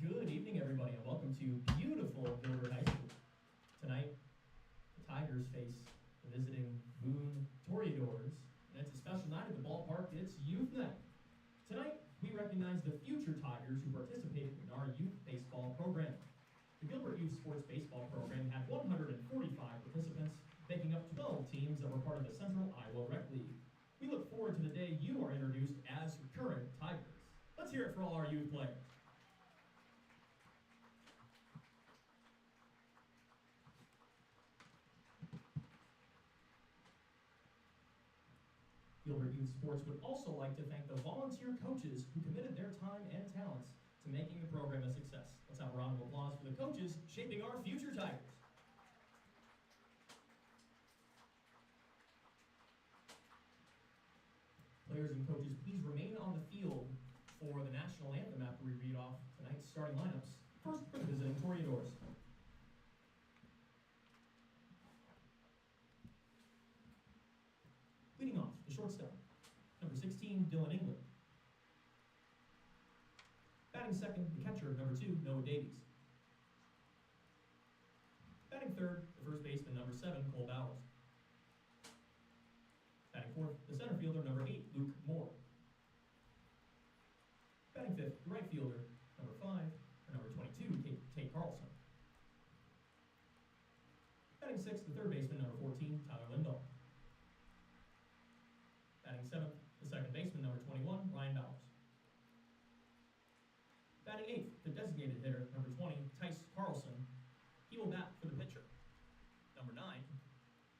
Good evening, everybody, and welcome to beautiful Gilbert High School. Tonight, the Tigers face the visiting Boone Toreadors, and it's a special night at the ballpark. It's Youth Night. Tonight, we recognize the future Tigers who participated in our youth baseball program. The Gilbert Youth Sports Baseball program had 145 participants, making up 12 teams that were part of the Central Iowa Rec League. We look forward to the day you are introduced as current Tigers. Let's hear it for all our youth players. Gilbert Youth Sports would also like to thank the volunteer coaches who committed their time and talents to making the program a success. Let's have a round of applause for the coaches shaping our future Tigers. Players and coaches, please remain on the field for the national anthem after we read off tonight's starting lineups. First for the visiting Toreadors. Leading off, the shortstop, number 16, Dylan England. Batting second, the catcher, number 2, Noah Davies. Batting third, the first baseman, number 7, Cole Bowers. Batting fourth, the center fielder, number 8, Luke Moore. Batting fifth, the right fielder, number 5, or number 22, Tate Carlson. Batting sixth, the third baseman, number 14, Tyler Lindahl. Batting seventh, the second baseman, number 21, Ryan Bowers. Batting eighth, the designated hitter, number 20, Tice Carlson. He will bat for the pitcher, number 9,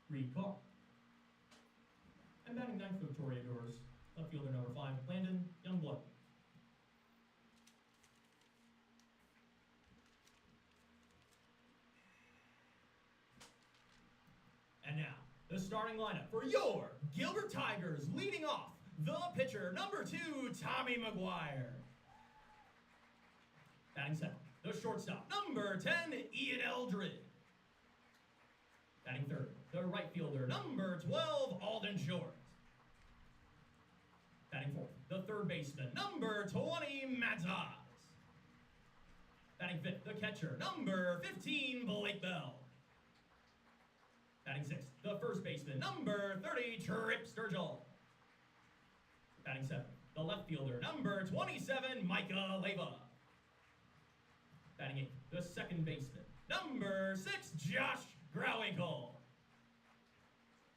Reed Carr. And batting ninth for the Toreadors, left fielder, number 5, Landon Youngblood. And now, the starting lineup for your Gilbert Tigers. Leading off, the pitcher, number 2, Tommy McGuire. Batting second, the shortstop, number 10, Ian Eldred. Batting third, the right fielder, number 12, Alden Short. Batting fourth, the third baseman, number 20, Matt Zaz. Batting fifth, the catcher, number 15, Blake Bell. Batting sixth, the first baseman, number 30, Trip Sturgill. Batting seventh, the left fielder, number 27, Micah Leva. Batting eighth, the second baseman, number 6, Josh Growinkle.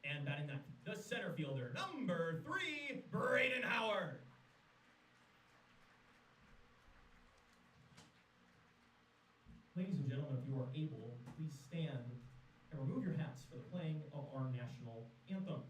And batting ninth, the center fielder, number 3, Braden Howard. Ladies and gentlemen, if you are able, please stand and remove your hats for the playing of our national anthem.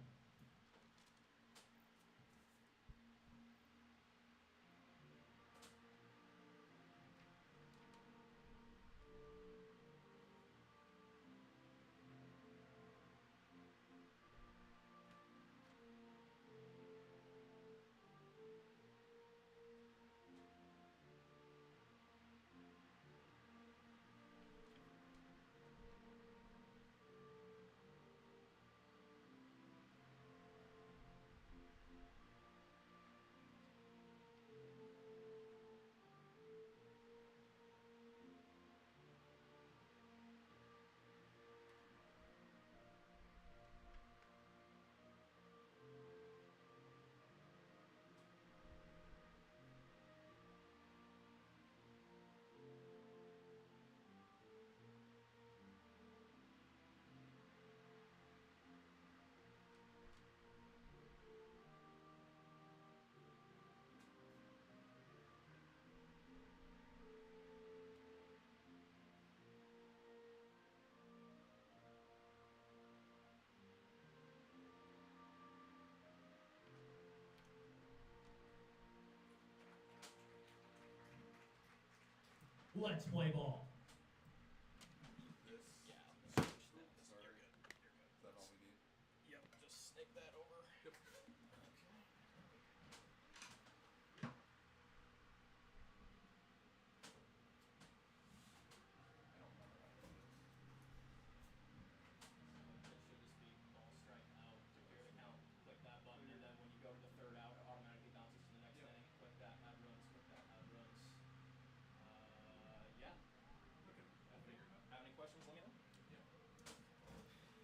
Let's play ball. This, yeah, switch that. Sorry. You're good. You're good. Is that all we need? Yep, just snake that over. Yep. I don't remember how to do this. It should just be ball strike out to clear the count. Click that button, and then when you go to the third out, it automatically bounces to the next inning. Click that, add runs, click that, add runs.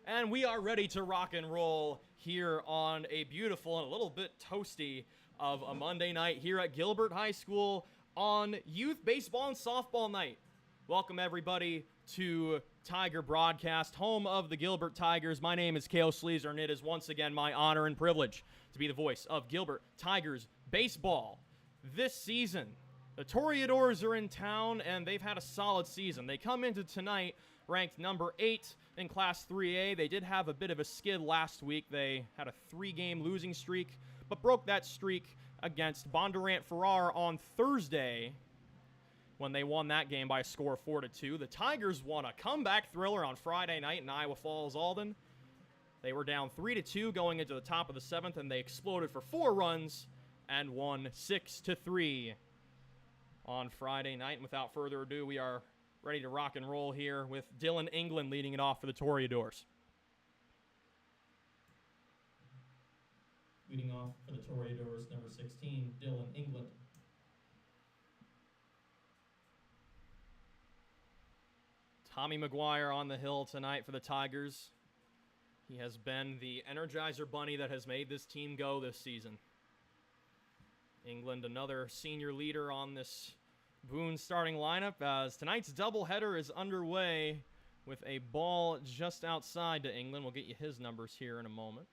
And we are ready to rock and roll here on a beautiful and a little bit toasty of a Monday night here at Gilbert High School on Youth Baseball and Softball Night. Welcome everybody to Tiger Broadcast, home of the Gilbert Tigers. My name is Cale Sleazer, and it is once again my honor and privilege to be the voice of Gilbert Tigers baseball this season. The Toreadors are in town, and they've had a solid season. They come into tonight ranked number 8 in Class 3A. They did have a bit of a skid last week. They had a 3-game losing streak, but broke that streak against Bondurant Farrar on Thursday when they won that game by a score of 4-2. The Tigers won a comeback thriller on Friday night in Iowa Falls, Alden. They were down 3-2 going into the top of the 7th, and they exploded for 4 runs and won 6-3 on Friday night. And without further ado, we are ready to rock and roll here with Dylan England leading it off for the Toreadors. Leading off for the Toreadors, number 16, Dylan England. Tommy McGuire on the hill tonight for the Tigers. He has been the Energizer Bunny that has made this team go this season. England, another senior leader on this Boone starting lineup, as tonight's doubleheader is underway with a ball just outside to England. We'll get you his numbers here in a moment.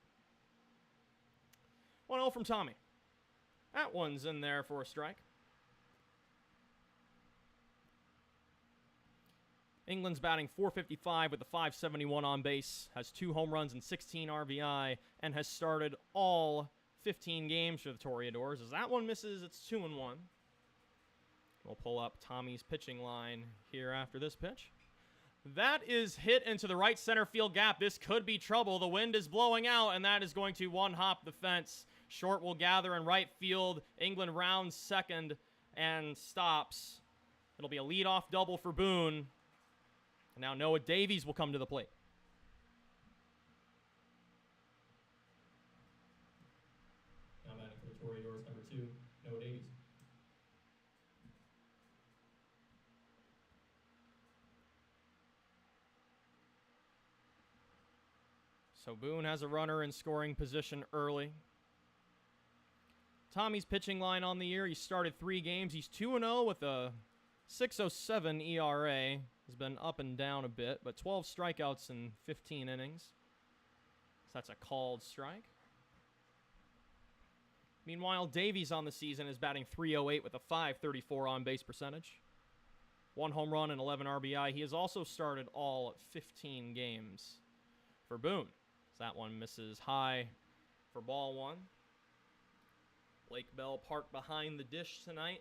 1-0 from Tommy. That one's in there for a strike. England's batting .455 with a .571 on base, has 2 home runs and 16 RBI, and has started all 15 games for the Toreadors. As that one misses, it's 2-1. We'll pull up Tommy's pitching line here after this pitch. That is hit into the right center field gap. This could be trouble. The wind is blowing out, and that is going to one-hop the fence. Short will gather in right field. England rounds second and stops. It'll be a leadoff double for Boone. And now Noah Davies will come to the plate. Now batting for the Toreadors, number 2, Noah Davies. So Boone has a runner in scoring position early. Tommy's pitching line on the year. He started 3 games. He's 2-0 with a .607 ERA. Has been up and down a bit, but 12 strikeouts in 15 innings. So that's a called strike. Meanwhile, Davies on the season is batting .308 with a .534 on-base percentage. 1 home run and 11 RBI. He has also started all 15 games for Boone. So that one misses high for ball 1. Blake Bell parked behind the dish tonight.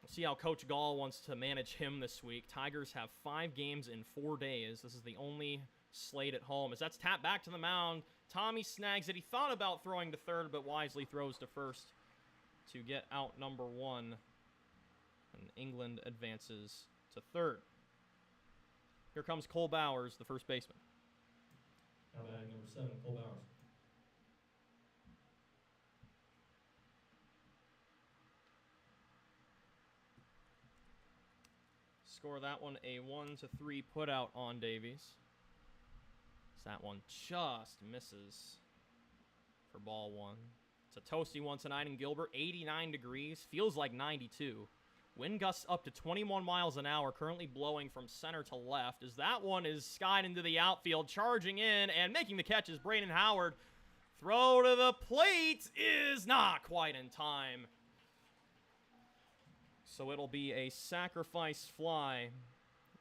We'll see how Coach Gall wants to manage him this week. Tigers have 5 games in 4 days. This is the only slate at home. As that's tapped back to the mound, Tommy snags it. He thought about throwing to third, but wisely throws to first to get out number 1. And England advances to third. Here comes Cole Bowers, the first baseman. Now batting number 7, Cole Bowers. Score that one a 1-3 put out on Davies. So that one just misses for ball 1. It's a toasty one tonight in Gilbert. 89 degrees. Feels like 92. Wind gusts up to 21 miles an hour, currently blowing from center to left. As that one is skied into the outfield, charging in and making the catch is Braden Howard. Throw to the plate is not quite in time. So it'll be a sacrifice fly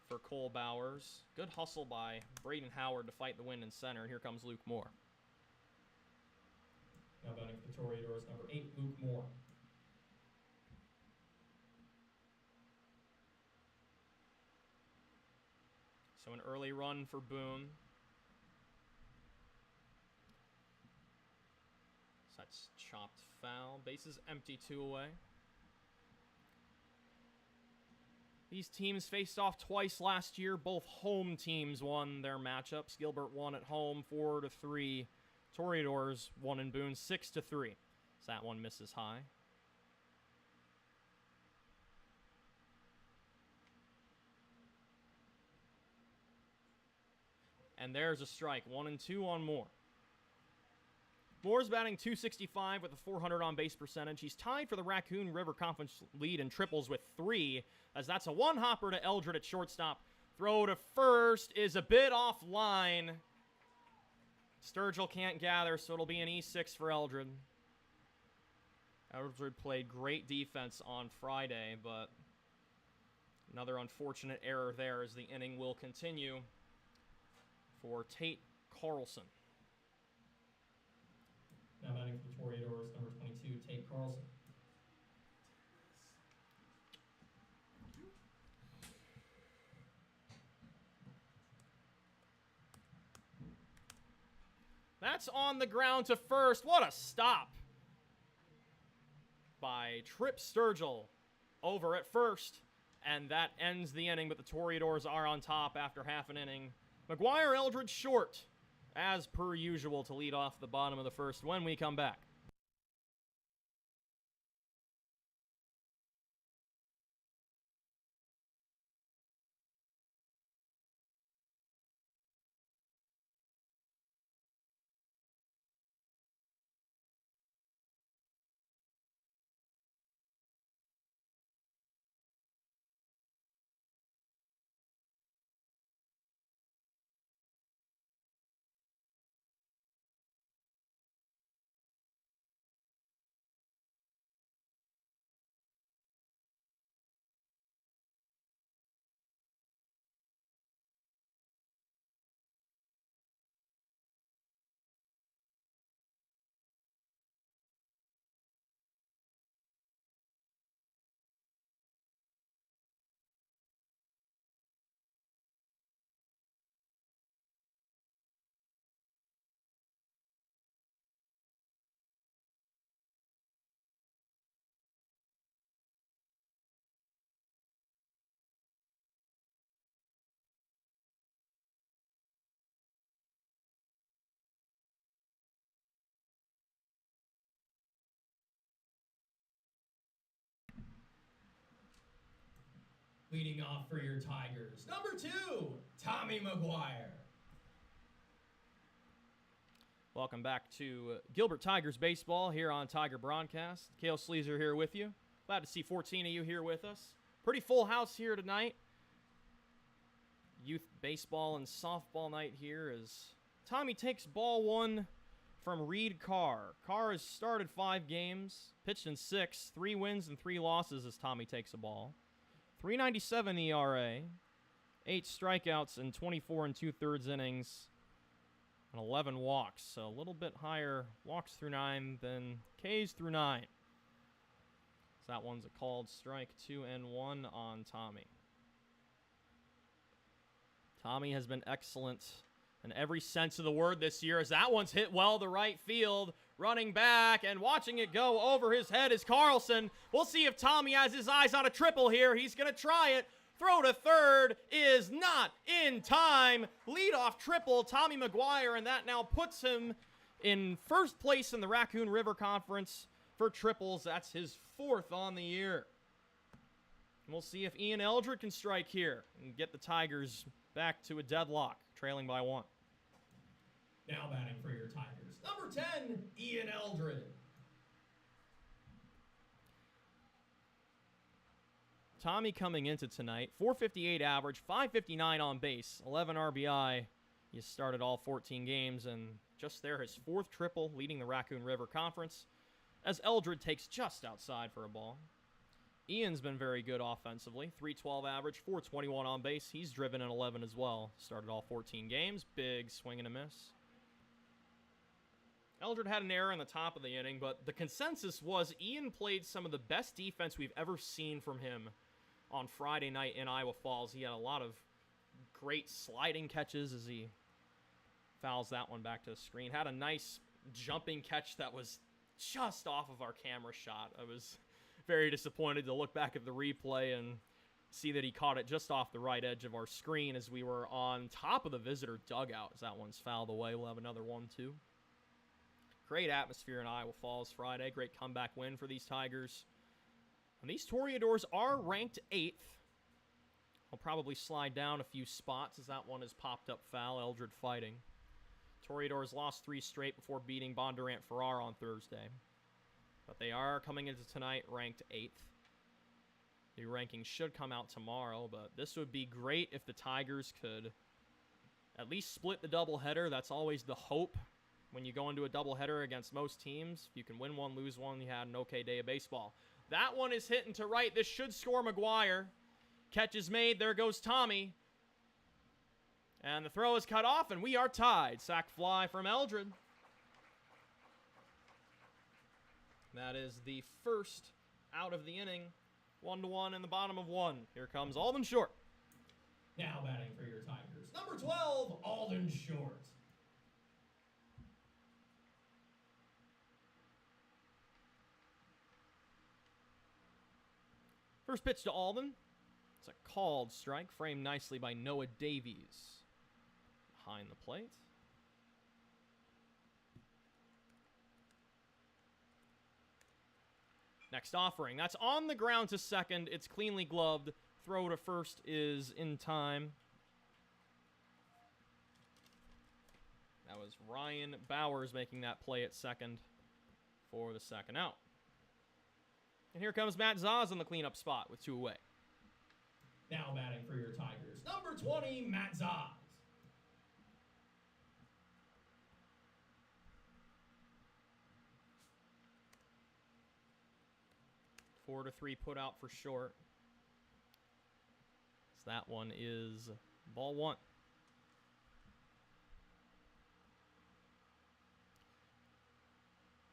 for Cole Bowers. Good hustle by Braden Howard to fight the wind in center. And here comes Luke Moore. Now batting for the Toreadors, number 8, Luke Moore. So an early run for Boone. So that's chopped foul. Bases empty, 2 away. These teams faced off twice last year. Both home teams won their matchups. Gilbert won at home 4-3. Toreadors won in Boone 6-3. So that one misses high. And there's a strike. 1-2 on Moore. Moore's batting .265 with a .400 on-base percentage. He's tied for the Raccoon River Conference lead in triples with 3, as that's a one-hopper to Eldred at shortstop. Throw to first is a bit offline. Sturgill can't gather, so it'll be an E6 for Eldred. Eldred played great defense on Friday, but another unfortunate error there as the inning will continue for Tate Carlson. Now batting for the Toreadors, number 22, Tate Carlson. That's on the ground to first. What a stop by Trip Sturgill over at first. And that ends the inning, but the Toreadors are on top after half an inning. McGuire Eldred short, as per usual, to lead off the bottom of the first when we come back. Leading off for your Tigers, number 2, Tommy McGuire. Welcome back to Gilbert Tigers baseball here on Tiger Broadcast. Cale Sleazer here with you. Glad to see 14 of you here with us. Pretty full house here tonight. Youth baseball and softball night here as Tommy takes ball 1 from Reed Carr. Carr has started 5 games, pitched in 6, 3 wins and 3 losses as Tommy takes a ball. 3.97 ERA, 8 strikeouts in 24 2/3 innings, and 11 walks. So a little bit higher walks through 9 than Ks through 9. So that one's a called strike. 2-1 on Tommy. Tommy has been excellent in every sense of the word this year as that one's hit well to right field. Running back and watching it go over his head is Carlson. We'll see if Tommy has his eyes on a triple here. He's going to try it. Throw to third is not in time. Leadoff triple, Tommy McGuire, and that now puts him in first place in the Raccoon River Conference for triples. That's his 4th on the year. And we'll see if Ian Eldred can strike here and get the Tigers back to a deadlock, trailing by 1. Now batting for your Tigers, number 10, Ian Eldred. Tommy coming into tonight, 458 average, 559 on base, 11 RBI. He started all 14 games, and just there, his 4th triple, leading the Raccoon River Conference, as Eldred takes just outside for a ball. Ian's been very good offensively, 312 average, 421 on base. He's driven in 11 as well. Started all 14 games, big swing and a miss. Eldred had an error in the top of the inning, but the consensus was Ian played some of the best defense we've ever seen from him on Friday night in Iowa Falls. He had a lot of great sliding catches as he fouls that one back to the screen. Had a nice jumping catch that was just off of our camera shot. I was very disappointed to look back at the replay and see that he caught it just off the right edge of our screen as we were on top of the visitor dugout as that one's fouled away. We'll have another 1-2. Great atmosphere in Iowa Falls Friday. Great comeback win for these Tigers. And these Toreadors are ranked 8th. I'll probably slide down a few spots as that one is popped up foul. Eldred fighting. Toreadors lost 3 straight before beating Bondurant Farrar on Thursday. But they are coming into tonight ranked 8th. New rankings should come out tomorrow, but this would be great if the Tigers could at least split the doubleheader. That's always the hope when you go into a doubleheader against most teams. If you can win one, lose one, you had an okay day of baseball. That one is hitting to right. This should score McGuire. Catch is made. There goes Tommy. And the throw is cut off, and we are tied. Sac fly from Eldred. That is the first out of the inning. 1-1 in the bottom of 1. Here comes Alden Short. Now batting for your Tigers, number 12, Alden Short. First pitch to Alden. It's a called strike, framed nicely by Noah Davies. Behind the plate. Next offering. That's on the ground to second. It's cleanly gloved. Throw to first is in time. That was Ryan Bowers making that play at second for the second out. And here comes Matt Zaz in the cleanup spot with 2 away. Now batting for your Tigers, number 20, Matt Zaz. Four to 3 put out for Short. So that one is ball 1.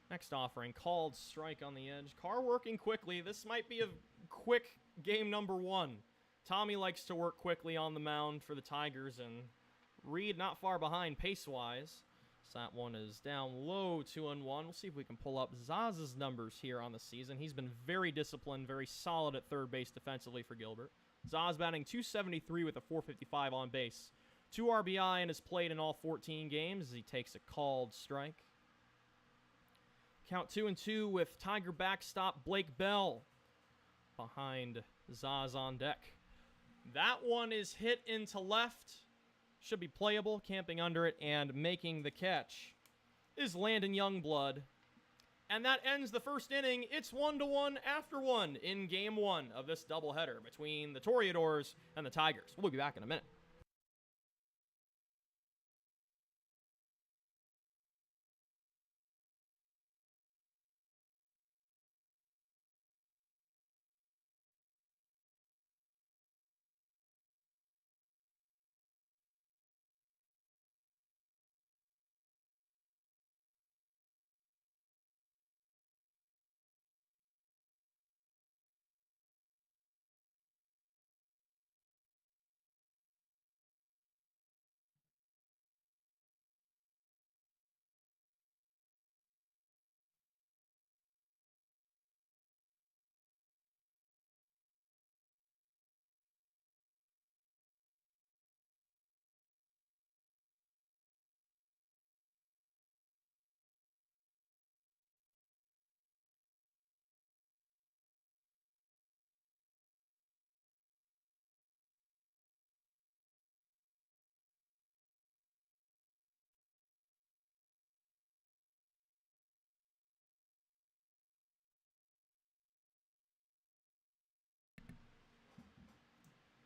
Next offering, called strike on the edge. Carr working quickly. This might be a quick game number 1. Tommy likes to work quickly on the mound for the Tigers, and Reed not far behind pace-wise. So that one is down low, 2-1. We'll see if we can pull up Zaz's numbers here on the season. He's been very disciplined, very solid at third base defensively for Gilbert. Zaz batting .273 with a .455 on base. 2 RBI and has played in all 14 games as he takes a called strike. Count 2-2 with Tiger backstop Blake Bell behind Zaz on deck. That one is hit into left. Should be playable, camping under it, and making the catch is Landon Youngblood. And that ends the first inning. It's 1-1 after 1 in game 1 of this doubleheader between the Toreadors and the Tigers. We'll be back in a minute.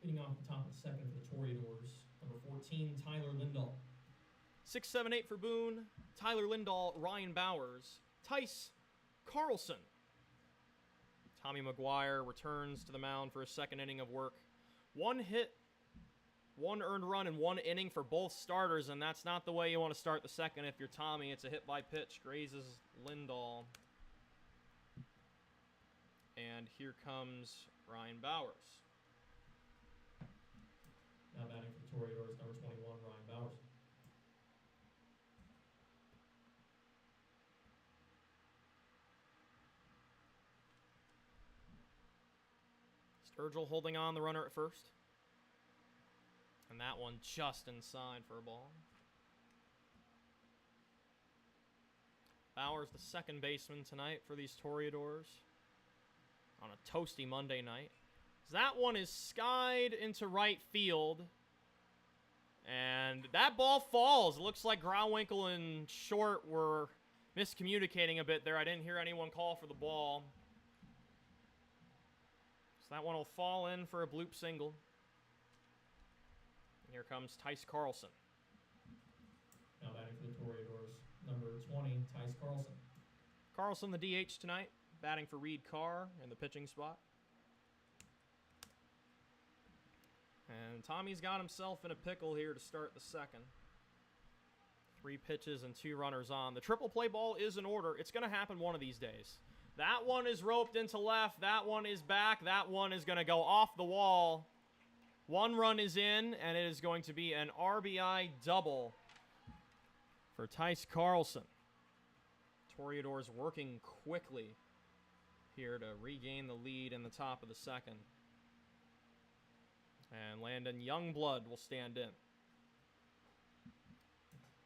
Leading off the top of the second for the Toreadors, number 14, Tyler Lindahl. 6-7-8 for Boone. Tyler Lindahl, Ryan Bowers, Tice Carlson. Tommy McGuire returns to the mound for a second inning of work. 1 hit, 1 earned run, and 1 inning for both starters, and that's not the way you want to start the second if you're Tommy. It's a hit by pitch. Grazes Lindahl. And here comes Ryan Bowers. Now batting for the Toreadors, number 21, Ryan Bowers. Sturgill holding on the runner at first. And that one just inside for a ball. Bowers, the second baseman tonight for these Toreadors on a toasty Monday night. So that one is skied into right field. And that ball falls. It looks like Grauwinkle and Short were miscommunicating a bit there. I didn't hear anyone call for the ball. So that one will fall in for a bloop single. And here comes Tice Carlson. Now batting for the Toreadors, number 20, Tice Carlson. Carlson, the DH tonight, batting for Reed Carr in the pitching spot. And Tommy's got himself in a pickle here to start the second. 3 pitches and 2 runners on. The triple play ball is in order. It's going to happen one of these days. That one is roped into left. That one is back. That one is going to go off the wall. 1 run is in, and it is going to be an RBI double for Tice Carlson. Toreadors working quickly here to regain the lead in the top of the second. And Landon Youngblood will stand in.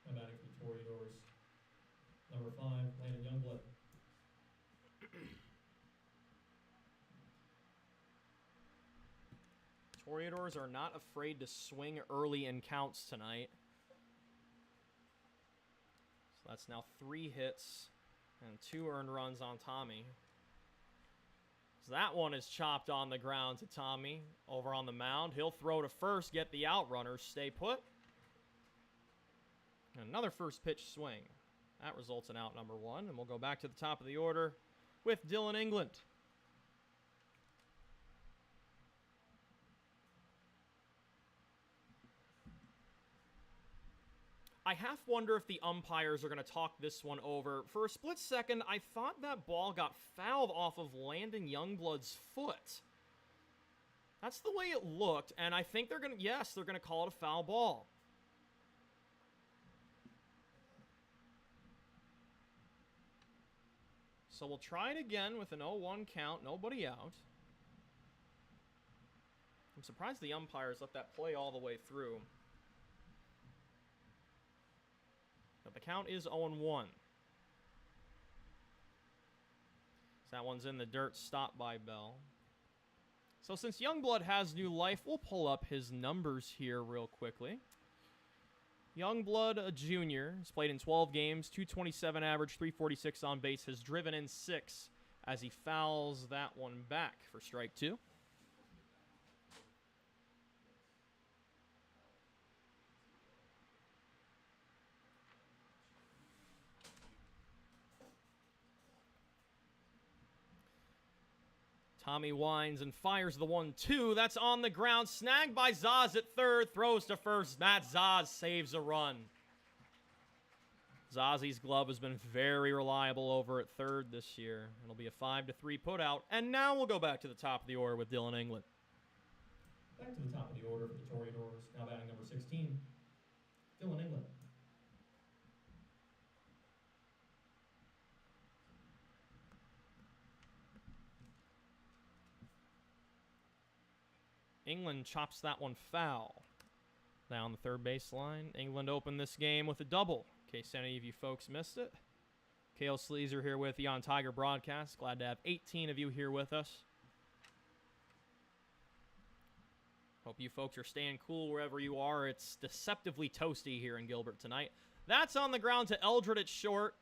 Now batting for the Toreadors, number 5, Landon Youngblood. Toreadors are not afraid to swing early in counts tonight. So that's now 3 hits and 2 earned runs on Tommy. So that one is chopped on the ground to Tommy over on the mound. He'll throw to first, get the out runners, stay put. And another first pitch swing. That results in out number 1, and we'll go back to the top of the order with Dylan England. I half wonder if the umpires are going to talk this one over. For a split second, I thought that ball got fouled off of Landon Youngblood's foot. That's the way it looked, and I think they're going to, yes, they're going to call it a foul ball. So we'll try it again with an 0-1 count, nobody out. I'm surprised the umpires let that play all the way through. But the count is 0-1. So that one's in the dirt, stopped by Bell. So since Youngblood has new life, we'll pull up his numbers here real quickly. Youngblood, a junior, has played in 12 games, 227 average, 346 on base, has driven in 6 as he fouls that one back for strike 2. Tommy winds and fires the 1-2. That's on the ground. Snagged by Zaz at third. Throws to first. Matt Zaz saves a run. Zazzy's glove has been very reliable over at third this year. It'll be a 5-3 putout. And now we'll go back to the top of the order with Dylan England. Back to the top of the order for the Toreadors. Now batting number 16, Dylan England. England chops that one foul. Down the third baseline. England opened this game with a double, in case any of you folks missed it. Kale Sleazer here with you on Tiger Broadcast. Glad to have 18 of you here with us. Hope you folks are staying cool wherever you are. It's deceptively toasty here in Gilbert tonight. That's on the ground to Eldred at short.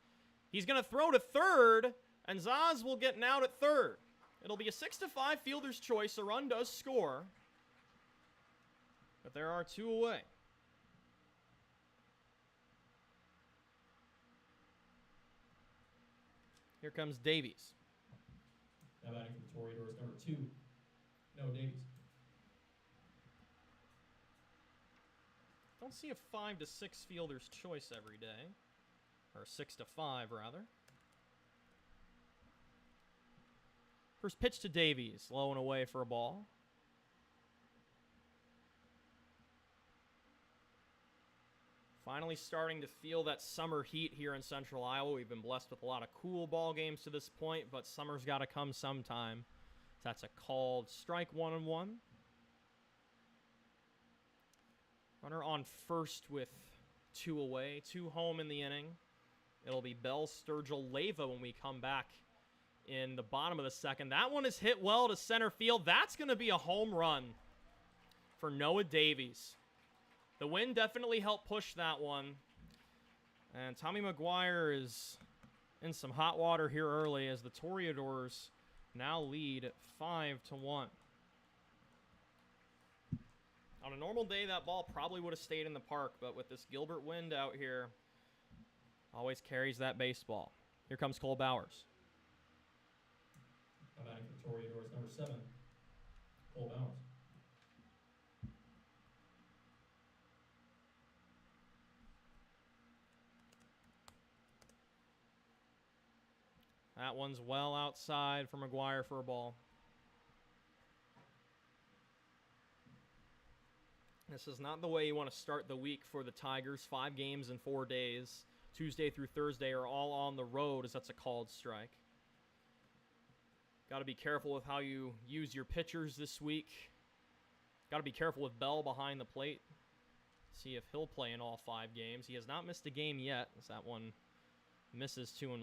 He's going to throw to third, and Zaz will get an out at third. It'll be a 6-5 fielder's choice. A run does score, but there are 2 away. Here comes Davies. Now batting for the Toreadors, number 2, Noah Davies. Don't see a 5-6 fielder's choice every day. Or 6-5, rather. First pitch to Davies, low and away for a ball. Finally starting to feel that summer heat here in Central Iowa. We've been blessed with a lot of cool ball games to this point, but summer's got to come sometime. That's a called strike 1-1. Runner on first with 2 away, 2 home in the inning. It'll be Bell, Sturgill, Leyva when we come back in the bottom of the second. That one is hit well to center field. That's going to be a home run for Noah Davies. The wind definitely helped push that one. And Tommy McGuire is in some hot water here early as the Toreadors now lead 5-1. On a normal day, that ball probably would have stayed in the park, but with this Gilbert wind out here, always carries that baseball. Here comes Cole Bowers. Batting for Toreadors, number 7, Cole Bowers. That one's well outside for McGuire for a ball. This is not the way you want to start the week for the Tigers. 5 games in 4 days. Tuesday through Thursday are all on the road as that's a called strike. Got to be careful with how you use your pitchers this week. Got to be careful with Bell behind the plate. See if he'll play in all 5 games. He has not missed a game yet as that one misses 2-1.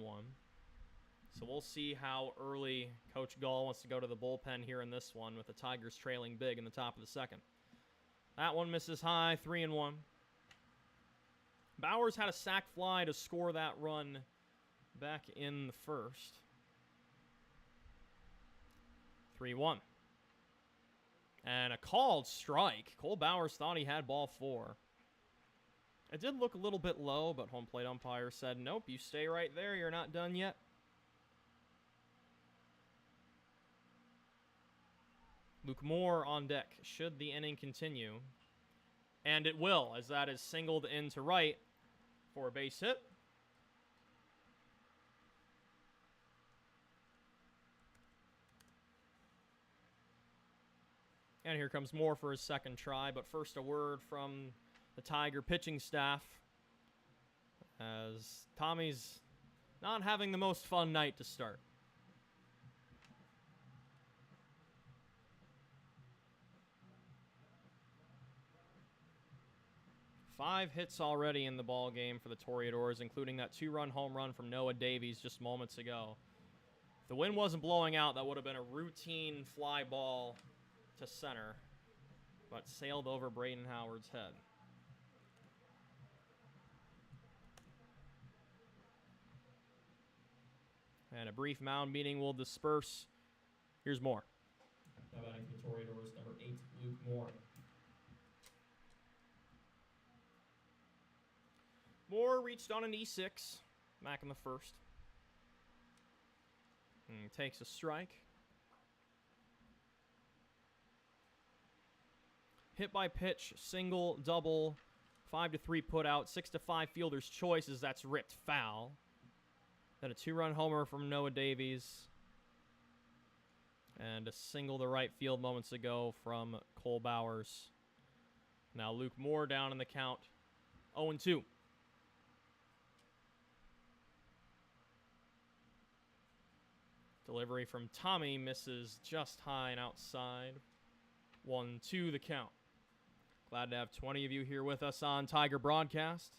So we'll see how early Coach Gall wants to go to the bullpen here in this one with the Tigers trailing big in the top of the second. That one misses high, 3-1. Bowers had a sac fly to score that run back in the first. 3-1. And a called strike. Cole Bowers thought he had ball 4. It did look a little bit low, but home plate umpire said, nope, you stay right there. You're not done yet. Luke Moore on deck should the inning continue. And it will, as that is singled into right for a base hit. And here comes Moore for his second try, but first a word from the Tiger pitching staff as Tommy's not having the most fun night to start. Five hits already in the ball game for the Toreadors, including that 2-run home run from Noah Davies just moments ago. If the wind wasn't blowing out, that would have been a routine fly ball to center, but sailed over Braden Howard's head. And a brief mound meeting will disperse. Here's Moore. Now batting for the Toreadors, number 8, Luke Moore. Moore reached on an E6 back in the first. And takes a strike. Hit by pitch, single, double, 5-3 put out, 6-5 fielder's choices. That's ripped foul. Then a 2-run homer from Noah Davies. And a single to right field moments ago from Cole Bowers. Now Luke Moore down in the count, 0-2. Delivery from Tommy misses just high and outside. 1-2 the count. Glad to have 20 of you here with us on Tiger Broadcast.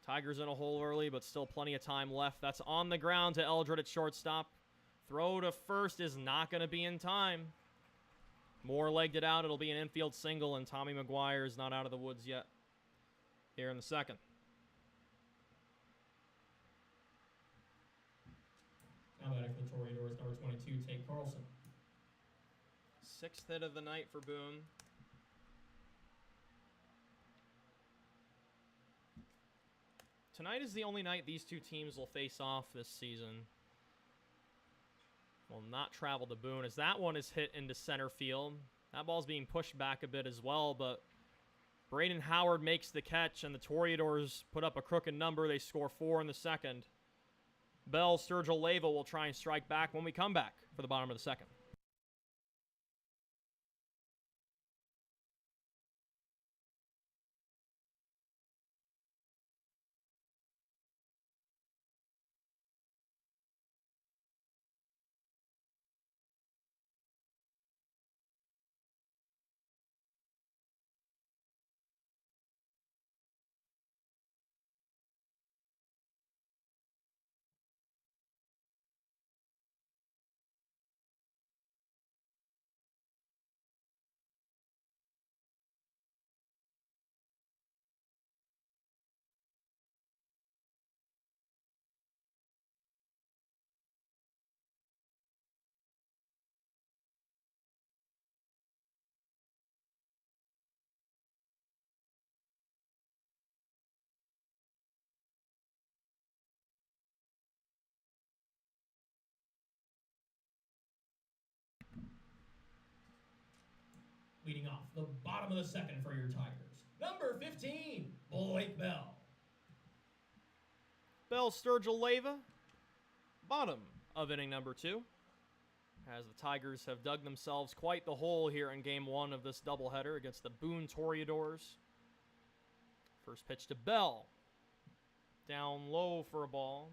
Tigers in a hole early, but still plenty of time left. That's on the ground to Eldred at shortstop. Throw to first is not going to be in time. Moore legged it out. It'll be an infield single, and Tommy McGuire is not out of the woods yet here in the second. Now batting for the Toreadors, number 22, Tate Carlson. 6th hit of the night for Boone. Tonight is the only night these two teams will face off this season. Will not travel to Boone as that one is hit into center field. That ball's being pushed back a bit as well, but Braden Howard makes the catch, and the Toreadors put up a crooked number. They score 4 in the second. Bell, Sturgill, Leyva will try and strike back when we come back for the bottom of the second. Leading off the bottom of the second for your Tigers, number 15, Blake Bell. Bell, Sturgill, Leyva, bottom of inning number 2. As the Tigers have dug themselves quite the hole here in Game 1 of this doubleheader against the Boone Toreadors. First pitch to Bell. Down low for a ball.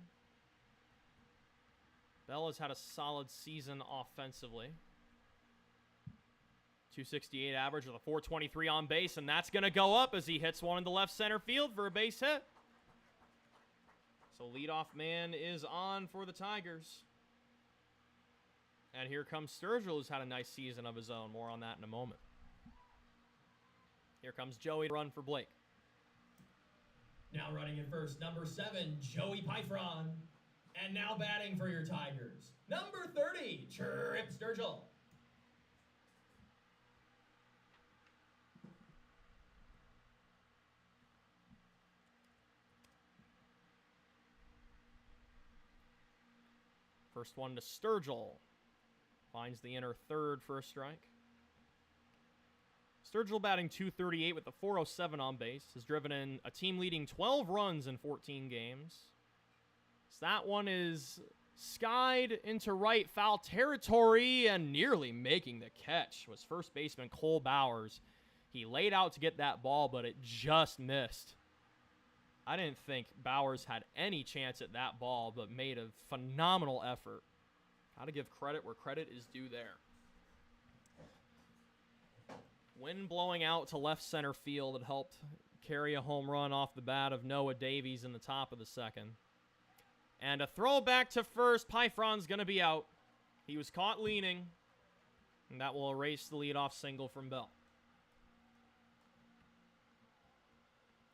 Bell has had a solid season offensively. 268 average with a 423 on base, and that's going to go up as he hits one into left center field for a base hit. So leadoff man is on for the Tigers. And here comes Sturgill, who's had a nice season of his own. More on that in a moment. Here comes Joey to run for Blake. Now running in first, number 7, Joey Pyfron. And now batting for your Tigers, number 30, Trip Sturgill. First one to Sturgill. Finds the inner third for a strike. Sturgill batting .238 with a 407 on base. Has driven in a team-leading 12 runs in 14 games. So that one is skied into right foul territory and nearly making the catch was first baseman Cole Bowers. He laid out to get that ball, but it just missed. I didn't think Bowers had any chance at that ball, but made a phenomenal effort. Got to give credit where credit is due there. Wind blowing out to left center field. It helped carry a home run off the bat of Noah Davies in the top of the second. And a throw back to first. Pyfron's going to be out. He was caught leaning. And that will erase the leadoff single from Bell.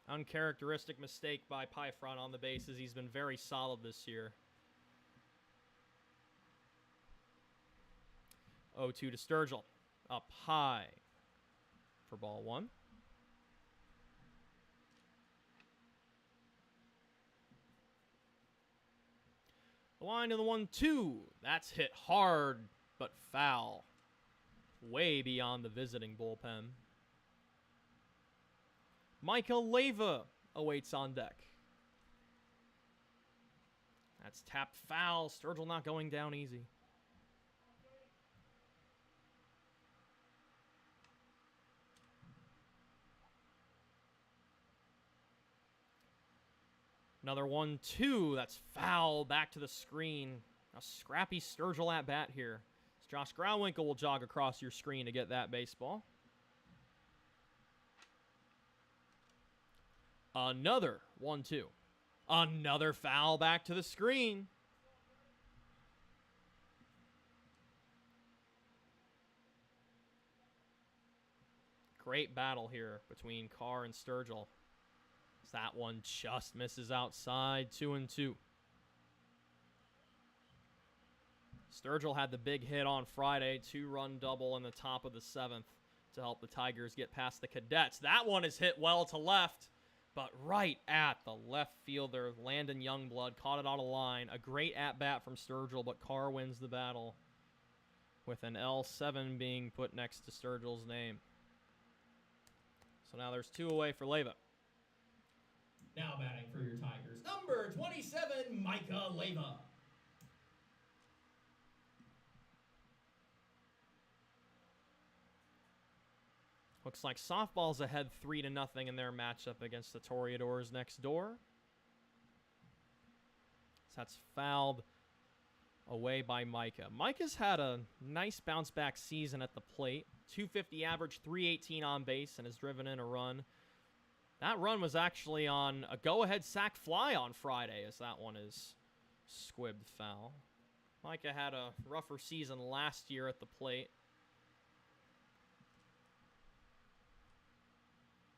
Uncharacteristic mistake by Pyfron on the bases. He's been very solid this year. 0-2 to Sturgill. Up high for ball 1. The line to the 1-2. That's hit hard, but foul. Way beyond the visiting bullpen. Michael Leyva awaits on deck. That's tapped foul. Sturgill not going down easy. Another 1-2. That's foul back to the screen. A scrappy Sturgill at bat here. As Josh Grauwinkle will jog across your screen to get that baseball. Another 1-2. Another foul back to the screen. Great battle here between Carr and Sturgill. That one just misses outside. 2-2. Sturgill had the big hit on Friday. 2-run double in the top of the 7th to help the Tigers get past the Cadets. That one is hit well to left, but right at the left fielder. Landon Youngblood caught it on a line. A great at-bat from Sturgill, but Carr wins the battle with an L7 being put next to Sturgill's name. So now there's 2 away for Leyva. Now batting for your Tigers, number 27, Micah Leyva. Looks like softball's ahead 3-0 in their matchup against the Toreadors next door. So that's fouled away by Micah. Micah's had a nice bounce-back season at the plate. .250 average, .318 on base, and has driven in a run. That run was actually on a go-ahead sac fly on Friday, as that one is squibbed foul. Micah had a rougher season last year at the plate.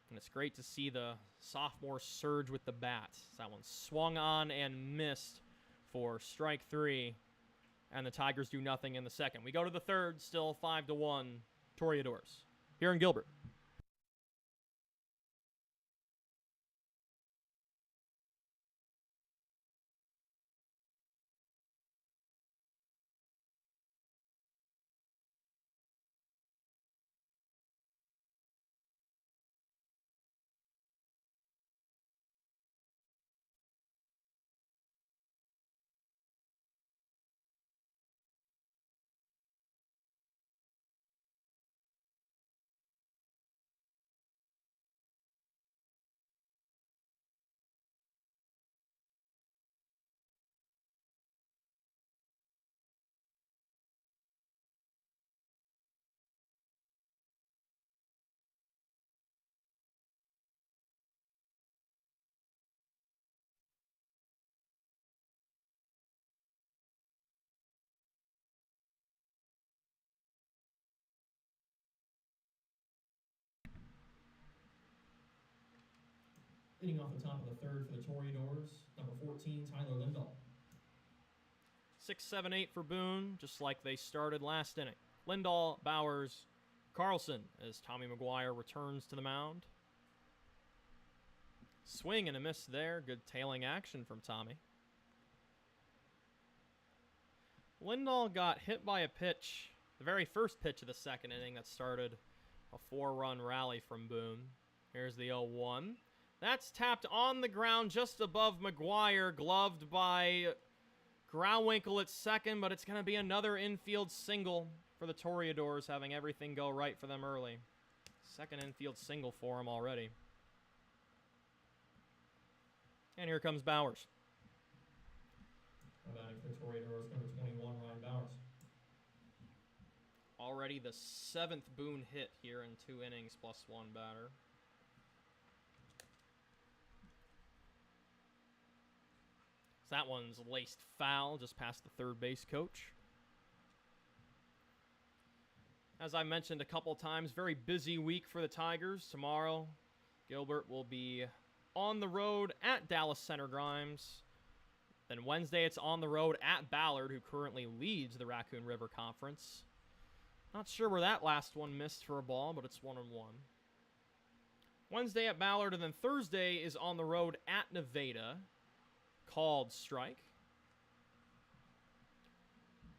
And it's great to see the sophomore surge with the bat. That one swung on and missed for strike 3. And the Tigers do nothing in the second. We go to the third, still 5-1 Toreadors. Here in Gilbert. Leading off the top of the third for the Toreadors, number 14, Tyler Lindahl. 6, 7, 8 for Boone, just like they started last inning. Lindahl, Bowers, Carlson as Tommy McGuire returns to the mound. Swing and a miss there. Good tailing action from Tommy. Lindahl got hit by a pitch, the very first pitch of the second inning that started a 4-run rally from Boone. Here's the 0-1. That's tapped on the ground just above McGuire, gloved by Grauwinkle at second, but it's going to be another infield single for the Toreadors, having everything go right for them early. Second infield single for him already. And here comes Bowers. Batting for the Toreadors, number 21, Ryan Bowers. Already the 7th Boone hit here in 2 innings plus 1 batter. That one's laced foul just past the third base coach. As I mentioned a couple times, very busy week for the Tigers. Tomorrow, Gilbert will be on the road at Dallas Center Grimes. Then Wednesday, it's on the road at Ballard, who currently leads the Raccoon River Conference. Not sure where that last one missed for a ball, but it's 1-1. Wednesday at Ballard, and then Thursday is on the road at Nevada. Called strike.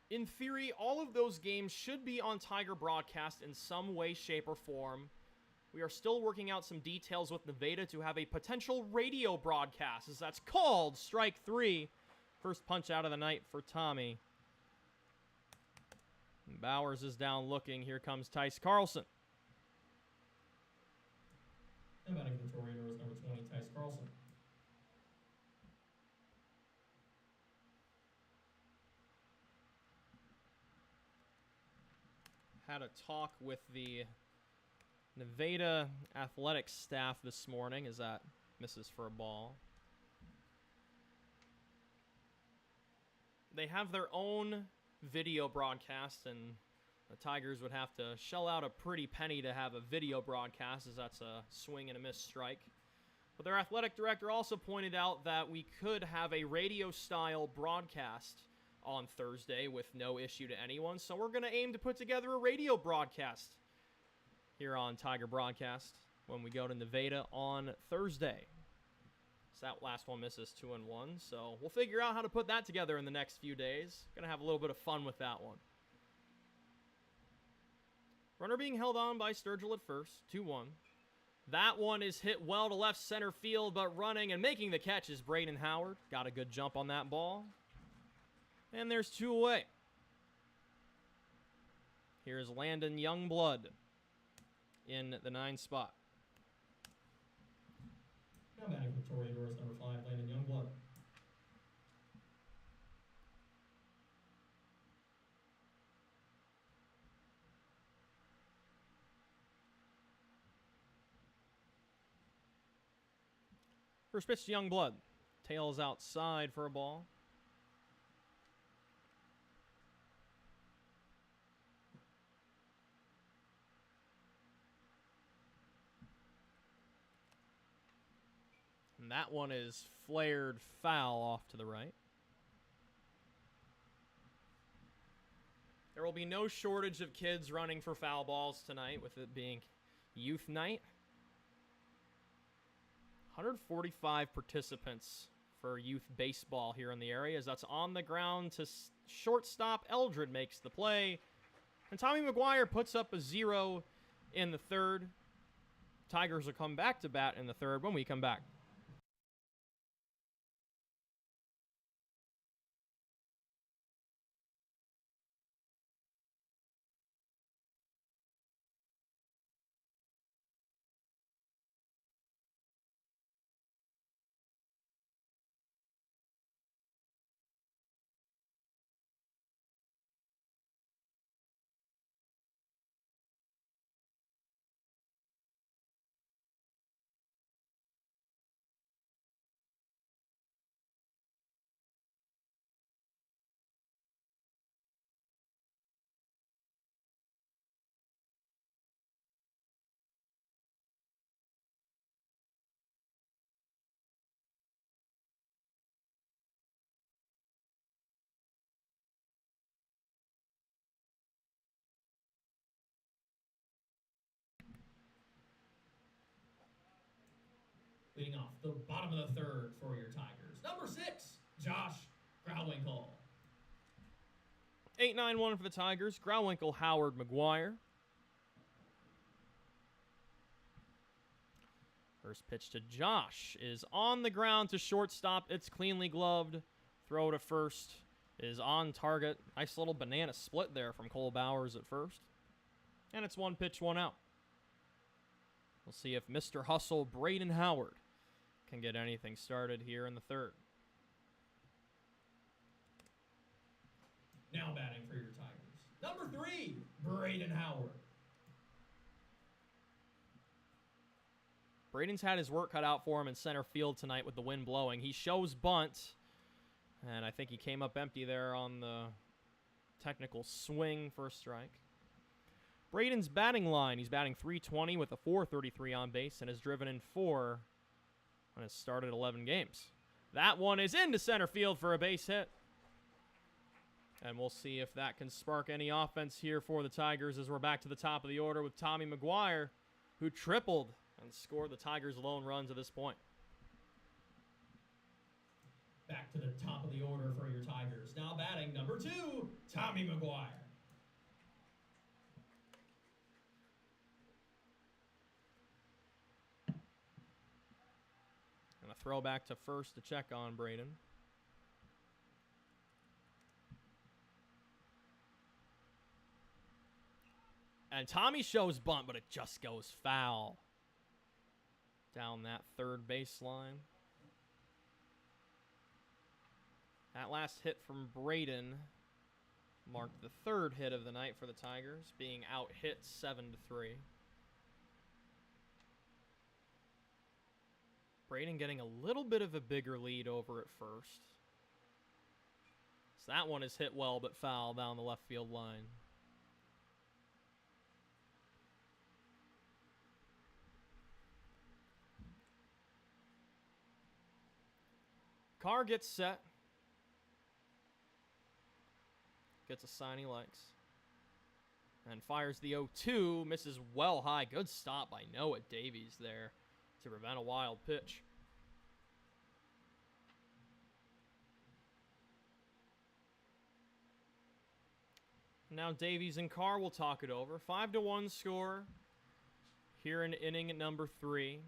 In theory, all of those games should be on Tiger broadcast in some way, shape, or form. We are still working out some details with Nevada to have a potential radio broadcast, as that's called strike 3. First punch out of the night for Tommy. Bowers is down looking. Here comes Tice Carlson. And batting for the Toreadors, number 20, Tice Carlson. Had a talk with the Nevada athletics staff this morning as that misses for a ball. They have their own video broadcast, and the Tigers would have to shell out a pretty penny to have a video broadcast, as that's a swing and a miss strike. But their athletic director also pointed out that we could have a radio-style broadcast on Thursday with no issue to anyone, so we're going to aim to put together a radio broadcast here on Tiger Broadcast when we go to Nevada on Thursday. So that last one misses 2-1, so we'll figure out how to put that together in the next few days. Going to have a little bit of fun with that one. Runner being held on by Sturgill at first, 2-1. That one is hit well to left center field, but running and making the catch is Braden Howard. Got a good jump on that ball. And there's 2 away. Here's Landon Youngblood in the 9 spot. Now batting for the Toreadors, number 5, Landon Youngblood. First pitch to Youngblood. Tails outside for a ball. And that one is flared foul off to the right. There will be no shortage of kids running for foul balls tonight, with it being youth night. 145 participants for youth baseball here in the area, as that's on the ground to shortstop. Eldred makes the play, and Tommy McGuire puts up a 0 in the third. Tigers will come back to bat in the third when we come back. Leading off the bottom of the third for your Tigers. Number 6, Josh Grauwinkle. 8-9-1 for the Tigers. Grauwinkle, Howard, McGuire. First pitch to Josh is on the ground to shortstop. It's cleanly gloved. Throw to first is on target. Nice little banana split there from Cole Bowers at first. And it's 1 pitch, 1 out. We'll see if Mr. Hustle, Braden Howard, can get anything started here in the third. Now batting for your Tigers. Number 3, Braden Howard. Braden's had his work cut out for him in center field tonight with the wind blowing. He shows bunt, and I think he came up empty there on the technical swing for a strike. Braden's batting line, he's batting .320 with a .433 on base and has driven in 4 and has started 11 games. That one is into center field for a base hit. And we'll see if that can spark any offense here for the Tigers as we're back to the top of the order with Tommy McGuire, who tripled and scored the Tigers' lone run to this point. Back to the top of the order for your Tigers. Now batting number 2, Tommy McGuire. And a throw back to first to check on Braden. And Tommy shows bunt, but it just goes foul down that third baseline. That last hit from Braden marked the third hit of the night for the Tigers, being out hit 7-3. Braden getting a little bit of a bigger lead over at first. So that one is hit well but foul down the left field line. Carr gets set. Gets a sign he likes. And fires the 0-2. Misses well high. Good stop by Noah Davies there to prevent a wild pitch. Now Davies and Carr will talk it over. 5-1 score here in inning number 3.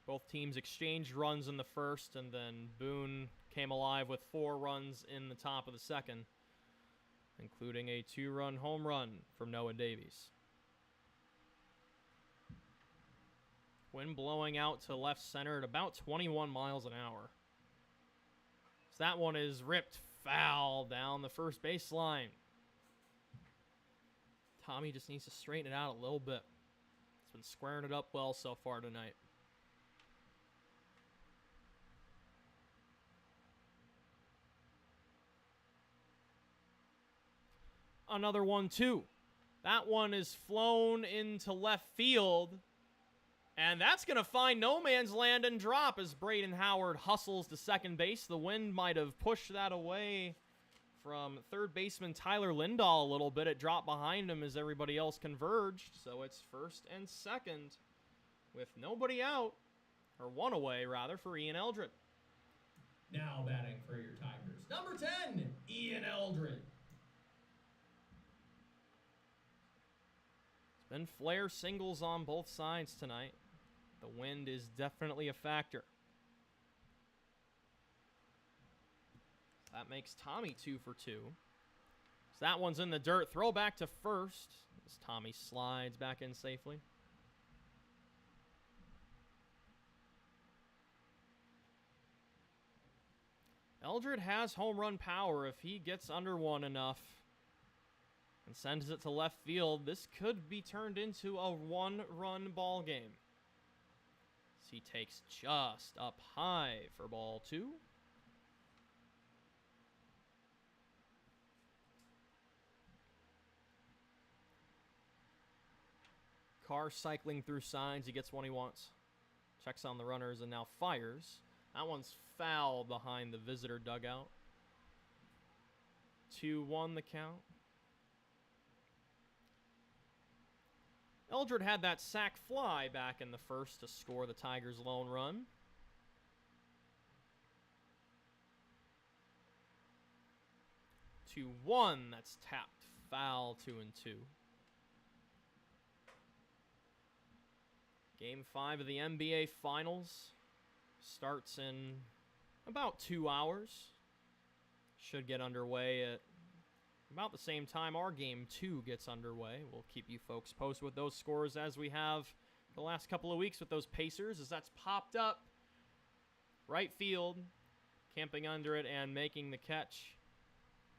Both teams exchanged runs in the first, and then Boone came alive with 4 runs in the top of the second, including a 2-run home run from Noah Davies. Wind blowing out to left center at about 21 miles an hour. So that one is ripped foul down the first baseline. Tommy just needs to straighten it out a little bit. He's been squaring it up well so far tonight. Another 1-2. That one is flown into left field. And that's going to find no man's land and drop as Braden Howard hustles to second base. The wind might have pushed that away from third baseman Tyler Lindahl a little bit. It dropped behind him as everybody else converged. So it's first and second with nobody out, or one away rather, for Ian Eldred. Now batting for your Tigers. Number 10, Ian Eldred. It's been flare singles on both sides tonight. The wind is definitely a factor. That makes Tommy 2 for 2. So that one's in the dirt. Throw back to first as Tommy slides back in safely. Eldred has home run power. If he gets under one enough and sends it to left field, this could be turned into a 1-run ball game. As he takes just up high for ball 2. Carr cycling through signs. He gets one he wants. Checks on the runners and now fires. That one's foul behind the visitor dugout. 2-1 the count. Eldred had that sac fly back in the first to score the Tigers' lone run. Two one, that's tapped, foul, 2-2. Game 5 of the NBA Finals starts in about 2 hours. Should get underway at about the same time our Game 2 gets underway. We'll keep you folks posted with those scores as we have the last couple of weeks with those Pacers, as that's popped up. Right field, camping under it and making the catch.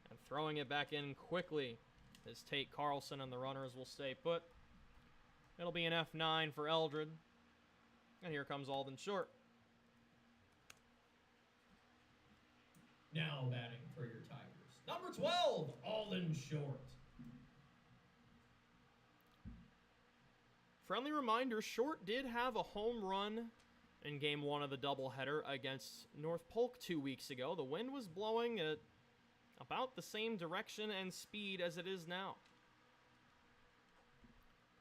And throwing it back in quickly is Tate Carlson, and the runners will stay put. It'll be an F9 for Eldred. And here comes Alden Short. Now batting for your Tigers, number 12, Alden Short. Friendly reminder, Short did have a home run in Game 1 of the doubleheader against North Polk 2 weeks ago. The wind was blowing at about the same direction and speed as it is now.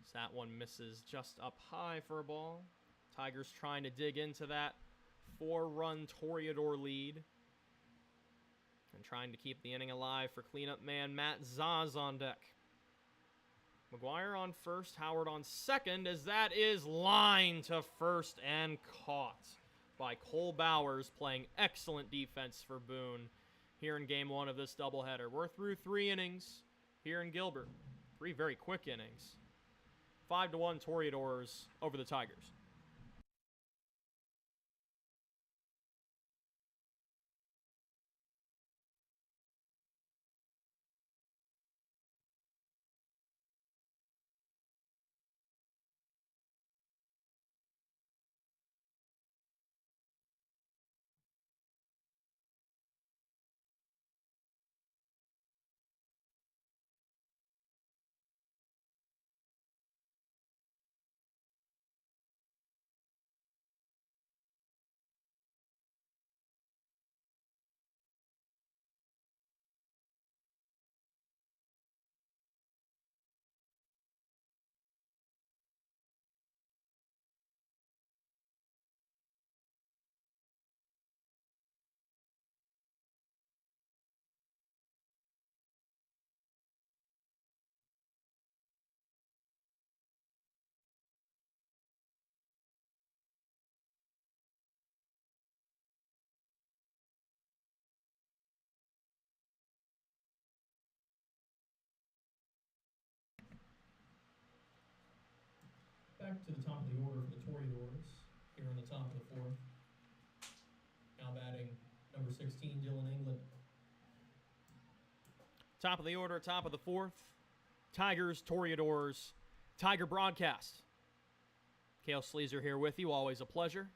So that one misses just up high for a ball. Tigers trying to dig into that 4-run Toreador lead. And trying to keep the inning alive for cleanup man Matt Zaz on deck. McGuire on first, Howard on second, as that is lined to first and caught by Cole Bowers, playing excellent defense for Boone here in Game 1 of this doubleheader. We're through 3 innings here in Gilbert. 3 very quick innings. 5-1 Toreadors over the Tigers. Back to the top of the order for the Toreadors, here on the top of the 4th. Now batting number 16, Dylan England. Top of the order, top of the 4th. Tigers, Toreadors, Tiger broadcast. Cale Sleazer here with you, always a pleasure.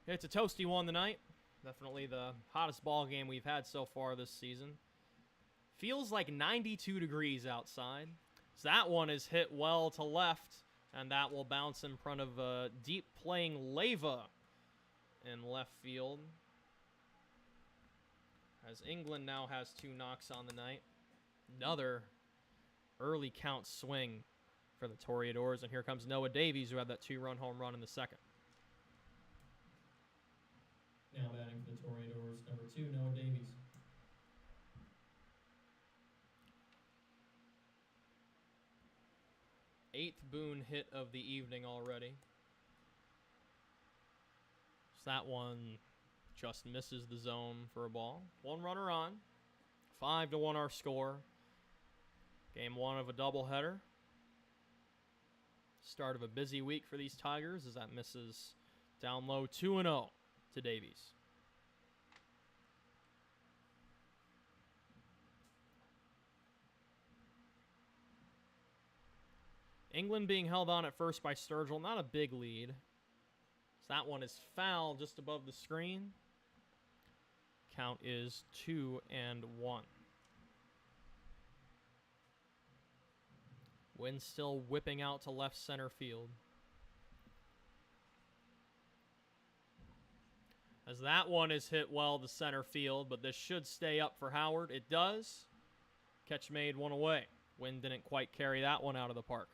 It's a toasty one tonight. Definitely the hottest ball game we've had so far this season. Feels like 92 degrees outside. So that one is hit well to left, and that will bounce in front of a deep playing Leva in left field. As England now has 2 knocks on the night. Another early count swing for the Toreadors, and here comes Noah Davies, who had that 2-run home run in the second. Now batting for the Toreadors, number 2, Noah Davies. Eighth Boone hit of the evening already. So that one just misses the zone for a ball. 1 runner on. 5-1 our score. Game 1 of a doubleheader. Start of a busy week for these Tigers as that misses down low 2-0 to Davies. England being held on at first by Sturgill, not a big lead. So that one is foul just above the screen. Count is 2-1. Wind still whipping out to left center field. As that one is hit well to center field, but this should stay up for Howard. It does. Catch made, 1 away. Wind didn't quite carry that one out of the park.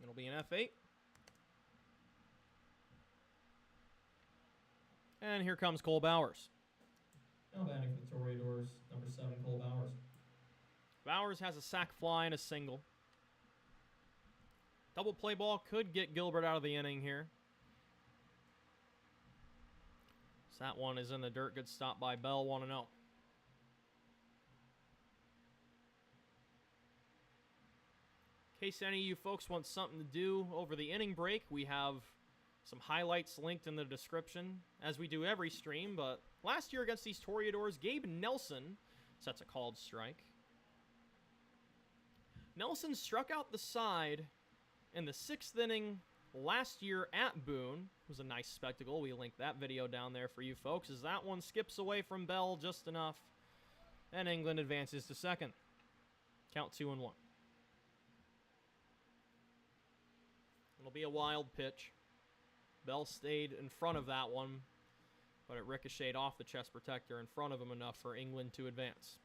It'll be an F8. And here comes Cole Bowers. Now batting for the Toreadors, number 7, Cole Bowers. Bowers has a sac fly and a single. Double play ball could get Gilbert out of the inning here. So that one is in the dirt. Good stop by Bell, 1-0. In case any of you folks want something to do over the inning break, we have some highlights linked in the description, as we do every stream. But last year against these Toreadors, Gabe Nelson sets a called strike. Nelson struck out the side in the 6th inning last year at Boone. It was a nice spectacle. We linked that video down there for you folks, as that one skips away from Bell just enough, and England advances to second. Count 2-1. It'll be a wild pitch. Bell stayed in front of that one, but it ricocheted off the chest protector in front of him enough for England to advance.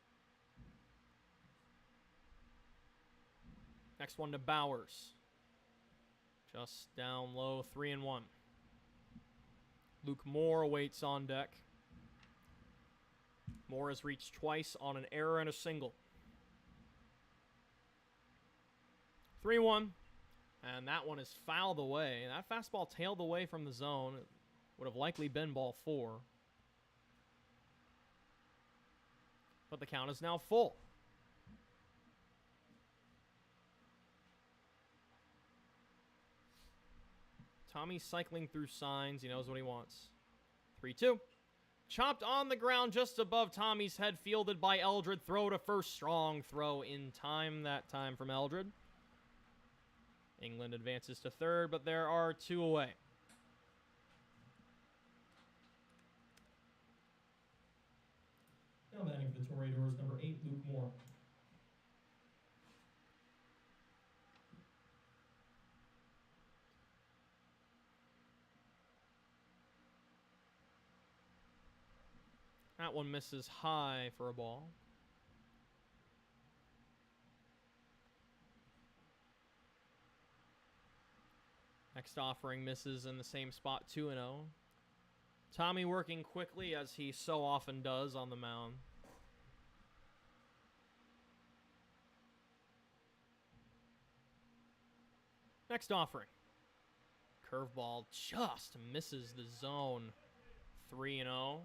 Next one to Bowers. Just down low, 3-1. Luke Moore awaits on deck. Moore has reached twice on an error and a single. 3-1. And that one is fouled away. That fastball tailed away from the zone. It would have likely been ball 4. But the count is now full. Tommy cycling through signs. He knows what he wants. 3-2. Chopped on the ground just above Tommy's head. Fielded by Eldred. Throw to first. Strong throw in time that time from Eldred. England advances to third, but there are 2 away. Now batting for the Toreadors, number 8, Luke Moore. That one misses high for a ball. Next offering misses in the same spot, 2-0. Tommy working quickly, as he so often does on the mound. Next offering. Curveball just misses the zone, 3-0.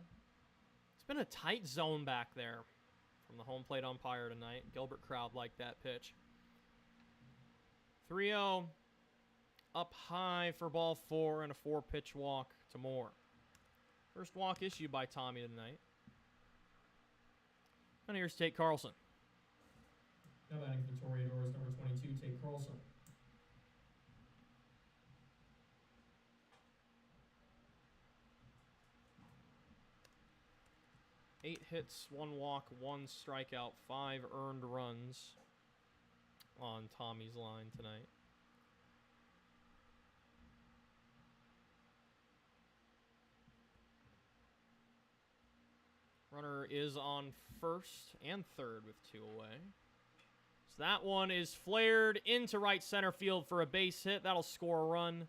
It's been a tight zone back there from the home plate umpire tonight. Gilbert crowd liked that pitch. 3-0. Up high for ball 4 and a 4-pitch walk to Moore. First walk issued by Tommy tonight. And here's Tate Carlson. Now batting for the Toreadors, number 22, Tate Carlson. Eight hits, 1 walk, 1 strikeout, 5 earned runs on Tommy's line tonight. Runner is on first and third with 2 away. So that one is flared into right center field for a base hit. That'll score a run.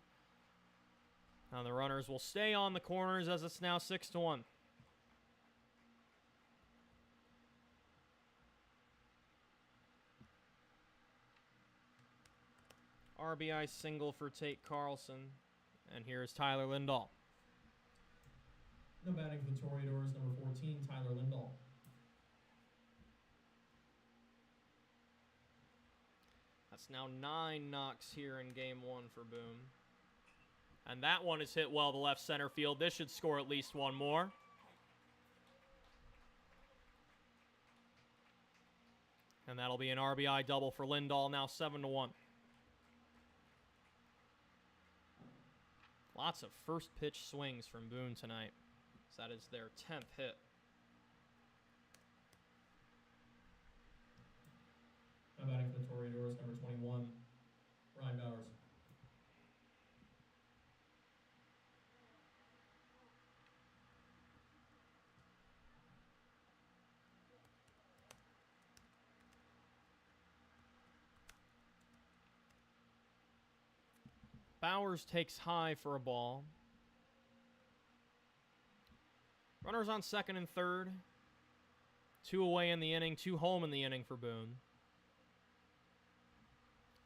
Now the runners will stay on the corners, as it's now 6-1. RBI single for Tate Carlson. And here's Tyler Lindahl. No batting for the Toreadors, number 14, Tyler Lindahl. That's now 9 knocks here in game 1 for Boone. And that one is hit well to left center field. This should score at least 1 more. And that'll be an RBI double for Lindahl, now 7-1. Lots of first pitch swings from Boone tonight. So that is their 10th hit. Now batting for the Toreadors, number 21, Ryan Bowers. Bowers takes high for a ball. Runners on second and third. 2 away in the inning, 2 home in the inning for Boone.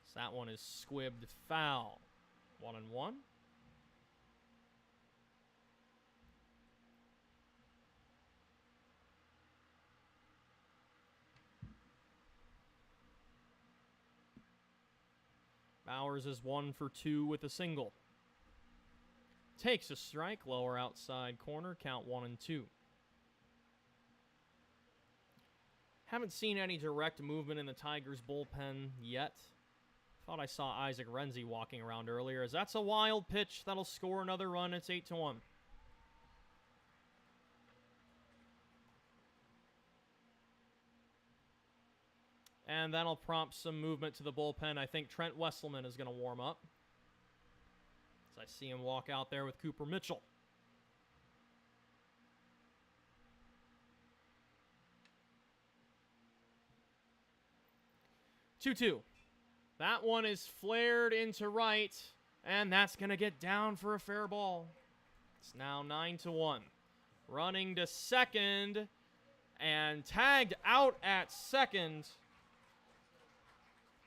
So that one is squibbed foul. 1-1. Bowers is 1 for 2 with a single. Takes a strike, lower outside corner, count 1-2. Haven't seen any direct movement in the Tigers bullpen yet. Thought I saw Isaac Renzi walking around earlier, as that's a wild pitch that'll score another run. It's 8-1. And that'll prompt some movement to the bullpen. I think Trent Wesselman is going to warm up, as I see him walk out there with Cooper Mitchell. 2-2. That one is flared into right, and that's going to get down for a fair ball. It's now 9-1. Running to second, and tagged out at second.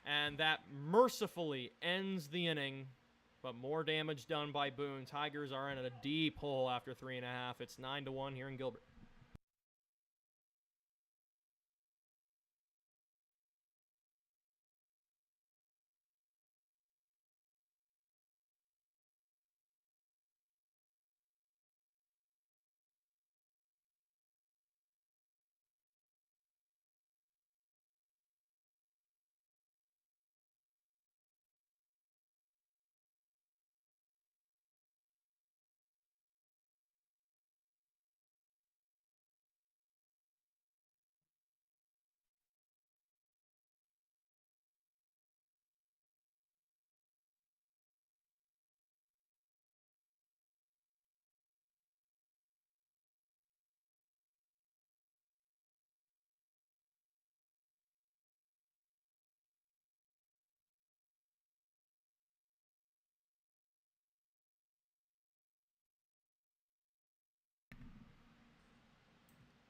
And that mercifully ends the inning, but more damage done by Boone. Tigers are in a deep hole after 3.5. It's 9-1 here in Gilbert.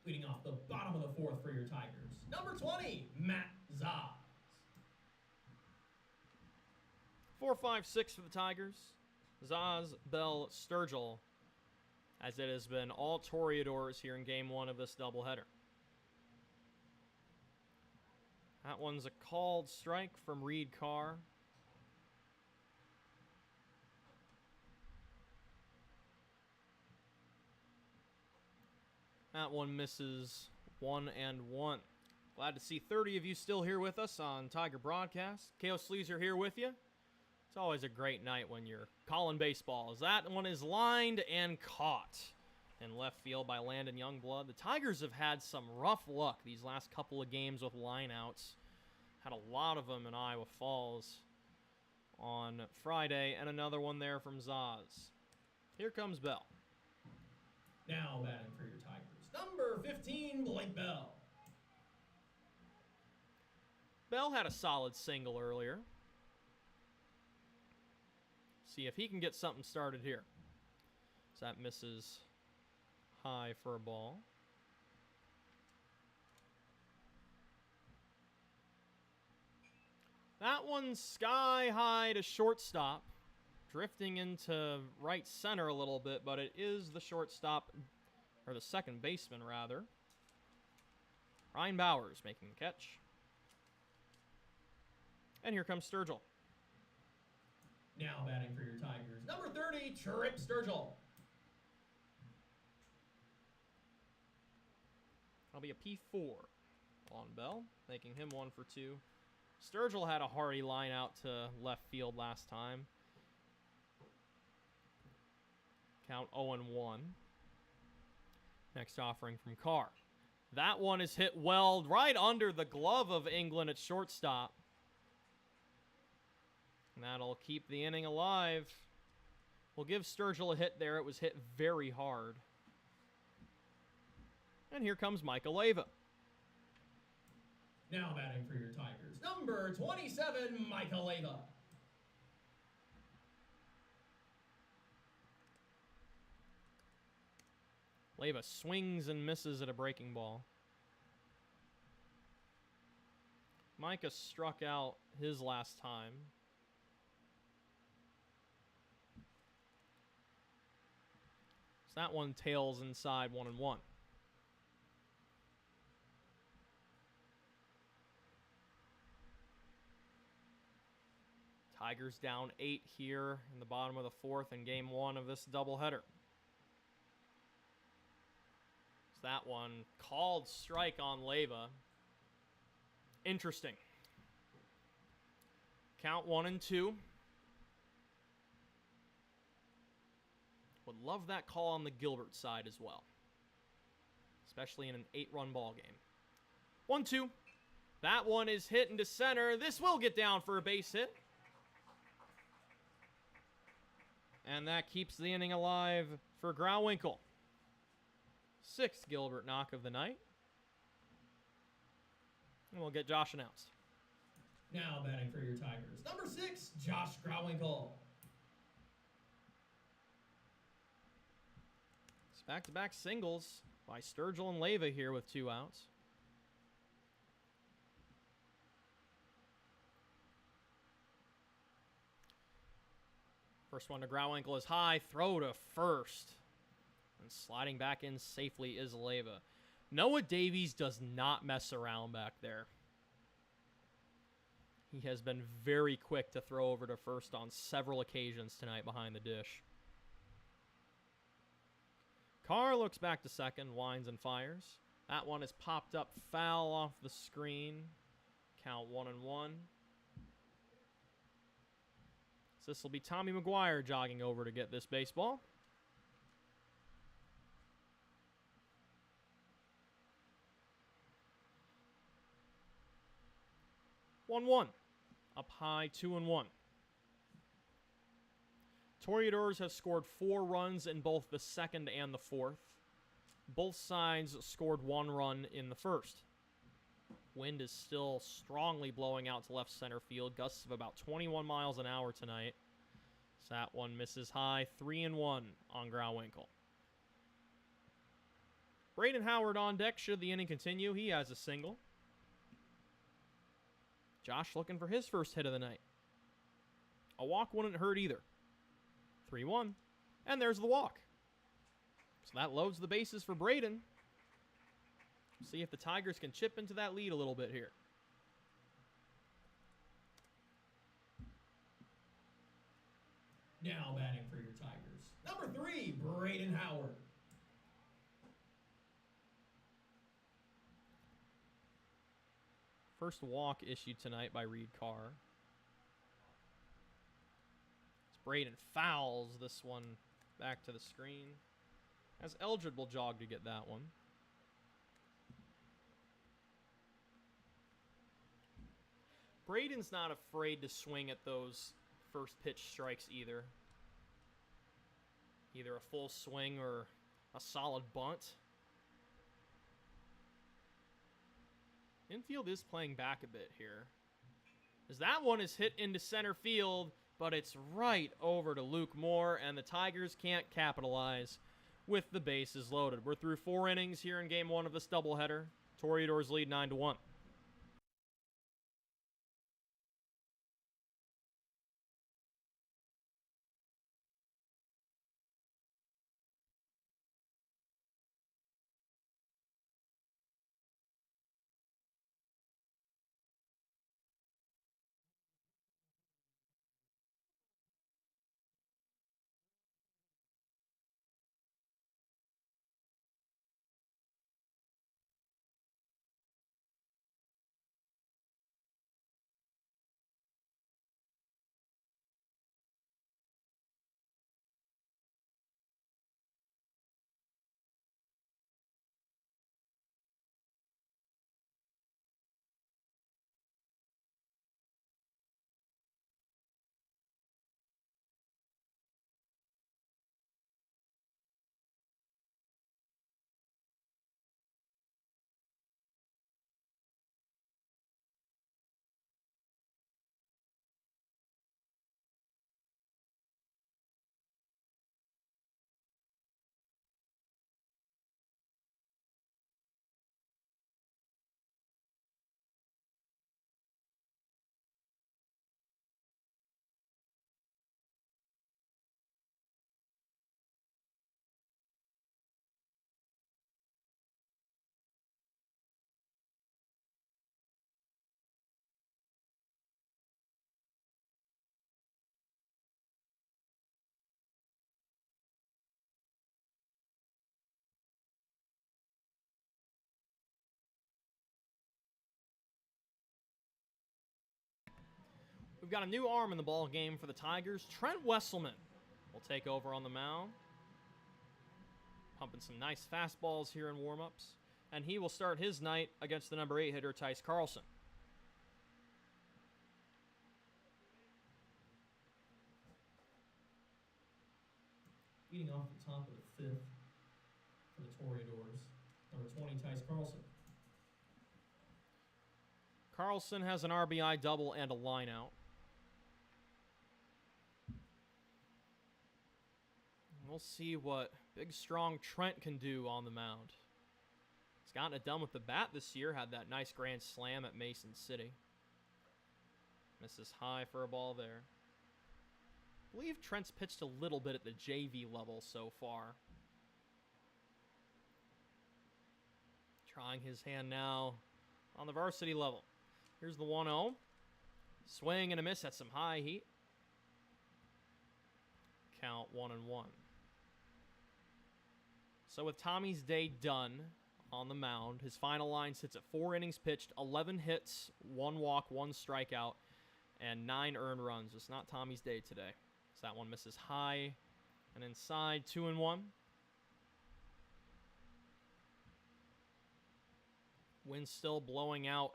Leading off the bottom of the fourth for your Tigers, number 20, Matt Zaz. 4-5-6 for the Tigers. Zaz, Bell, Sturgill, as it has been all Toreadors here in Game 1 of this doubleheader. That one's a called strike from Reed Carr. That one misses 1-1. Glad to see 30 of you still here with us on Tiger Broadcast. K.O. Sleazer here with you. It's always a great night when you're calling baseball. As that one is lined and caught in left field by Landon Youngblood. The Tigers have had some rough luck these last couple of games with lineouts. Had a lot of them in Iowa Falls on Friday, and another one there from Zaz. Here comes Bell. Now batting for your Tigers, number 15, Blake Bell. Bell had a solid single earlier. See if he can get something started here. So that misses high for a ball. That one's sky high to shortstop. Drifting into right center a little bit, but it is the shortstop, or the second baseman, rather. Ryan Bowers making the catch. And here comes Sturgill. Now batting for your Tigers, number 30, Trip Sturgill. That'll be a P4 on Bell, making him 1 for 2. Sturgill had a hearty line out to left field last time. Count 0-1. Next offering from Carr. That one is hit well right under the glove of England at shortstop. And that'll keep the inning alive. We'll give Sturgill a hit there. It was hit very hard. And here comes Michael Ava. Now batting for your Tigers, number 27, Michael Ava. Leyva swings and misses at a breaking ball. Micah struck out his last time. So that one tails inside 1-1. Tigers down 8 here in the bottom of the 4th in game 1 of this doubleheader. So that one called strike on Leyva. Interesting. Count 1-2. Would love that call on the Gilbert side as well, especially in an 8-run ball game. 1-2. That one is hit into center. This will get down for a base hit. And that keeps the inning alive for Grauwinkle. 6th Gilbert knock of the night. And we'll get Josh announced. Now batting for your Tigers, number 6, Josh Grauwinkle. It's back-to-back singles by Sturgill and Leyva here with 2 outs. First one to Grauwinkle is high, throw to first. And sliding back in safely is Leyva. Noah Davies does not mess around back there. He has been very quick to throw over to first on several occasions tonight behind the dish. Carr looks back to second, winds and fires. That one is popped up foul off the screen. Count 1-1. So this will be Tommy McGuire jogging over to get this baseball. One. Up high, 2-1. Toreadors have scored 4 runs in both the 2nd and the 4th. Both sides scored 1 run in the 1st. Wind is still strongly blowing out to left center field. Gusts of about 21 miles an hour tonight. So that one misses high. 3-1 on Grauwinkle. Braden Howard on deck should the inning continue. He has a single. Josh looking for his first hit of the night. A walk wouldn't hurt either. 3-1. And there's the walk. So that loads the bases for Braden. See if the Tigers can chip into that lead a little bit here. Now batting for your Tigers, number 3, Braden Howard. First walk issued tonight by Reed Carr. As Braden fouls this one back to the screen. As Eldred will jog to get that one. Braden's not afraid to swing at those first pitch strikes either. Either a full swing or a solid bunt. Infield is playing back a bit here. As that one is hit into center field, but it's right over to Luke Moore, and the Tigers can't capitalize with the bases loaded. We're through 4 innings here in game 1 of this doubleheader. Toreadors lead 9-1. We've got a new arm in the ball game for the Tigers. Trent Wesselman will take over on the mound. Pumping some nice fastballs here in warm-ups. And he will start his night against the number 8 hitter, Tice Carlson. Leading off the top of the 5th for the Toreadors, number 20, Tice Carlson. Carlson has an RBI double and a lineout. We'll see what big, strong Trent can do on the mound. He's gotten it done with the bat this year. Had that nice grand slam at Mason City. Misses high for a ball there. I believe Trent's pitched a little bit at the JV level so far. Trying his hand now on the varsity level. Here's the 1-0. Swing and a miss at some high heat. Count 1-1. So with Tommy's day done on the mound, his final line sits at 4 innings pitched, 11 hits, 1 walk, 1 strikeout, and 9 earned runs. It's not Tommy's day today. So that one misses high and inside, 2-1. Wind still blowing out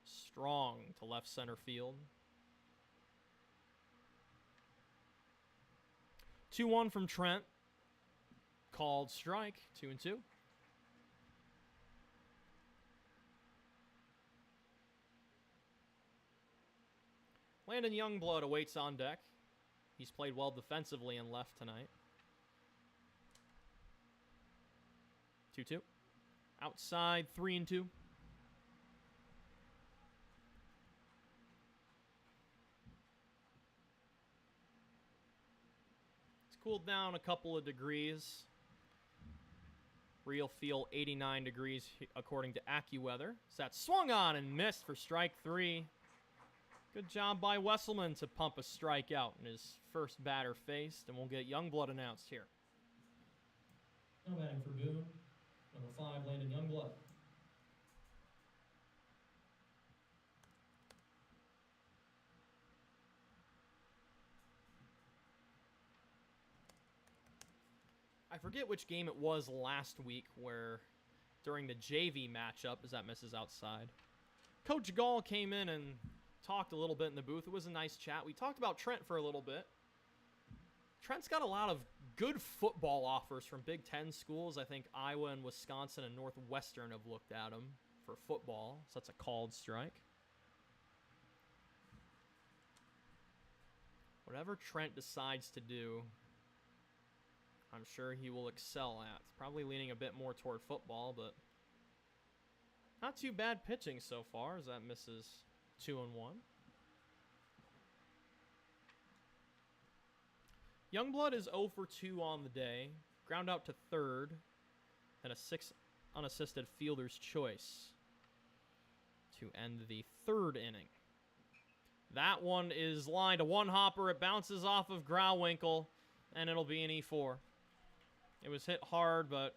strong to left center field. 2-1 from Trent. Called strike, 2-2. Landon Youngblood awaits on deck. He's played well defensively and left tonight. 2-2. Outside, 3-2. It's cooled down a couple of degrees. Real feel 89 degrees according to AccuWeather. So that swung on and missed for strike 3. Good job by Wesselman to pump a strikeout in his first batter faced, and we'll get Youngblood announced here. Now batting for Boone, number 5, Landon Youngblood. I forget which game it was last week where during the JV matchup, as that misses outside, Coach Gall came in and talked a little bit in the booth. It was a nice chat. We talked about Trent for a little bit. Trent's got a lot of good football offers from Big Ten schools. I think Iowa and Wisconsin and Northwestern have looked at him for football, so that's a called strike. Whatever Trent decides to do, I'm sure he will excel at. Probably leaning a bit more toward football, but not too bad pitching so far as that misses 2-1. Youngblood is 0 for 2 on the day. Ground out to third, and a 6 unassisted fielder's choice to end the 3rd inning. That one is lined a one-hopper. It bounces off of Grauwinkle, and it'll be an E4. It was hit hard, but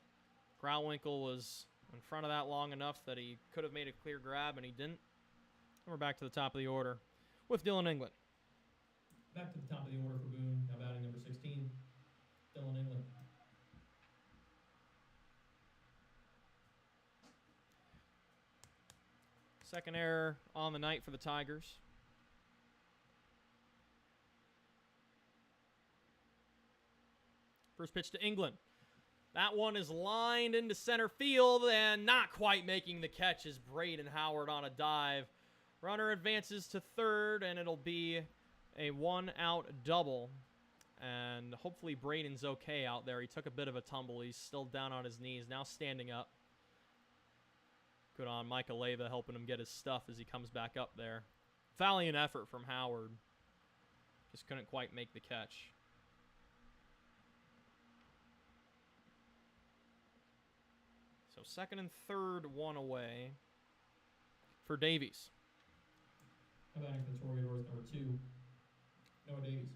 Grauwinkle was in front of that long enough that he could have made a clear grab, and he didn't. And we're back to the top of the order with Dylan England. Back to the top of the order for Boone, now batting number 16, Dylan England. Second error on the night for the Tigers. First pitch to England. That one is lined into center field and not quite making the catch is Braden Howard on a dive. Runner advances to third, and it'll be a 1-out double. And hopefully Braden's okay out there. He took a bit of a tumble. He's still down on his knees, now standing up. Good on Mike Aleva helping him get his stuff as he comes back up there. Valiant effort from Howard. Just couldn't quite make the catch. So second and third, one away for Davies. Now batting for the Toreadors, number 2, Noah Davies.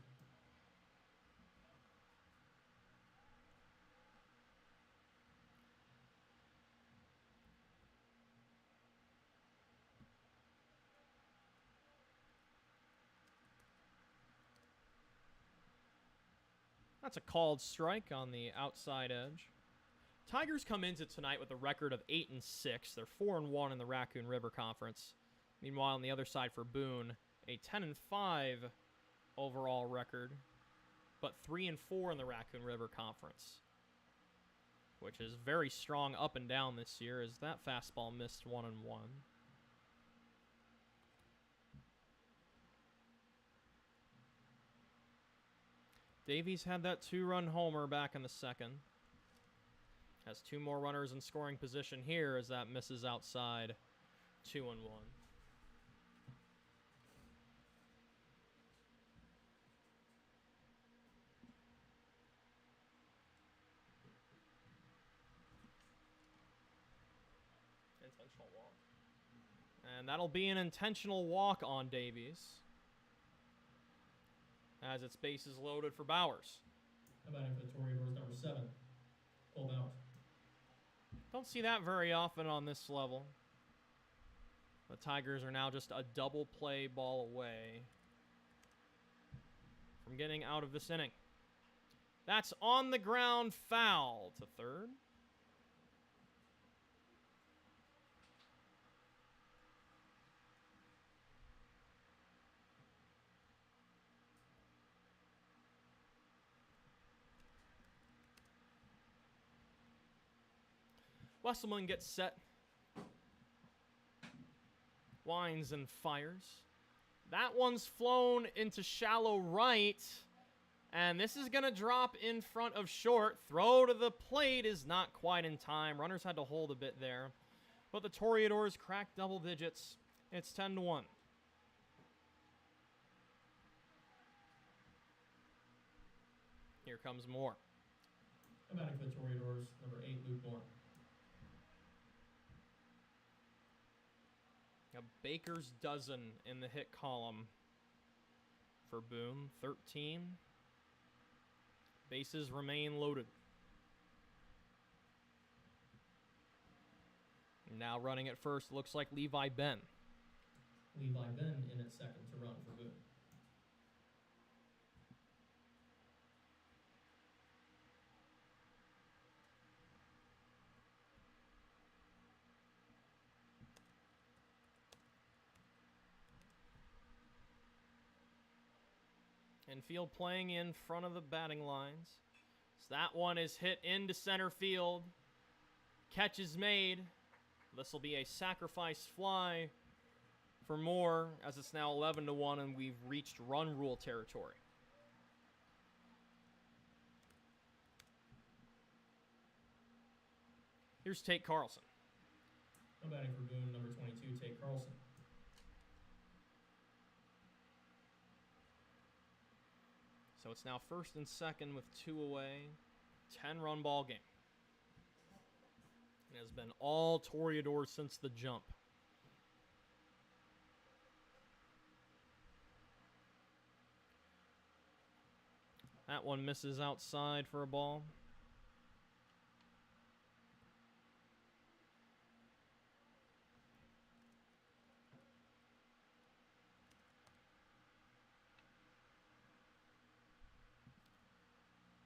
That's a called strike on the outside edge. Tigers come into tonight with a record of 8-6. They're 4-1 in the Raccoon River Conference. Meanwhile, on the other side for Boone, a 10-5 overall record, but 3-4 in the Raccoon River Conference, which is very strong up and down this year, as that fastball missed 1-1. Davies had that 2-run homer back in the second. Has 2 more runners in scoring position here as that misses outside. 2-1. Intentional walk. And that'll be an intentional walk on Davies, as its base is loaded for Bowers. How about for the Toreadors, number 7, Cole Bowers. Don't see that very often on this level. The Tigers are now just a double play ball away from getting out of this inning. That's on the ground, foul to third. Wesselman gets set. Winds and fires. That one's flown into shallow right. And this is going to drop in front of short. Throw to the plate is not quite in time. Runners had to hold a bit there. But the Toreadors cracked double digits. It's 10-1. Here comes more. How about for the Toreadors, number 8, Luke Bourne. A baker's dozen in the hit column for Boone. 13. Bases remain loaded. Now running at first looks like Levi Ben. Levi Ben in at second to run for Boone. Infield playing in front of the batting lines. So that one is hit into center field. Catch is made. This will be a sacrifice fly for Moore, as it's now 11-1 and we've reached run rule territory. Here's Tate Carlson. I'm batting for Boone, number 22, Tate Carlson. So it's now first and second with 2 away. 10-run ball game. It has been all Toreadors since the jump. That one misses outside for a ball.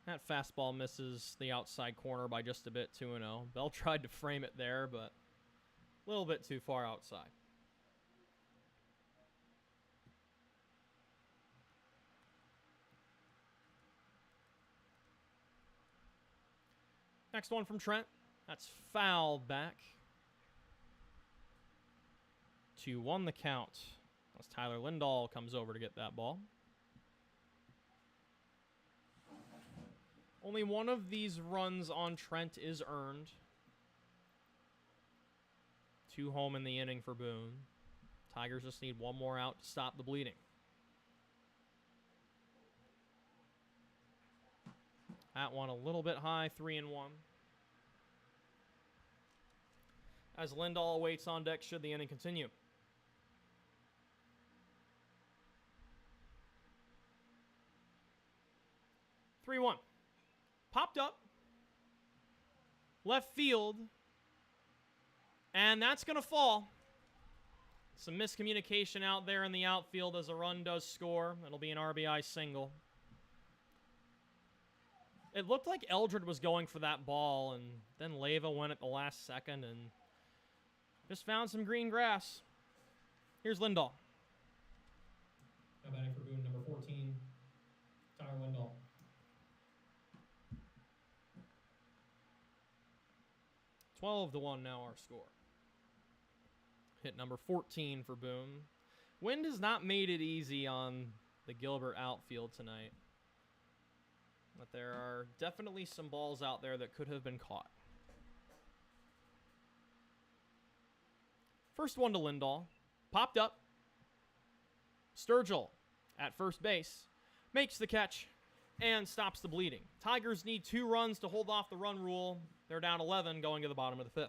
That fastball misses the outside corner by just a bit, 2-0. Bell tried to frame it there, but a little bit too far outside. Next one from Trent. That's fouled back. 2-1 the count as Tyler Lindahl comes over to get that ball. Only one of these runs on Trent is earned. 2 home in the inning for Boone. Tigers just need 1 more out to stop the bleeding. That one a little bit high, 3-1. As Lindahl waits on deck should the inning continue. Three-one. Popped up. Left field. And that's going to fall. Some miscommunication out there in the outfield as a run does score. It'll be an RBI single. It looked like Eldred was going for that ball, and then Leyva went at the last second and just found some green grass. Here's Lindahl. Now batting for Boone, number 14, Tyler Lindahl. (12-1) now our score. Hit number 14 for Boone. Wind has not made it easy on the Gilbert outfield tonight, but there are definitely some balls out there that could have been caught. First one to Lindahl. Popped up. Sturgill at first base makes the catch and stops the bleeding. Tigers need 2 runs to hold off the run rule. They're down 11 going to the bottom of the 5th.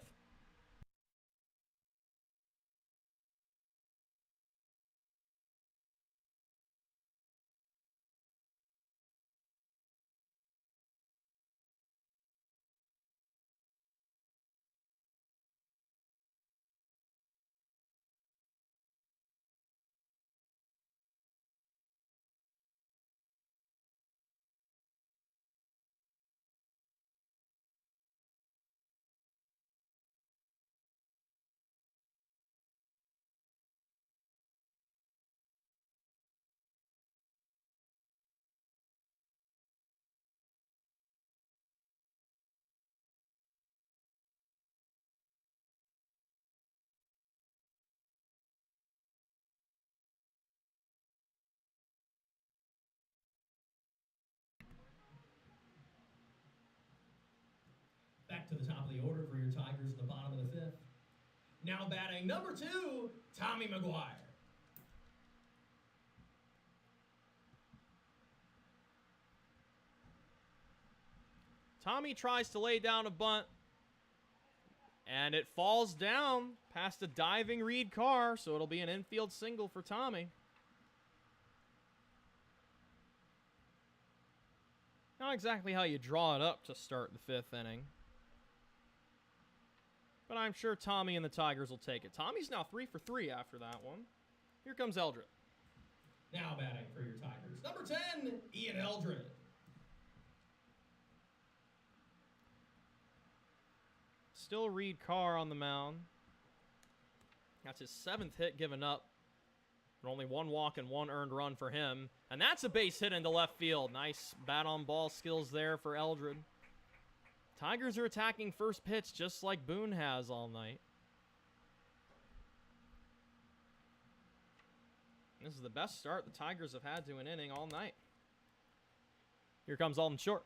Back to the top of the order for your Tigers in the bottom of the 5th. Now batting number 2, Tommy McGuire. Tommy tries to lay down a bunt, and it falls down past a diving Reed Carr, so it'll be an infield single for Tommy. Not exactly how you draw it up to start the 5th inning, but I'm sure Tommy and the Tigers will take it. Tommy's now 3 for 3 after that one. Here comes Eldred. Now batting for your Tigers, number 10, Ian Eldred. Still Reed Carr on the mound. That's his 7th hit given up. But only 1 walk and 1 earned run for him. And that's a base hit into left field. Nice bat-on-ball skills there for Eldred. Tigers are attacking first pitch just like Boone has all night. This is the best start the Tigers have had to an inning all night. Here comes Alden Short.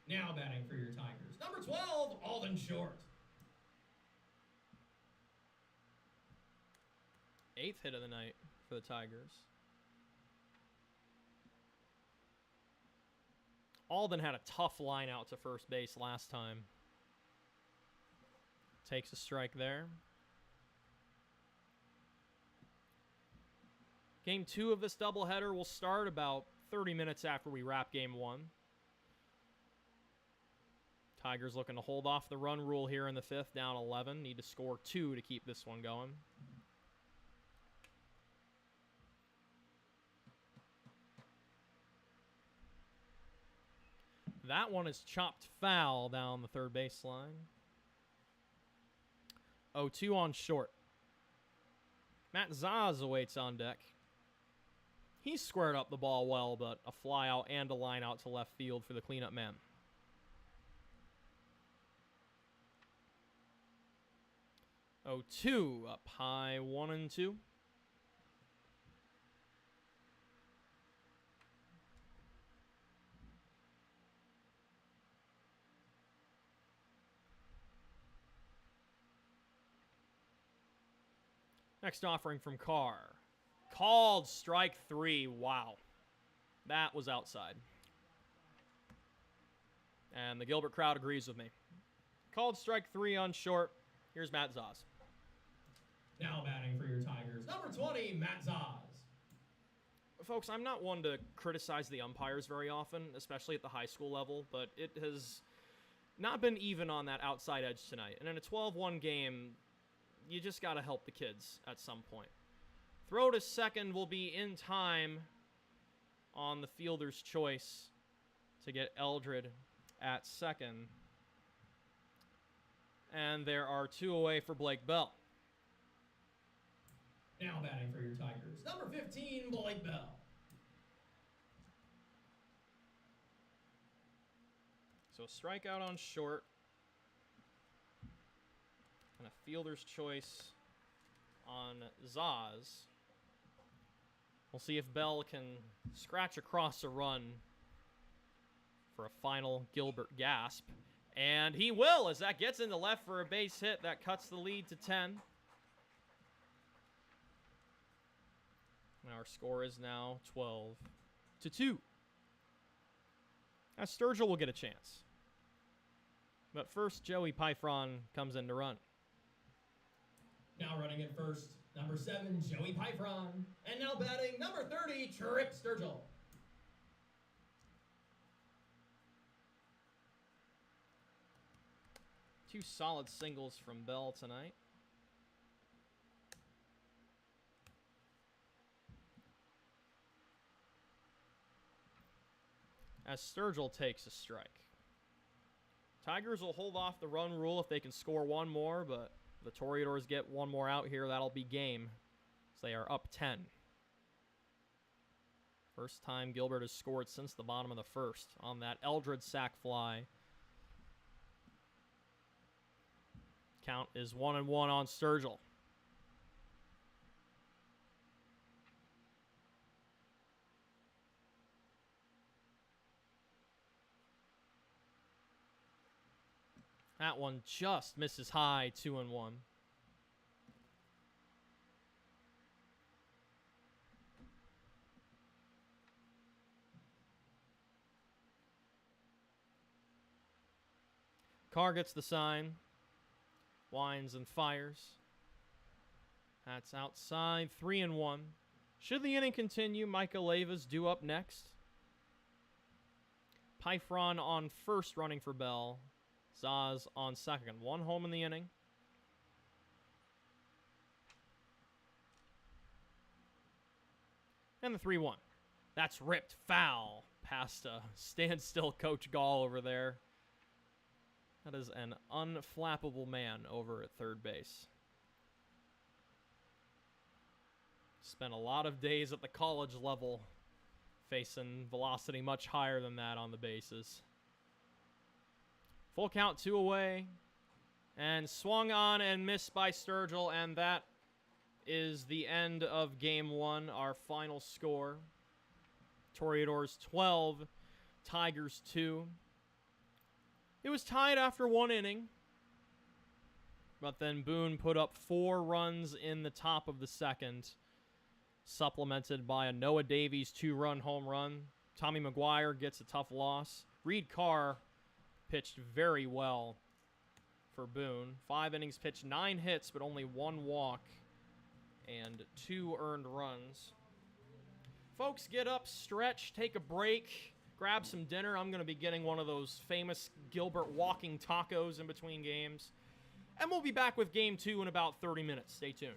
Now batting for your Tigers, number 12, Alden Short. 8th hit of the night for the Tigers. Alden had a tough line out to first base last time. Takes a strike there. Game 2 of this doubleheader will start about 30 minutes after we wrap Game 1. Tigers looking to hold off the run rule here in the 5th, down 11. Need to score 2 to keep this one going. That one is chopped foul down the third baseline. 0-2 on Short. Matt Zaz awaits on deck. He squared up the ball well, but a fly out and a line out to left field for the cleanup man. Oh, 2 up high, 1-2. Next offering from Carr. Called strike 3. Wow. That was outside. And the Gilbert crowd agrees with me. Called strike 3 on Short. Here's Matt Zaz. Now batting for your Tigers, number 20, Matt Zaz. Folks, I'm not one to criticize the umpires very often, especially at the high school level, but it has not been even on that outside edge tonight. And in a 12-1 game, you just got to help the kids at some point. Throw to second will be in time on the fielder's choice to get Eldred at second. And there are 2 away for Blake Bell. Now batting for your Tigers, number 15, Blake Bell. So a strikeout on short. And a fielder's choice on Zaz. We'll see if Bell can scratch across a run for a final Gilbert gasp. And he will, as that gets into left for a base hit. That cuts the lead to 10. And our score is now 12-2. Now Sturgill will get a chance. But first, Joey Pyfron comes in to run. Now running at first, number 7, Joey Pyfron. And now batting, number 30, Trip Sturgill. Two solid singles from Bell tonight. As Sturgill takes a strike. Tigers will hold off the run rule if they can score one more, but if the Toreadors get one more out here, that'll be game. So they are up 10. First time Gilbert has scored since the bottom of the first on that Eldred sac fly. Count is 1-1 on Sturgill. That one just misses high, 2-1. Carr gets the sign. Winds and fires. That's outside, 3-1. Should the inning continue, Micah Leva's due up next. Pyfron on first, running for Bell. Zaz on second. One home in the inning. And the 3-1. That's ripped foul past a standstill Coach Gall over there. That is an unflappable man over at third base. Spent a lot of days at the college level facing velocity much higher than that on the bases. Full count, 2 away. And swung on and missed by Sturgill, and that is the end of game 1, our final score. Toreadors 12, Tigers 2. It was tied after 1 inning, but then Boone put up 4 runs in the top of the second, supplemented by a Noah Davies 2-run home run. Tommy McGuire gets a tough loss. Reed Carr pitched very well for Boone. 5 innings pitched, 9 hits, but only 1 walk and 2 earned runs. Folks, get up, stretch, take a break, grab some dinner. I'm going to be getting one of those famous Gilbert walking tacos in between games. And we'll be back with game 2 in about 30 minutes. Stay tuned.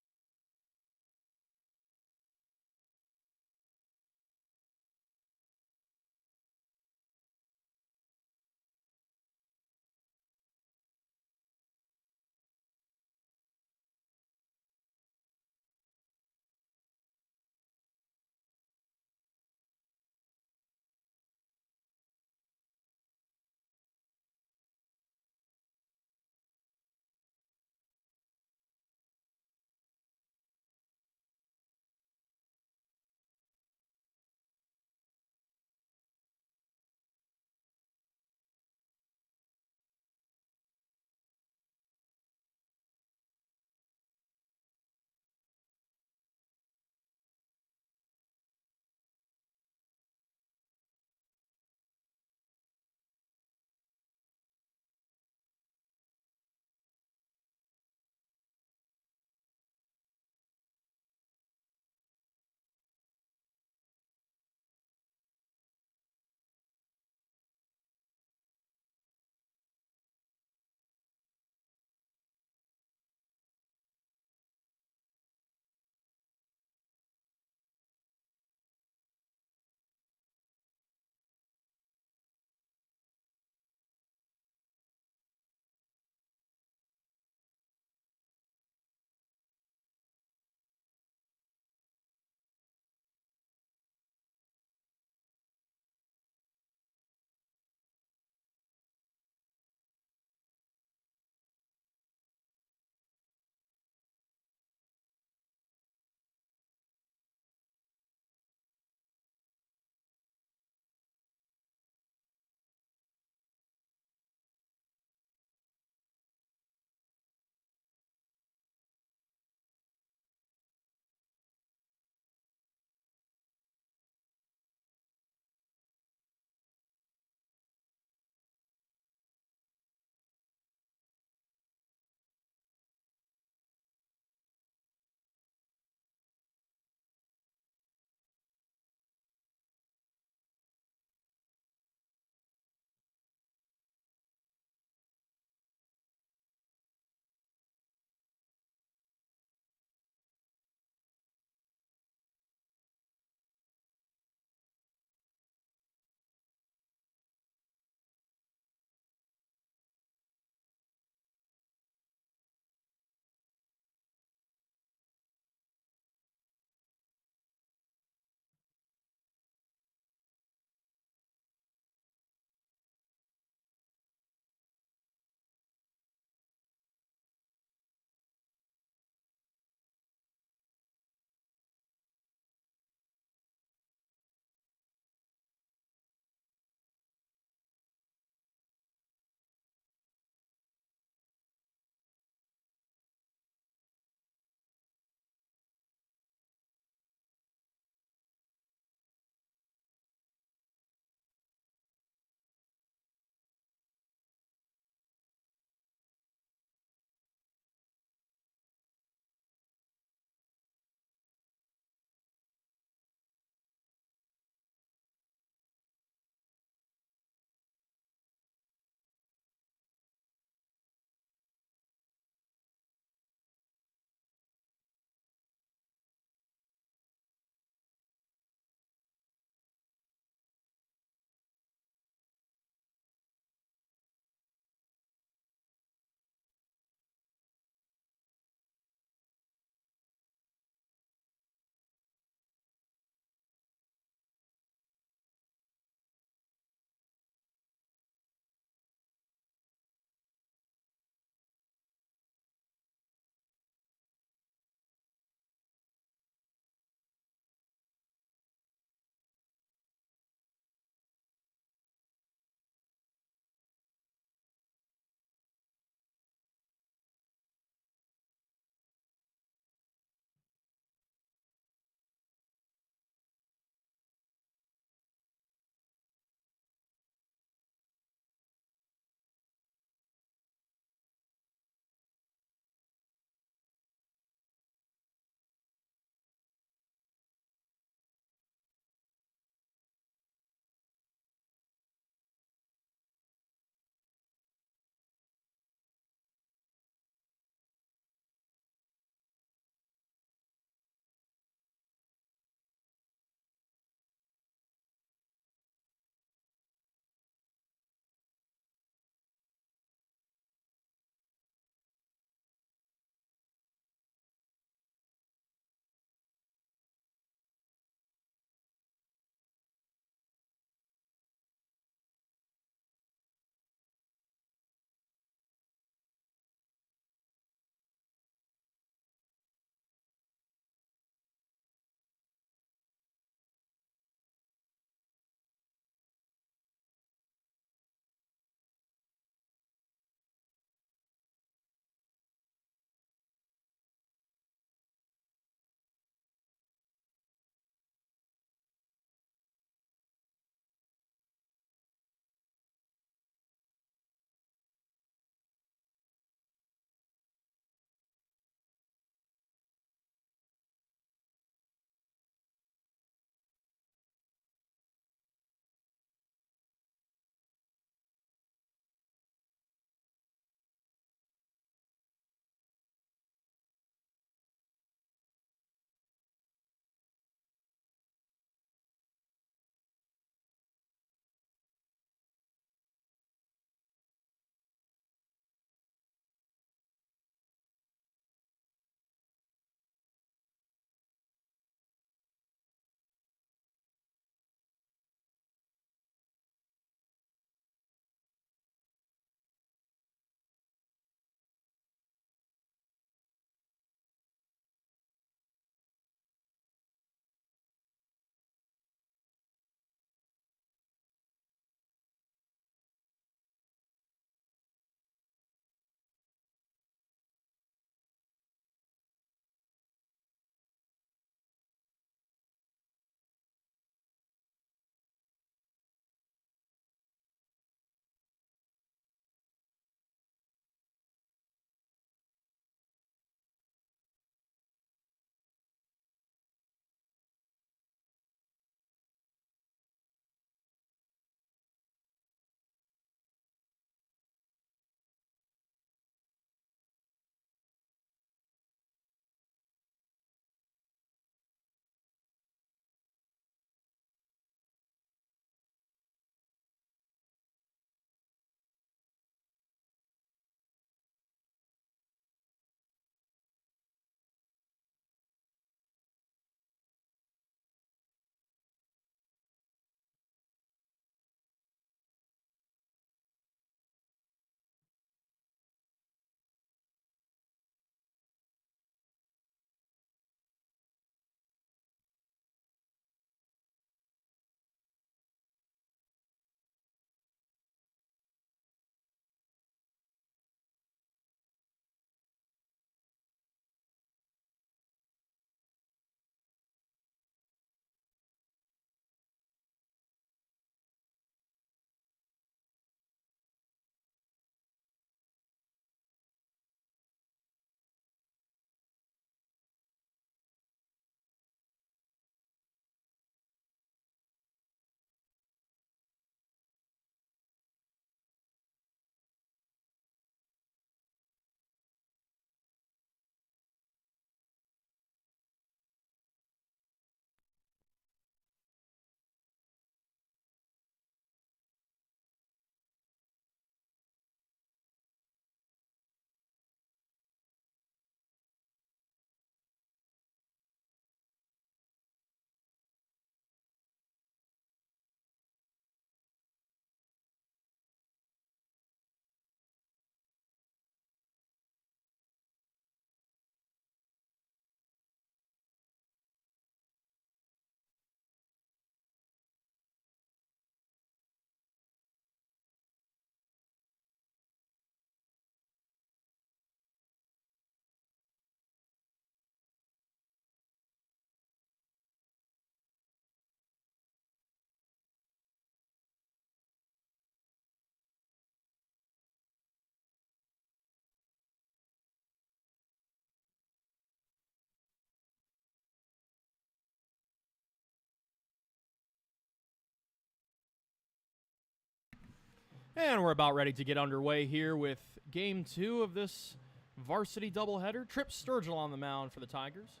And we're about ready to get underway here with Game 2 of this varsity doubleheader. Tripp Sturgill on the mound for the Tigers.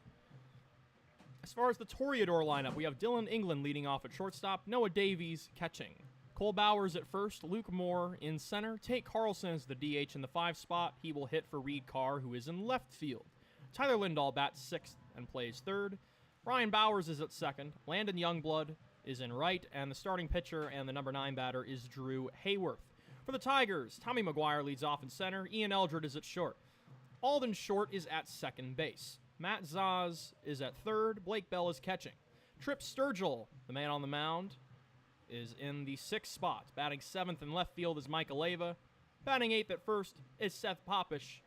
As far as the Toreador lineup, we have Dylan England leading off at shortstop, Noah Davies catching, Cole Bowers at first, Luke Moore in center, Tate Carlson is the DH in the 5 spot. He will hit for Reed Carr, who is in left field. Tyler Lindahl bats 6th and plays 3rd. Ryan Bowers is at 2nd. Landon Youngblood is in right, and the starting pitcher and the number 9 batter is Drew Hayworth. For the Tigers, Tommy McGuire leads off in center. Ian Eldred is at short. Alden Short is at second base. Matt Zaz is at 3rd. Blake Bell is catching. Tripp Sturgill, the man on the mound, is in the 6th spot. Batting 7th in left field is Mike Aleva. Batting 8th at first is Seth Popish.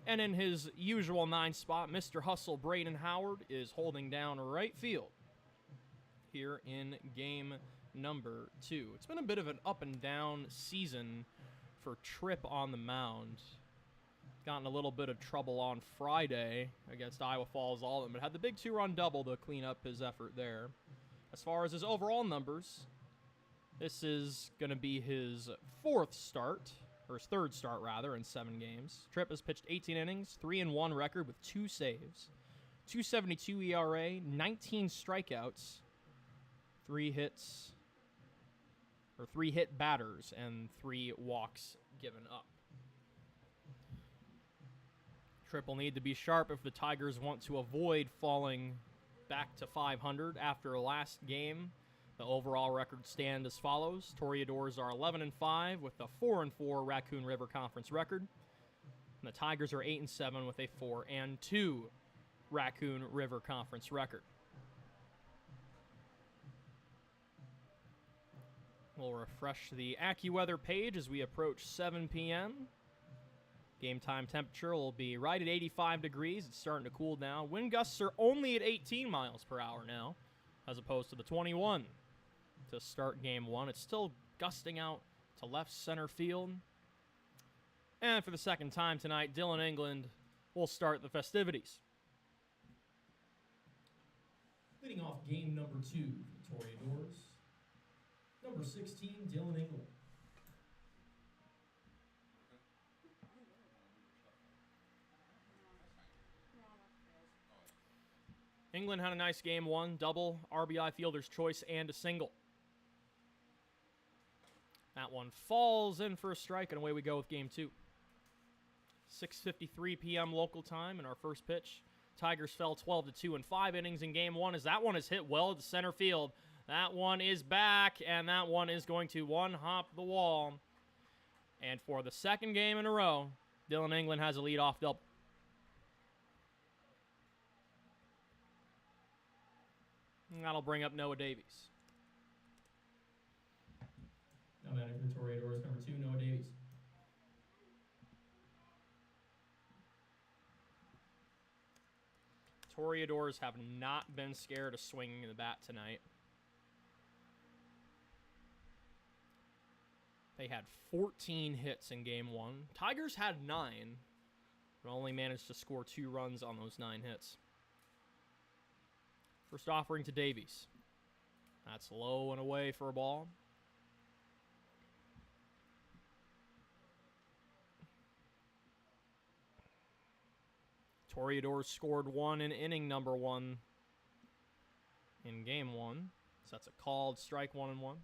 And in his usual 9th spot, Mr. Hustle Braden Howard is holding down right field here in game number 2. It's been a bit of an up and down season for Tripp on the mound. Gotten a little bit of trouble on Friday against Iowa Falls Alden, but had the big 2-run double to clean up his effort there. As far as his overall numbers, this is going to be his 4th start, or his 3rd start rather, in 7 games. Tripp has pitched 18 innings, 3-1 record with 2 saves, 2.72 ERA, 19 strikeouts, 3 hits, or 3 hit batters, and 3 walks given up. Tripp will need to be sharp if the Tigers want to avoid falling back to 500 after last game. The overall record stand as follows. Toreadors are 11-5 with a 4-4 Raccoon River Conference record. And the Tigers are 8-7 with a 4-2 Raccoon River Conference record. We'll refresh the AccuWeather page as we approach 7 p.m. Game time temperature will be right at 85 degrees. It's starting to cool down. Wind gusts are only at 18 miles per hour now, as opposed to the 21 to start game 1. It's still gusting out to left center field. And for the second time tonight, Dylan England will start the festivities. Leading off game number 2 for the Toreadors, number 16, Dylan England. England had a nice game 1, double, RBI fielder's choice, and a single. That one falls in for a strike, and away we go with game 2. 6:53 p.m. local time in our first pitch. Tigers fell 12-2 in 5 innings in game 1 as that one is hit well to center field. That one is back, and that one is going to one-hop the wall. And for the second game in a row, Dylan England has a leadoff double. And that'll bring up Noah Davies. Now batting for the Toreadors, number 2, Noah Davies. Toreadors have not been scared of swinging the bat tonight. They had 14 hits in game 1. Tigers had 9, but only managed to score 2 runs on those 9 hits. First offering to Davies. That's low and away for a ball. Toreadors scored 1 in inning number 1 in game 1. So that's a called strike 1-1.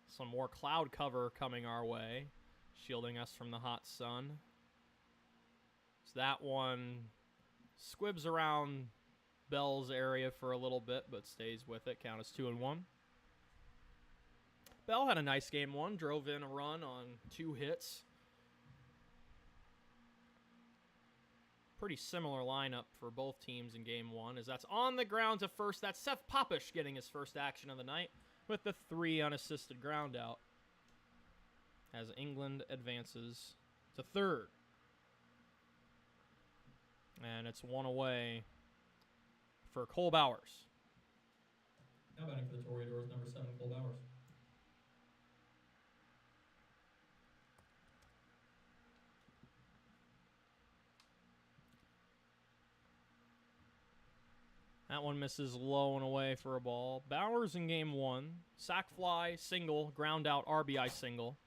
Some more cloud cover coming our way, shielding us from the hot sun. So that one squibs around Bell's area for a little bit, but stays with it. Count as 2-1. Bell had a nice game 1, drove in a run on 2 hits. Pretty similar lineup for both teams in game 1, as that's on the ground to first. That's Seth Popish getting his first action of the night with the 3 unassisted ground out as England advances to 3rd. And it's 1 away for Cole Bowers. Now batting for the Toreadors, number 7, Cole Bowers. That one misses low and away for a ball. Bowers in game 1. Sac fly, single, ground out, RBI single.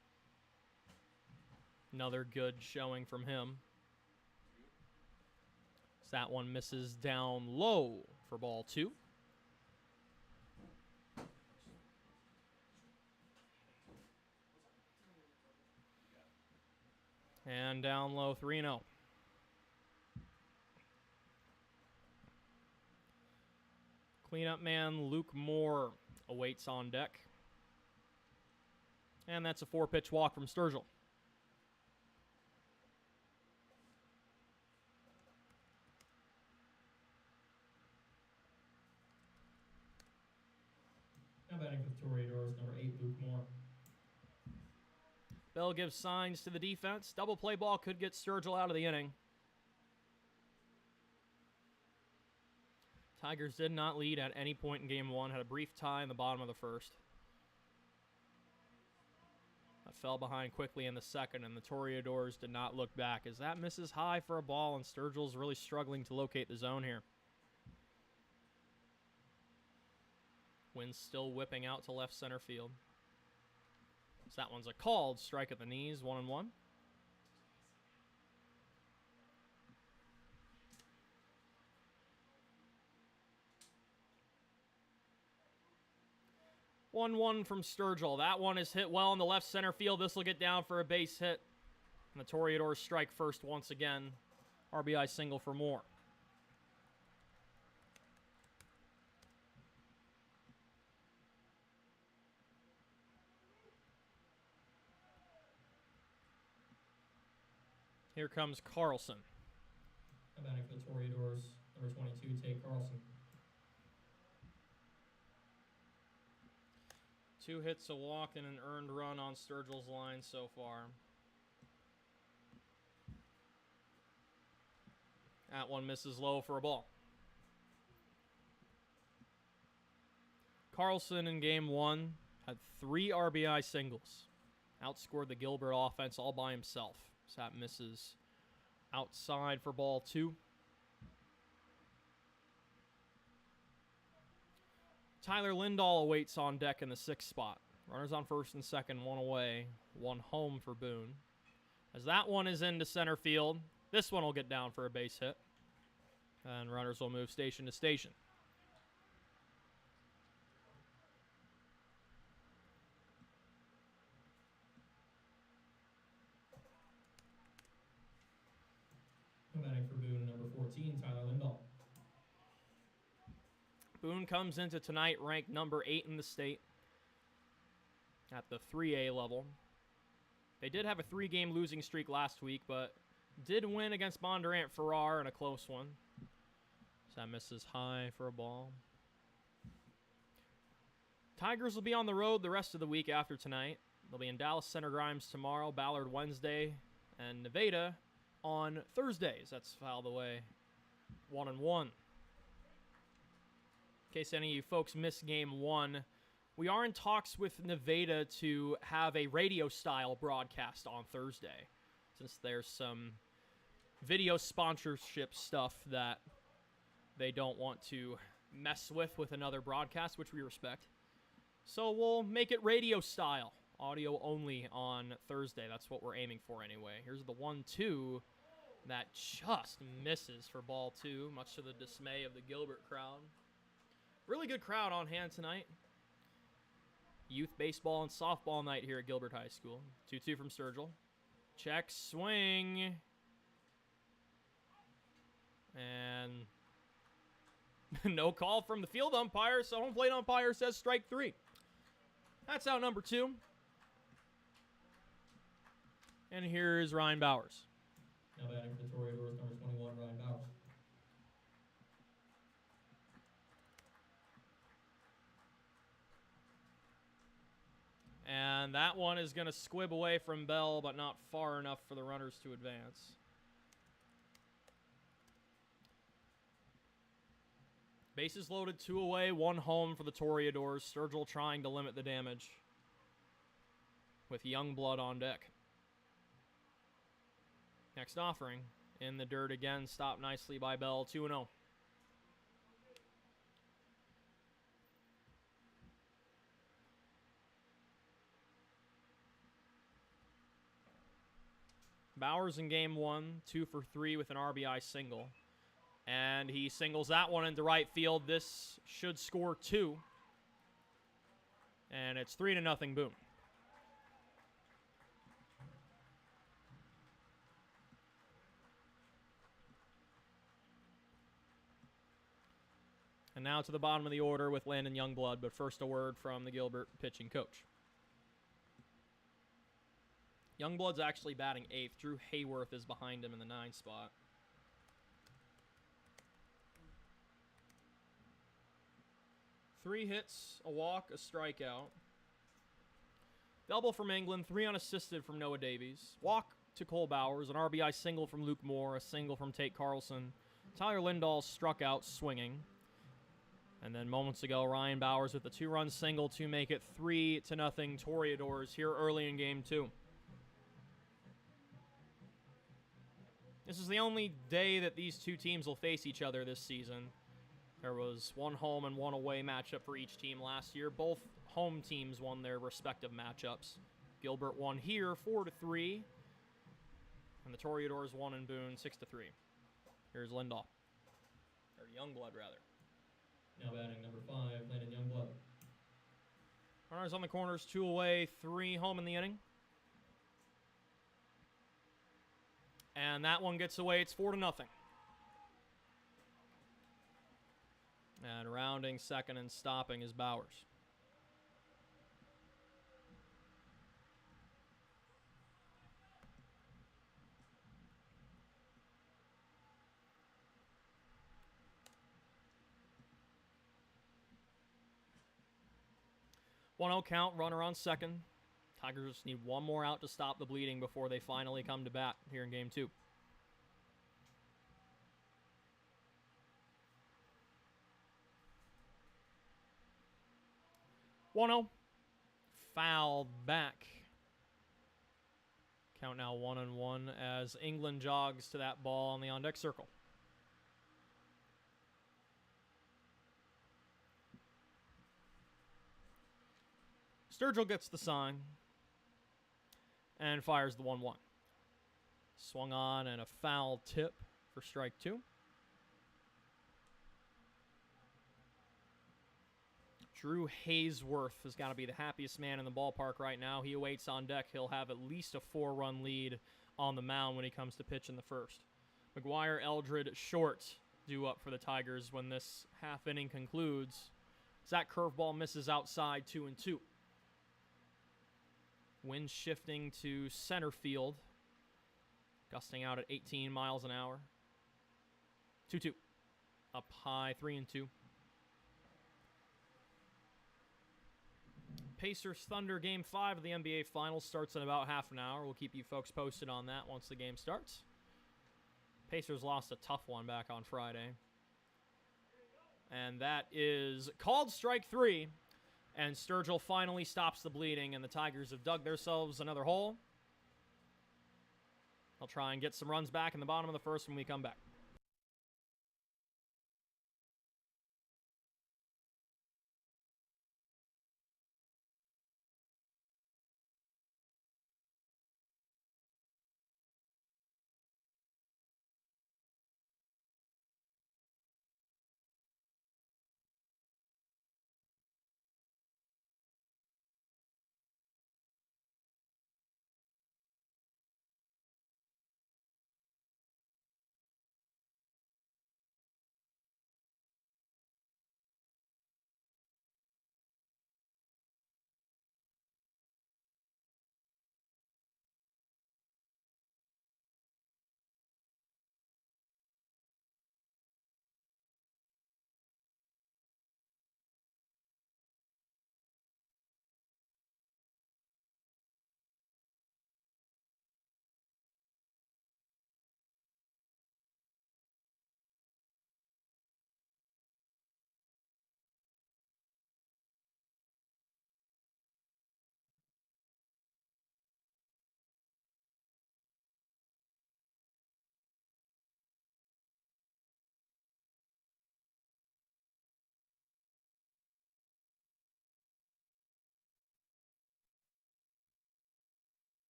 Another good showing from him. So that one misses down low for ball 2. And down low 3-0. Cleanup man Luke Moore awaits on deck. And that's a 4-pitch walk from Sturgill. Now batting for the Toreadors, number 8, Luke Moore. Bell gives signs to the defense. Double play ball could get Sturgill out of the inning. Tigers did not lead at any point in game 1. Had a brief tie in the bottom of the first. That fell behind quickly in the second, and the Toreadors did not look back as that misses high for a ball, and Sturgill's really struggling to locate the zone here. Wind's still whipping out to left center field. So that one's a called strike at the knees, 1-1. One from Sturgill. That one is hit well in the left center field. This will get down for a base hit. And the Toreadors strike first once again. RBI single for Moore. Here comes Carlson. Batting for the Toreadors, number 22, Tate Carlson. 2 hits, a walk, and an earned run on Sturgill's line so far. That one misses low for a ball. Carlson in game 1 had 3 RBI singles. Outscored the Gilbert offense all by himself. So that misses outside for ball 2. Tyler Lindahl awaits on deck in the 6th spot. Runners on first and second, 1 away, 1 home for Boone. As that one is into center field, this one will get down for a base hit. And runners will move station to station. Batting for Boone, number 14, Tyler Lindahl. Boone comes into tonight ranked number 8 in the state at the 3A level. They did have a 3-game losing streak last week, but did win against Bondurant Farrar in a close one. So that misses high for a ball. Tigers will be on the road the rest of the week after tonight. They'll be in Dallas Center Grimes tomorrow, Ballard Wednesday, and Nevada on Thursdays. That's filed away 1-1. In case any of you folks missed game 1, we are in talks with Nevada to have a radio-style broadcast on Thursday, since there's some video sponsorship stuff that they don't want to mess with another broadcast, which we respect. So we'll make it radio-style, audio only on Thursday. That's what we're aiming for anyway. Here's the 1-2 that just misses for ball 2, much to the dismay of the Gilbert crowd. Really good crowd on hand tonight. Youth baseball and softball night here at Gilbert High School. 2-2 from Sturgill. Check, swing. And no call from the field umpire, so home plate umpire says strike 3. That's out number 2. And here's Ryan Bowers. Now batting for the Toreadors, number 21, Ryan Bowers. And that one is going to squib away from Bell, but not far enough for the runners to advance. Bases loaded, 2 away, 1 home for the Toreadors. Sturgill trying to limit the damage with young blood on deck. Next offering in the dirt again, stopped nicely by Bell, 2-0. Bowers in game 1, 2 for 3 with an RBI single. And he singles that one into right field. This should score 2. And it's 3-0 Boone. And now to the bottom of the order with Landon Youngblood, but first a word from the Gilbert pitching coach. Youngblood's actually batting 8th. Drew Hayworth is behind him in the 9 spot. Three hits, a walk, a strikeout. Double from England, 3 unassisted from Noah Davies. Walk to Cole Bowers, an RBI single from Luke Moore, a single from Tate Carlson. Tyler Lindahl struck out swinging. And then moments ago, Ryan Bowers with a 2-run single to make it 3-0 Toreadors here early in game 2. This is the only day that these two teams will face each other this season. There was one home and one away matchup for each team last year. Both home teams won their respective matchups. Gilbert won here 4-3, and the Toreadors won in Boone 6-3. Here's Lindahl, or Youngblood rather. Now batting number 5, Landon Youngblood. Runners on the corners, 2 away, 3 home in the inning. And that one gets away. It's 4-0. And rounding second and stopping is Bowers. One 0 count, runner on second. Tigers need one more out to stop the bleeding before they finally come to bat here in game 2. One 0. Fouled back. Count now 1-1 as England jogs to that ball on the on-deck circle. Sturgill gets the sign and fires the 1-1. Swung on and a foul tip for strike 2. Drew Hayworth has got to be the happiest man in the ballpark right now. He awaits on deck. He'll have at least a 4-run lead on the mound when he comes to pitch in the first. McGuire, Eldred, Short due up for the Tigers when this half inning concludes. That curveball misses outside 2-2. Wind shifting to center field, gusting out at 18 miles an hour. 2-2. Up high, 3-2. Pacers Thunder Game 5 of the NBA Finals starts in about half an hour. We'll keep you folks posted on that once the game starts. Pacers lost a tough one back on Friday. And that is called strike 3. And Sturgill finally stops the bleeding, and the Tigers have dug themselves another hole. They'll try and get some runs back in the bottom of the first when we come back.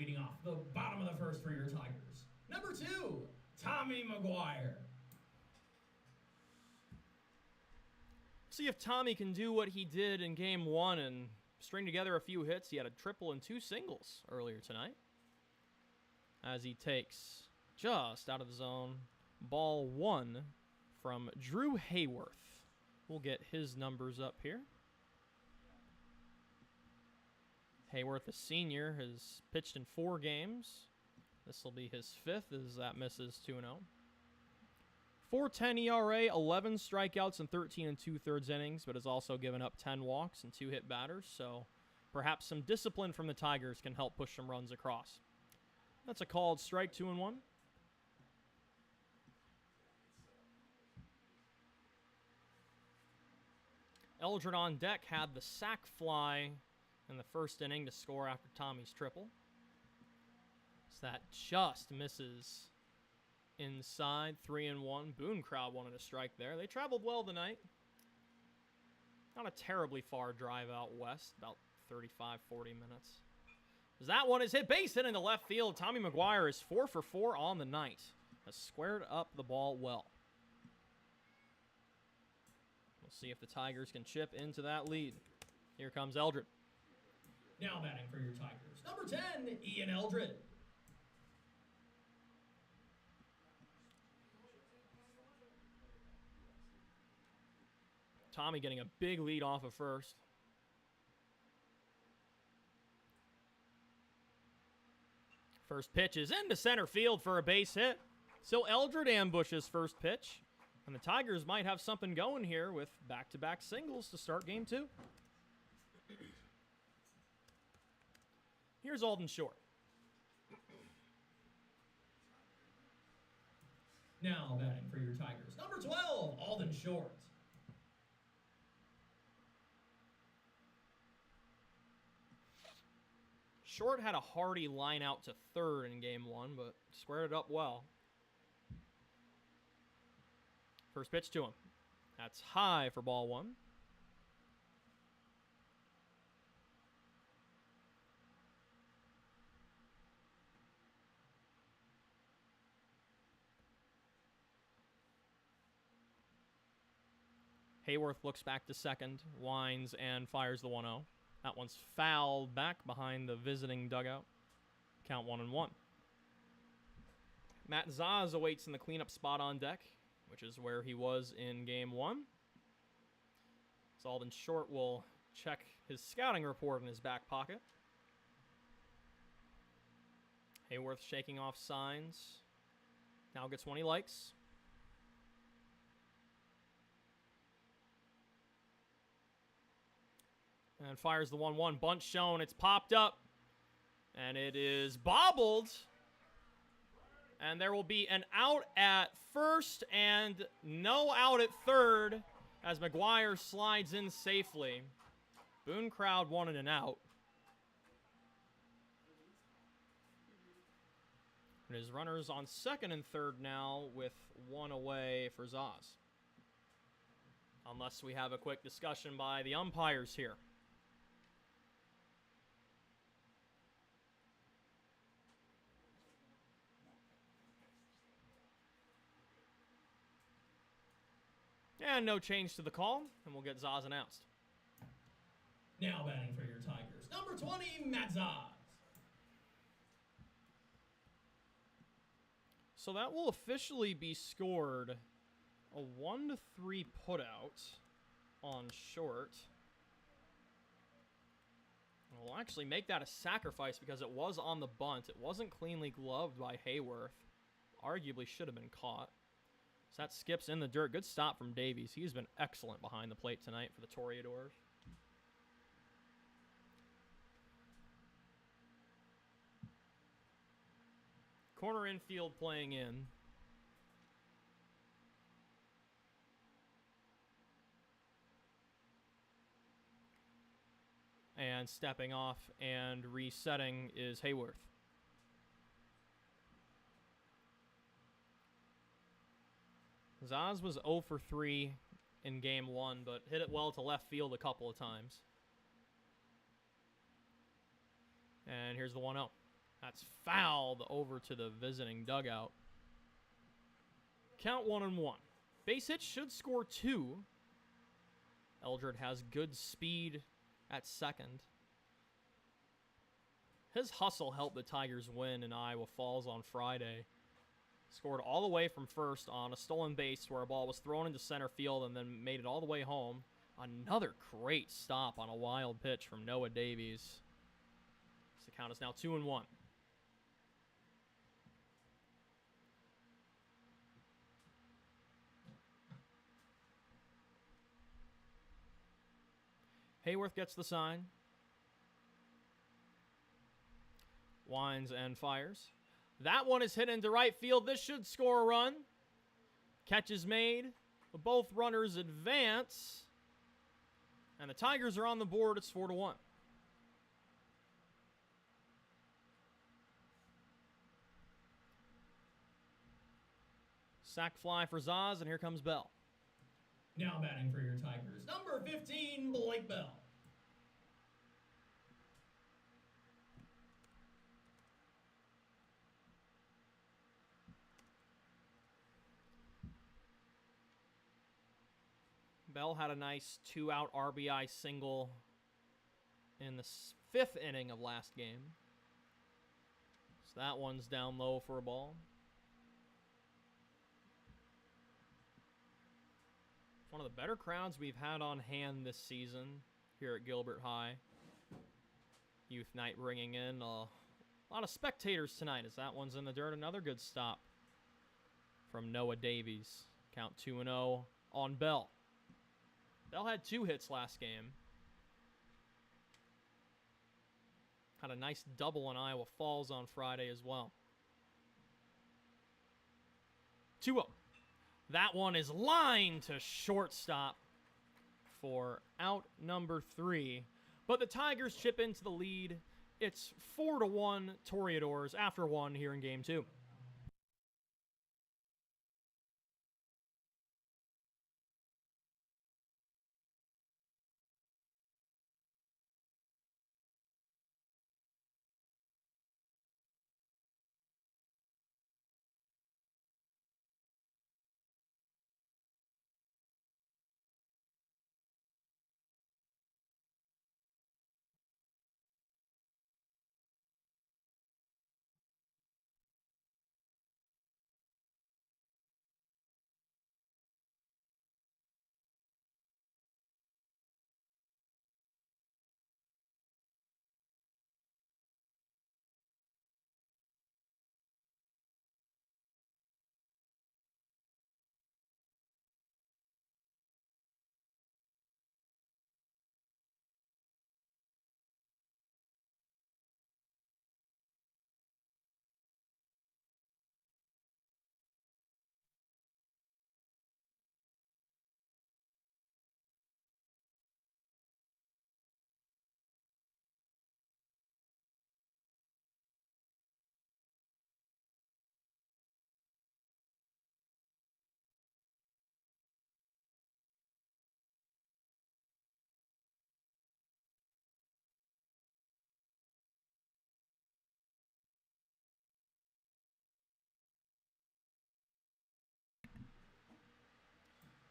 Leading off the bottom of the first for your Tigers. Number 2, Tommy McGuire. See if Tommy can do what he did in game 1 and string together a few hits. He had a triple and 2 singles earlier tonight. As he takes just out of the zone, ball 1 from Drew Hayworth. We'll get his numbers up here. Hayworth, a senior, has pitched in 4 games. This will be his 5th as that misses 2-0. 4.10 ERA, 11 strikeouts and 13 2/3 innings, but has also given up 10 walks and 2 hit batters, so perhaps some discipline from the Tigers can help push some runs across. That's a called strike, 2-1. Eldred on deck had the sac fly in the first inning to score after Tommy's triple. So that just misses inside, 3-1. Boone crowd wanted a strike there. They traveled well tonight. Not a terribly far drive out west, about 35, 40 minutes. As that one is hit base hit into left field. Tommy McGuire is 4 for 4 on the night. Has squared up the ball well. We'll see if the Tigers can chip into that lead. Here comes Eldred. Now batting for your Tigers. Number 10, Ian Eldred. Tommy getting a big lead off of first. First pitch is into center field for a base hit. So Eldred ambushes first pitch. And the Tigers might have something going here with back-to-back singles to start game 2. Here's Alden Short. Now batting for your Tigers. Number 12, Alden Short. Short had a hearty line out to third in game 1, but squared it up well. First pitch to him. That's high for ball 1. Hayworth looks back to second, winds, and fires the 1-0. That one's fouled back behind the visiting dugout. Count 1-1. Matt Zaz awaits in the cleanup spot on deck, which is where he was in game 1. So Alden Short will check his scouting report in his back pocket. Hayworth shaking off signs. Now gets one he likes. And fires the 1-1. Bunt shown. It's popped up. And it is bobbled. And there will be an out at first and no out at third as McGuire slides in safely. Boone crowd wanted an out. And his runners on second and third now with one away for Zaz. Unless we have a quick discussion by the umpires here. And no change to the call, and we'll get Zaz announced. Now batting for your Tigers. Number 20, Matt Zaz. So that will officially be scored a 1-3 putout on Short. And we'll actually make that a sacrifice because it was on the bunt. It wasn't cleanly gloved by Hayworth. Arguably should have been caught. So that skips in the dirt. Good stop from Davies. He's been excellent behind the plate tonight for the Toreadors. Corner infield playing in. And stepping off and resetting is Hayworth. Zaz was 0 for 3 in game 1, but hit it well to left field a couple of times. And here's the 1-0. That's fouled over to the visiting dugout. Count 1-1. Base hit should score 2. Eldred has good speed at second. His hustle helped the Tigers win in Iowa Falls on Friday. Scored all the way from first on a stolen base where a ball was thrown into center field and then made it all the way home. Another great stop on a wild pitch from Noah Davies. So the count is now 2-1. Hayworth gets the sign. Winds and fires. That one is hit into right field. This should score a run. Catch is made. Both runners advance. And the Tigers are on the board. It's 4-1. Sac fly for Zaz, and here comes Bell. Now batting for your Tigers, number 15, Blake Bell. Bell had a nice 2-out RBI single in the 5th inning of last game. So that one's down low for a ball. One of the better crowds we've had on hand this season here at Gilbert High. Youth night bringing in a lot of spectators tonight as that one's in the dirt. Another good stop from Noah Davies. Count 2-0 on Bell. Bell had 2 hits last game. Had a nice double in Iowa Falls on Friday as well. 2-0. That one is lined to shortstop for out number 3. But the Tigers chip into the lead. It's 4-1 Toreadors after 1 here in Game 2.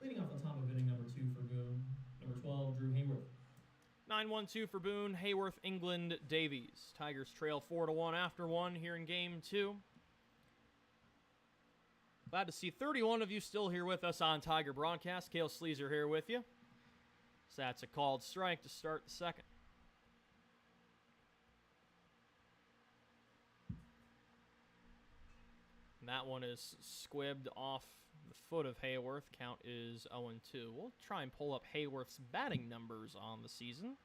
Leading off the top of inning number 2 for Boone, number 12, Drew Hayworth. 9-1-2 for Boone, Hayworth, England, Davies. Tigers trail 4-1 after 1 here in Game 2. Glad to see 31 of you still here with us on Tiger Broadcast. Cale Sleazer here with you. So that's a called strike to start the second. And that one is squibbed off the foot of Hayworth. Count is 0-2. We'll try and pull up Hayworth's batting numbers on the season.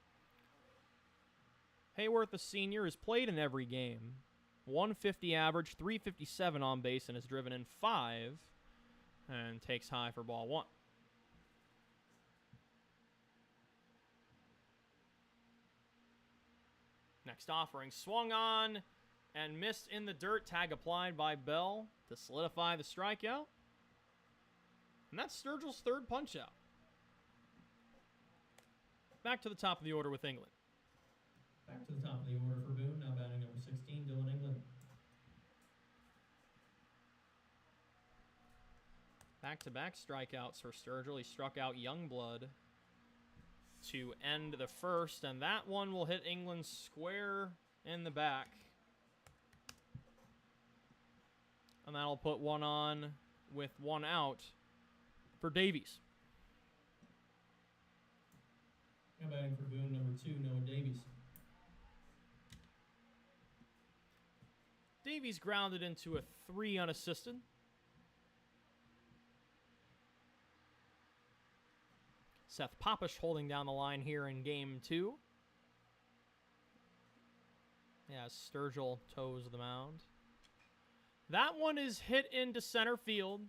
Hayworth, the senior, has played in every game. 150 average, 357 on base, and has driven in 5. And takes high for ball 1. Next offering, swung on and missed in the dirt. Tag applied by Bell to solidify the strikeout. And that's Sturgill's 3rd punch-out. Back to the top of the order with England. Back to the top of the order for Boone, now batting number 16, Dylan England. back-to-back strikeouts for Sturgill. He struck out Youngblood to end the first, and that one will hit England square in the back. And that'll put one on with one out for Davies. Now batting for Boone, number 2, Noah Davies. Davies grounded into a 3 unassisted. Seth Popish holding down the line here in game 2. Yeah, Sturgill toes the mound. That one is hit into center field.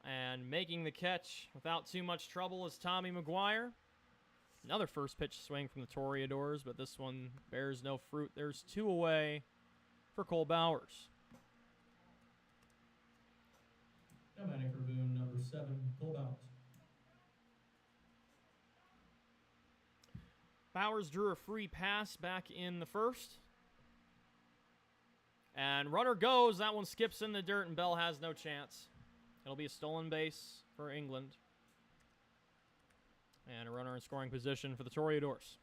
And making the catch without too much trouble is Tommy McGuire. Another first pitch swing from the Toreadors, but this one bears no fruit. There's 2 away for Cole Bowers. Now batting for Boone, number 7, Cole Bowers. Bowers drew a free pass back in the first. And runner goes. That one skips in the dirt, and Bell has no chance. It'll be a stolen base for England. And a runner in scoring position for the Toreadors.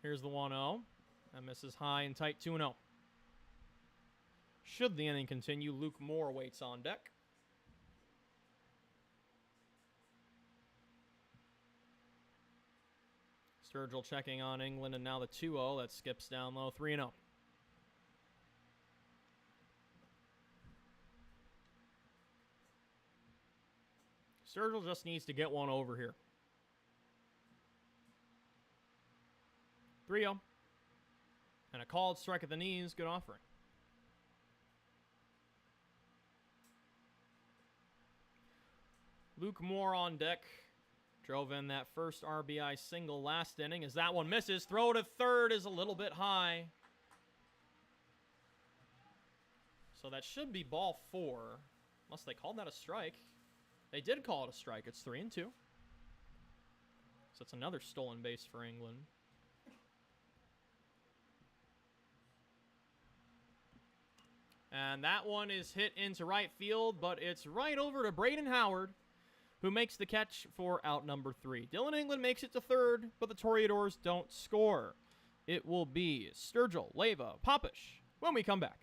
Here's the 1-0. That misses high and tight, 2-0. Should the inning continue, Luke Moore waits on deck. Sturgill checking on England, and now the 2-0 that skips down low, 3-0. Sturgill just needs to get one over here. 3-0. And a called strike at the knees, good offering. Luke Moore on deck. Drove in that first RBI single last inning. As that one misses, throw to third is a little bit high. So that should be ball 4. Unless they called that a strike. They did call it a strike. It's 3-2. So it's another stolen base for England. And that one is hit into right field, but it's right over to Braden Howard, who makes the catch for out number 3. Dylan England makes it to third, but the Toreadors don't score. It will be Sturgill, Leyva, Popish when we come back.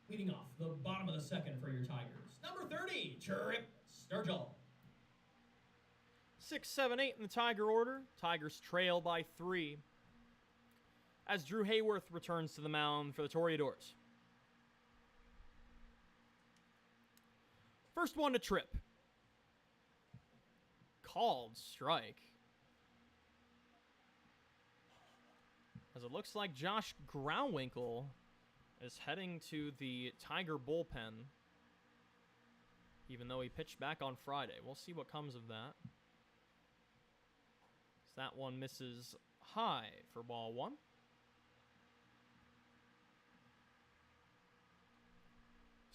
Leading off the bottom of the second for your Tigers, number 30, Trip Sturgill. 6, 7, 8 in the Tiger order. Tigers trail by 3. As Drew Hayworth returns to the mound for the Toreadors. First one to Tripp. Called strike. As it looks like Josh Grauwinkle is heading to the Tiger bullpen, even though he pitched back on Friday. We'll see what comes of that. That one misses high for ball 1.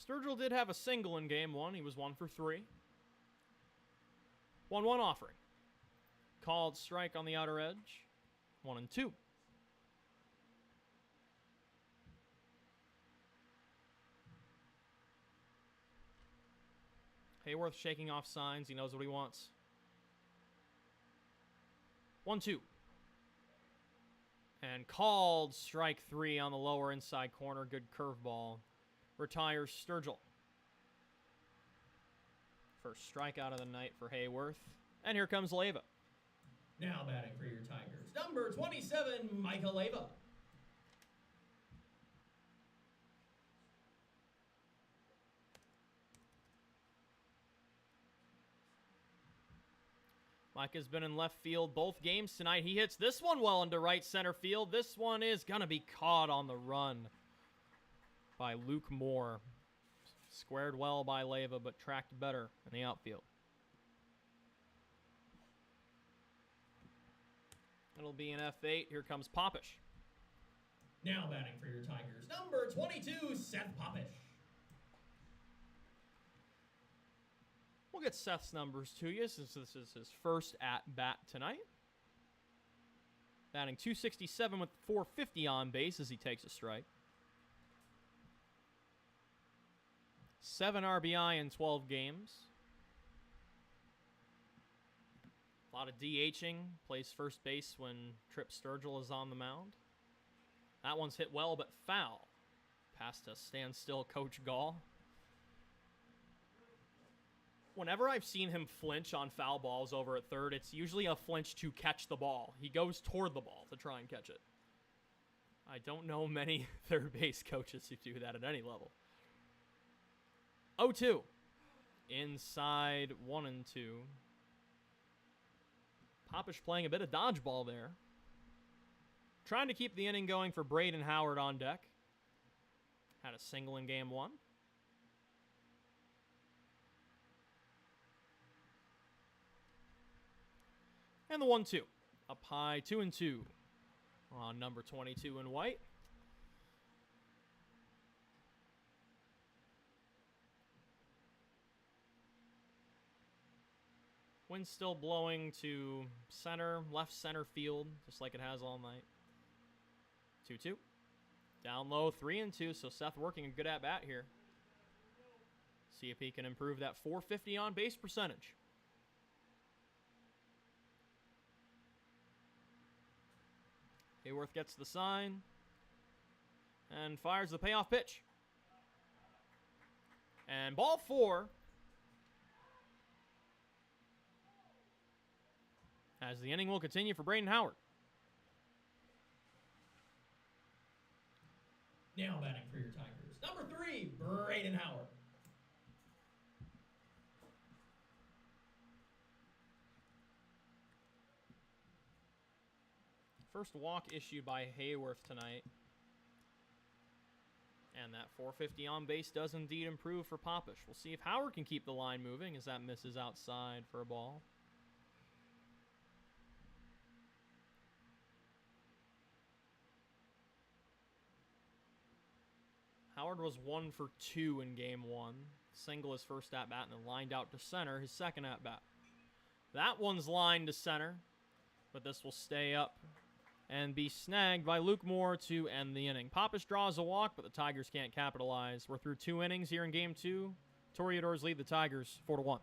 Sturgill did have a single in game 1. He was 1 for 3. 1-1 offering. Called strike on the outer edge. 1-2. Hayworth shaking off signs. He knows what he wants. 1-2. And called strike 3 on the lower inside corner. Good curveball. Retires Sturgill. First strikeout of the night for Hayworth. And here comes Leyva. Now batting for your Tigers, number 27, Michael Leyva. Mike has been in left field both games tonight. He hits this one well into right center field. This one is going to be caught on the run by Luke Moore. Squared well by Leyva, but tracked better in the outfield. It'll be an F8. Here comes Popish. Now batting for your Tigers, number 22, Seth Popish. We'll get Seth's numbers to you since this is his first at-bat tonight. Batting .267 with .450 on base as he takes a strike. 7 RBI in 12 games. A lot of DHing. Plays first base when Trip Sturgill is on the mound. That one's hit well, but foul. Past a standstill Coach Gall. Whenever I've seen him flinch on foul balls over at third, it's usually a flinch to catch the ball. He goes toward the ball to try and catch it. I don't know many third base coaches who do that at any level. 0-2. Inside 1-2. Popish playing a bit of dodgeball there. Trying to keep the inning going for Braden Howard on deck. Had a single in game 1. And the 1-2. Up high, 2-2. On number 22 in white. Wind still blowing to center, left center field, just like it has all night. 2-2. Down low, 3-2, so Seth working a good at-bat here. See if he can improve that .450 on base percentage. Hayworth gets the sign and fires the payoff pitch. And ball 4. As the inning will continue for Braden Howard. Now batting for your Tigers, number 3, Braden Howard. First walk issued by Hayworth tonight. And that .450 on base does indeed improve for Popish. We'll see if Howard can keep the line moving as that misses outside for a ball. Howard was 1 for 2 in game 1. Single his first at-bat and then lined out to center his second at-bat. That one's lined to center, but this will stay up and be snagged by Luke Moore to end the inning. Popish draws a walk, but the Tigers can't capitalize. We're through 2 innings here in game 2. Toreadors lead the Tigers 4-1.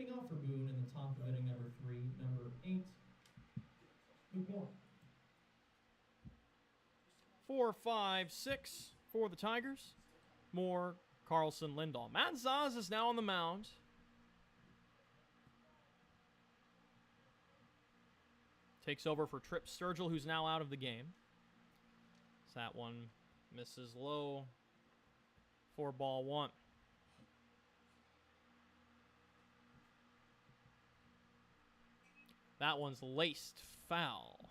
Leading off for Boone in the top of inning number 3, number 8, Luke Moore. 4, 5, 6 for the Tigers. Moore, Carlson, Lindahl. Matt Zaz is now on the mound. Takes over for Trip Sturgill, who's now out of the game. So that one misses low for ball 1. That one's laced foul.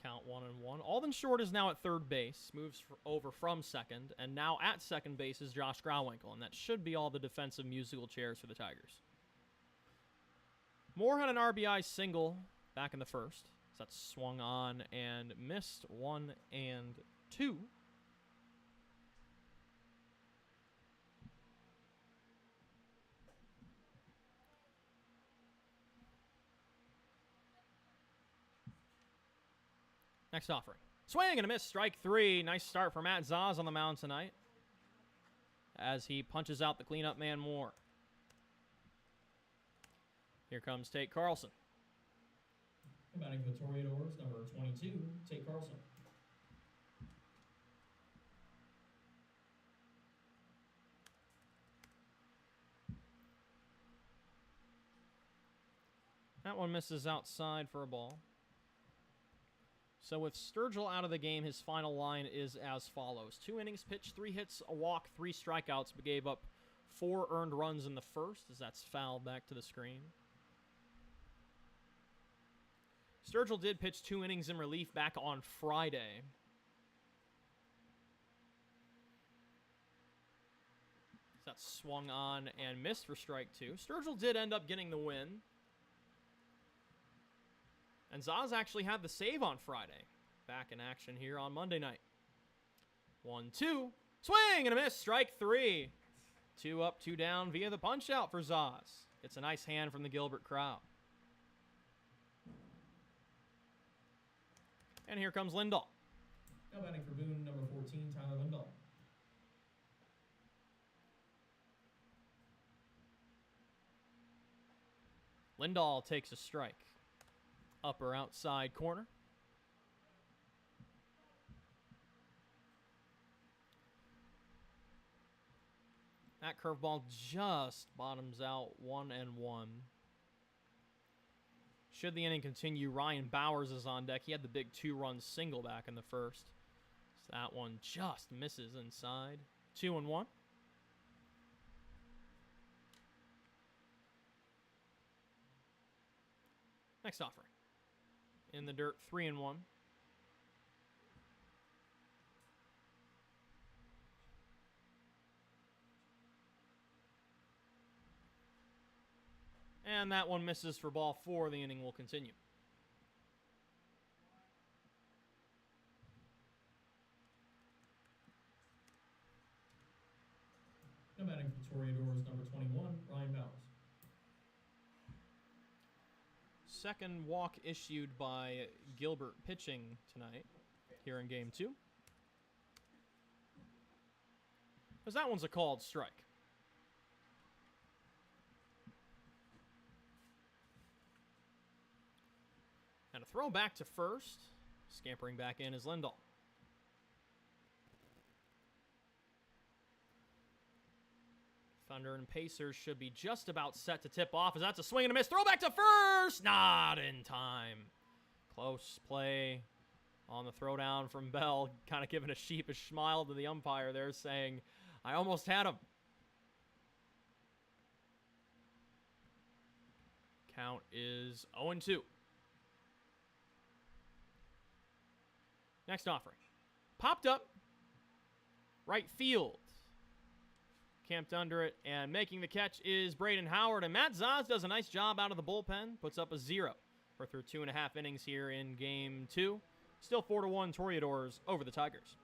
Count 1-1. Alden Short is now at third base, moves over from second, and now at second base is Josh Grauwinkle, and that should be all the defensive musical chairs for the Tigers. Moore had an RBI single back in the first. So that's swung on and missed 1 and 2. Next offering. Swing and a miss, strike 3. Nice start for Matt Zaz on the mound tonight as he punches out the cleanup man Moore. Here comes Tate Carlson. Batting for the Toreadors, number 22, Tate Carlson. That one misses outside for a ball. So with Sturgill out of the game, his final line is as follows. 2 innings pitched, 3 hits, a walk, 3 strikeouts, but gave up 4 earned runs in the first, as that's fouled back to the screen. Sturgill did pitch 2 innings in relief back on Friday. So that's swung on and missed for strike 2. Sturgill did end up getting the win. And Zaz actually had the save on Friday. Back in action here on Monday night. 1-2. Swing and a miss. Strike 3. 2 up, 2 down via the punch out for Zaz. It's a nice hand from the Gilbert crowd. And here comes Lindahl. Now batting for Boone, number 14, Tyler Lindahl. Lindahl takes a strike. Upper outside corner. That curveball just bottoms out 1-1. Should the inning continue, Ryan Bowers is on deck. He had the big 2-run single back in the first. So that one just misses inside. 2-1. Next offering. In the dirt, 3-1. And that one misses for ball 4. The inning will continue. Now batting for Toreadors, number 21, Ryan Bowers. Second walk issued by Gilbert pitching tonight here in game 2. Because that one's a called strike. And a throw back to first. Scampering back in is Lindahl. Thunder and Pacers should be just about set to tip off as that's a swing and a miss. Throw back to first! Not in time. Close play on the throwdown from Bell. Kind of giving a sheepish smile to the umpire there saying, I almost had him. Count is 0-2. Next offering. Popped up. Right field. Camped under it, and making the catch is Braden Howard. And Matt Zaz does a nice job out of the bullpen. Puts up a 0 for through 2.5 innings here in game 2. Still 4-1 Toreadors over the Tigers.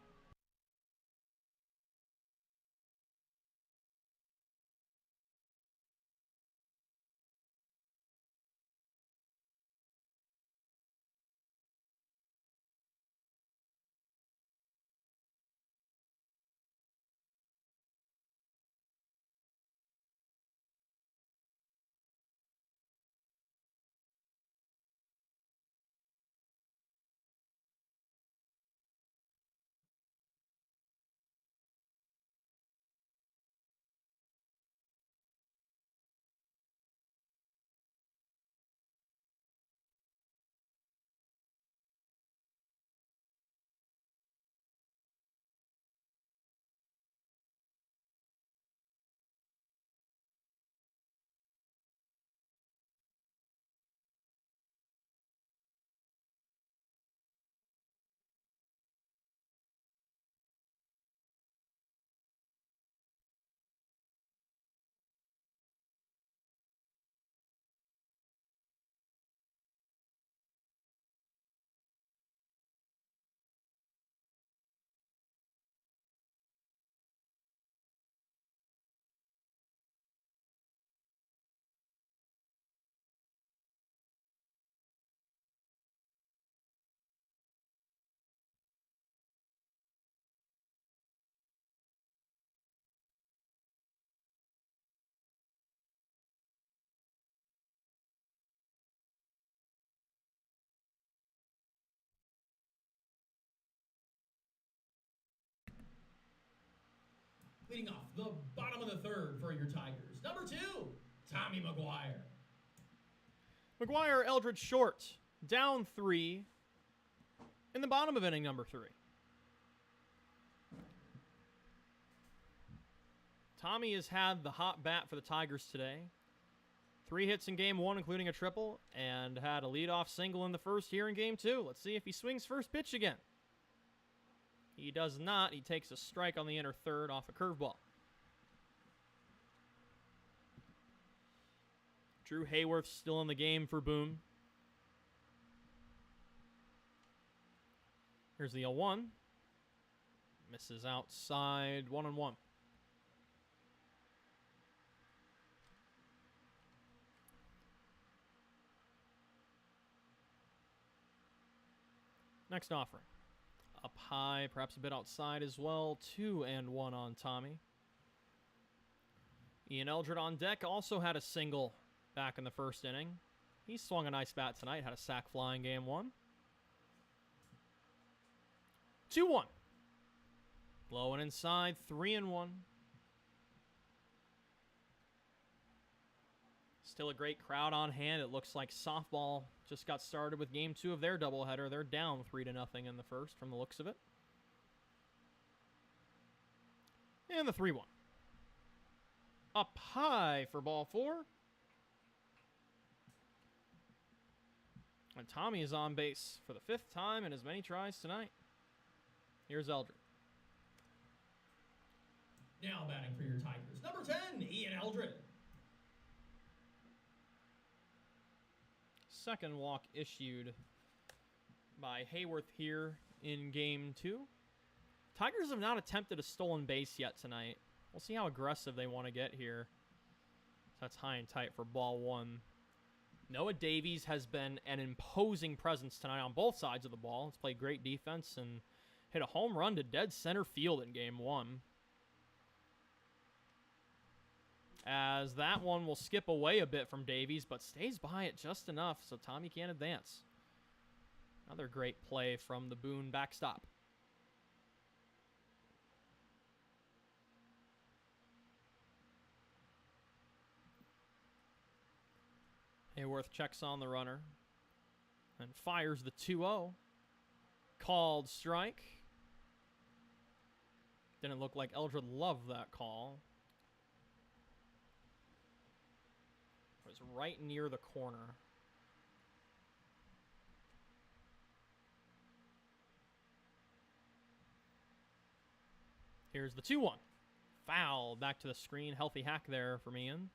Leading off the bottom of the third for your Tigers. Number 2, Tommy McGuire. McGuire, Eldred short, down 3 in the bottom of inning number 3. Tommy has had the hot bat for the Tigers today. 3 hits in game 1, including a triple, and had a leadoff single in the first here in game 2. Let's see if he swings first pitch again. He does not. He takes a strike on the inner third off a curveball. Drew Hayworth still in the game for Boone. Here's the 0-1. Misses outside, 1-1. Next offering. Up high, perhaps a bit outside as well. 2-1 on Tommy. Ian Eldred on deck also had a single back in the first inning. He swung a nice bat tonight, had a sac fly in game 1. 2-1. Low and inside, 3-1. Still a great crowd on hand. It looks like softball just got started with game 2 of their doubleheader. They're down 3-0 in the first from the looks of it. And the 3-1. Up high for ball 4. And Tommy is on base for the 5th time in as many tries tonight. Here's Eldred. Now batting for your Tigers. Number 10, Ian Eldred. Second walk issued by Hayworth here in game 2. Tigers have not attempted a stolen base yet tonight. We'll see how aggressive they want to get here. That's high and tight for ball 1. Noah Davies has been an imposing presence tonight on both sides of the ball. He's played great defense and hit a home run to dead center field in game 1. As that one will skip away a bit from Davies, but stays by it just enough so Tommy can't advance. Another great play from the Boone backstop. Hayworth checks on the runner and fires the 2-0. Called strike. Didn't look like Eldred loved that call. It was right near the corner. Here's the 2-1. Foul back to the screen. Healthy hack there from Ian.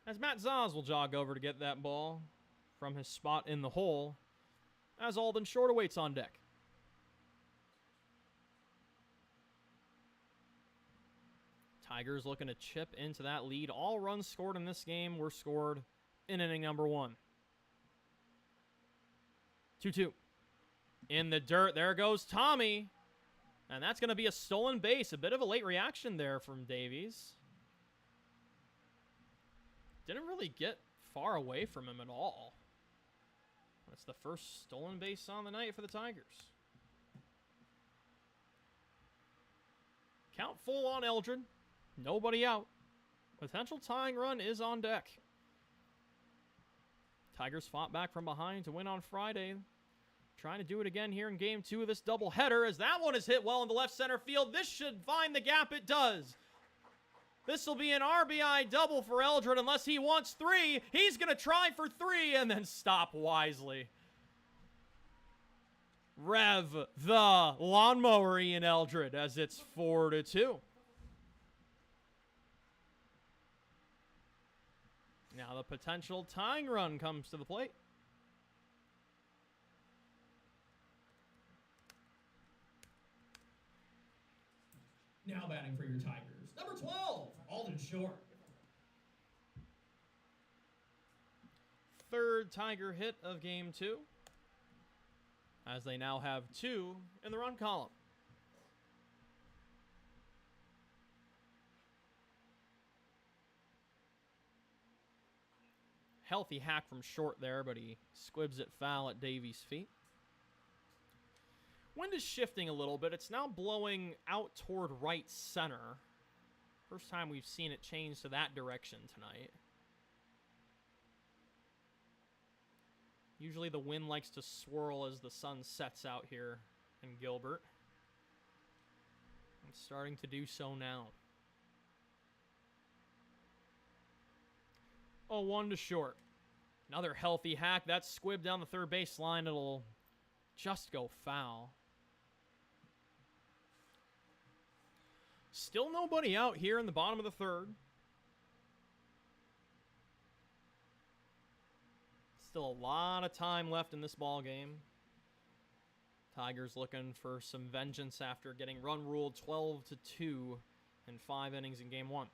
As Matt Zaz will jog over to get that ball from his spot in the hole, as Alden Short awaits on deck. Tigers looking to chip into that lead. All runs scored in this game were scored in inning number 1. 2-2. In the dirt, there goes Tommy. And that's going to be a stolen base. A bit of a late reaction there from Davies. Didn't really get far away from him at all. That's the first stolen base on the night for the Tigers. Count full on Eldred. Nobody out. Potential tying run is on deck. Tigers fought back from behind to win on Friday. Trying to do it again here in game 2 of this doubleheader as that one is hit well in the left center field. This should find the gap. It does. This will be an RBI double for Eldred unless he wants 3. He's going to try for 3 and then stop wisely. Rev the lawnmower Ian Eldred as it's 4-2. Now the potential tying run comes to the plate. Now batting for your Tigers. Number 12, Alden Short. Third Tiger hit of game 2. As they now have 2 in the run column. Healthy hack from Short there, but he squibs it foul at Davies' feet. Wind is shifting a little bit. It's now blowing out toward right center. First time we've seen it change to that direction tonight. Usually the wind likes to swirl as the sun sets out here in Gilbert. It's starting to do so now. 0-1 to short. Another healthy hack. That's squibbed down the third base line. It'll just go foul. Still nobody out here in the bottom of the third. Still a lot of time left in this ball game. Tigers looking for some vengeance after getting run ruled 12-2 in 5 innings in game 1.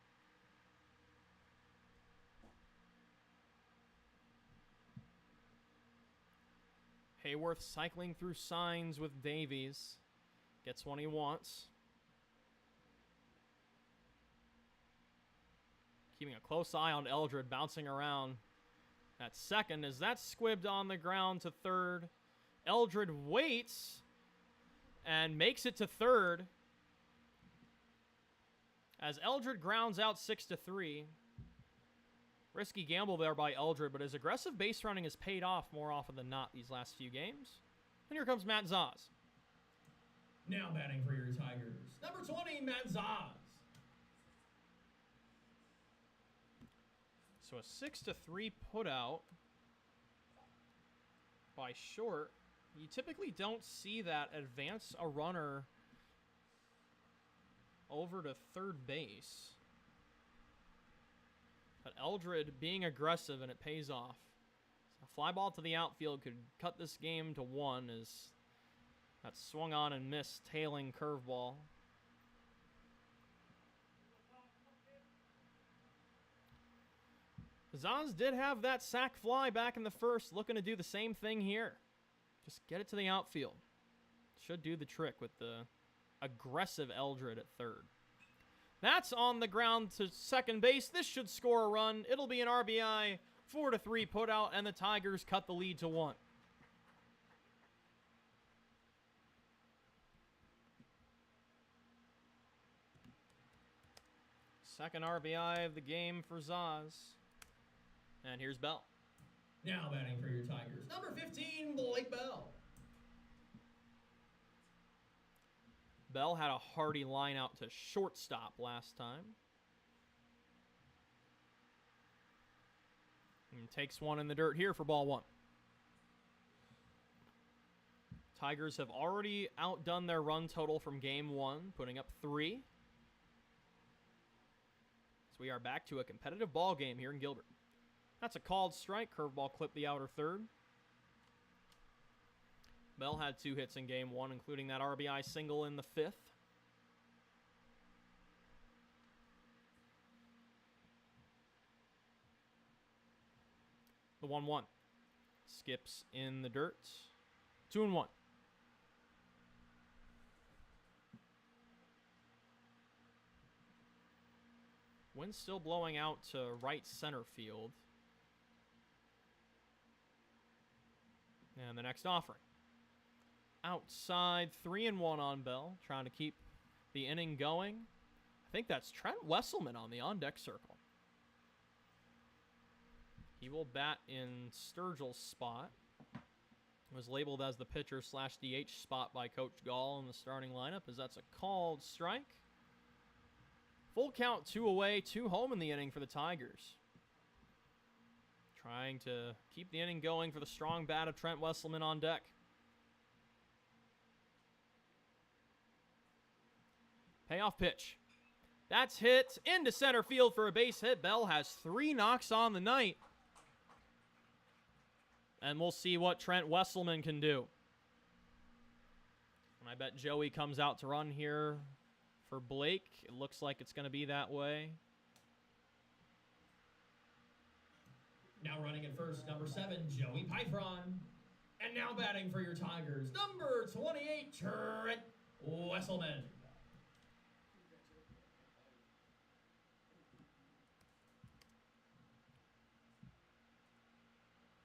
Hayworth cycling through signs with Davies. Gets one he wants. Keeping a close eye on Eldred, bouncing around at second as that's squibbed on the ground to third. Eldred waits and makes it to third as Eldred grounds out 6-3. Risky gamble there by Eldred, but his aggressive base running has paid off more often than not these last few games. And here comes Matt Zaz. Now batting for your Tigers, number 20, Matt Zaz. So a 6-3 putout by Short. You typically don't see that advance a runner over to third base. But Eldred being aggressive, and it pays off. A fly ball to the outfield could cut this game to 1 as that swung on and missed tailing curveball. Zaz did have that sac fly back in the first, looking to do the same thing here. Just get it to the outfield. Should do the trick with the aggressive Eldred at third. That's on the ground to second base. This should score a run. It'll be an RBI, 4-3 putout, and the Tigers cut the lead to 1. Second RBI of the game for Zaz. And here's Bell. Now batting for your Tigers, number 15, Blake Bell. Bell had a hearty line out to shortstop last time. And takes one in the dirt here for ball 1. Tigers have already outdone their run total from game 1, putting up 3. So we are back to a competitive ball game here in Gilbert. That's a called strike. Curveball clipped the outer third. Bell had 2 hits in game 1, including that RBI single in the 5th. The 1-1. Skips in the dirt. 2-1. Wind still blowing out to right center field. And the next offering. Outside, 3-1 on Bell, trying to keep the inning going. I think that's Trent Wesselman on the on-deck circle. He will bat in Sturgill's spot. Was labeled as the pitcher/DH spot by Coach Gall in the starting lineup, as that's a called strike. Full count, 2 away, 2 home in the inning for the Tigers. Trying to keep the inning going for the strong bat of Trent Wesselman on deck. Payoff pitch. That's hit into center field for a base hit. Bell has 3 knocks on the night. And we'll see what Trent Wesselman can do. And I bet Joey comes out to run here for Blake. It looks like it's going to be that way. Now running at first, number 7, Joey Pythron. And now batting for your Tigers, number 28, Trent Wesselman.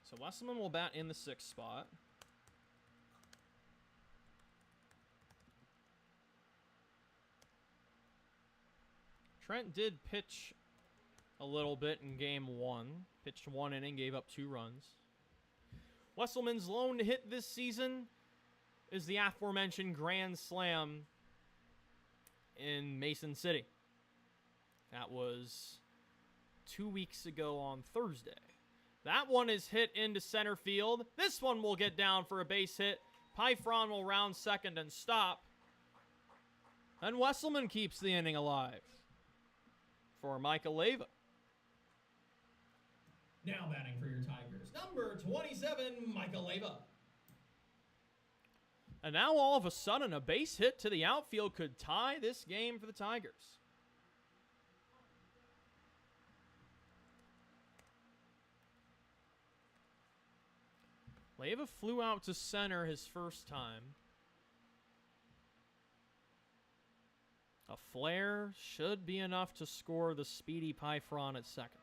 So Wesselman will bat in the 6th spot. Trent did pitch a little bit in game 1. Pitched 1 inning, gave up 2 runs. Wesselman's lone hit this season is the aforementioned grand slam in Mason City. That was 2 weeks ago on Thursday. That one is hit into center field. This one will get down for a base hit. Pyfron will round second and stop. And Wesselman keeps the inning alive for Micah Leyva. Now batting for your Tigers, number 27, Micah Leyva. And now all of a sudden, a base hit to the outfield could tie this game for the Tigers. Leyva flew out to center his first time. A flare should be enough to score the speedy Pyfron at second.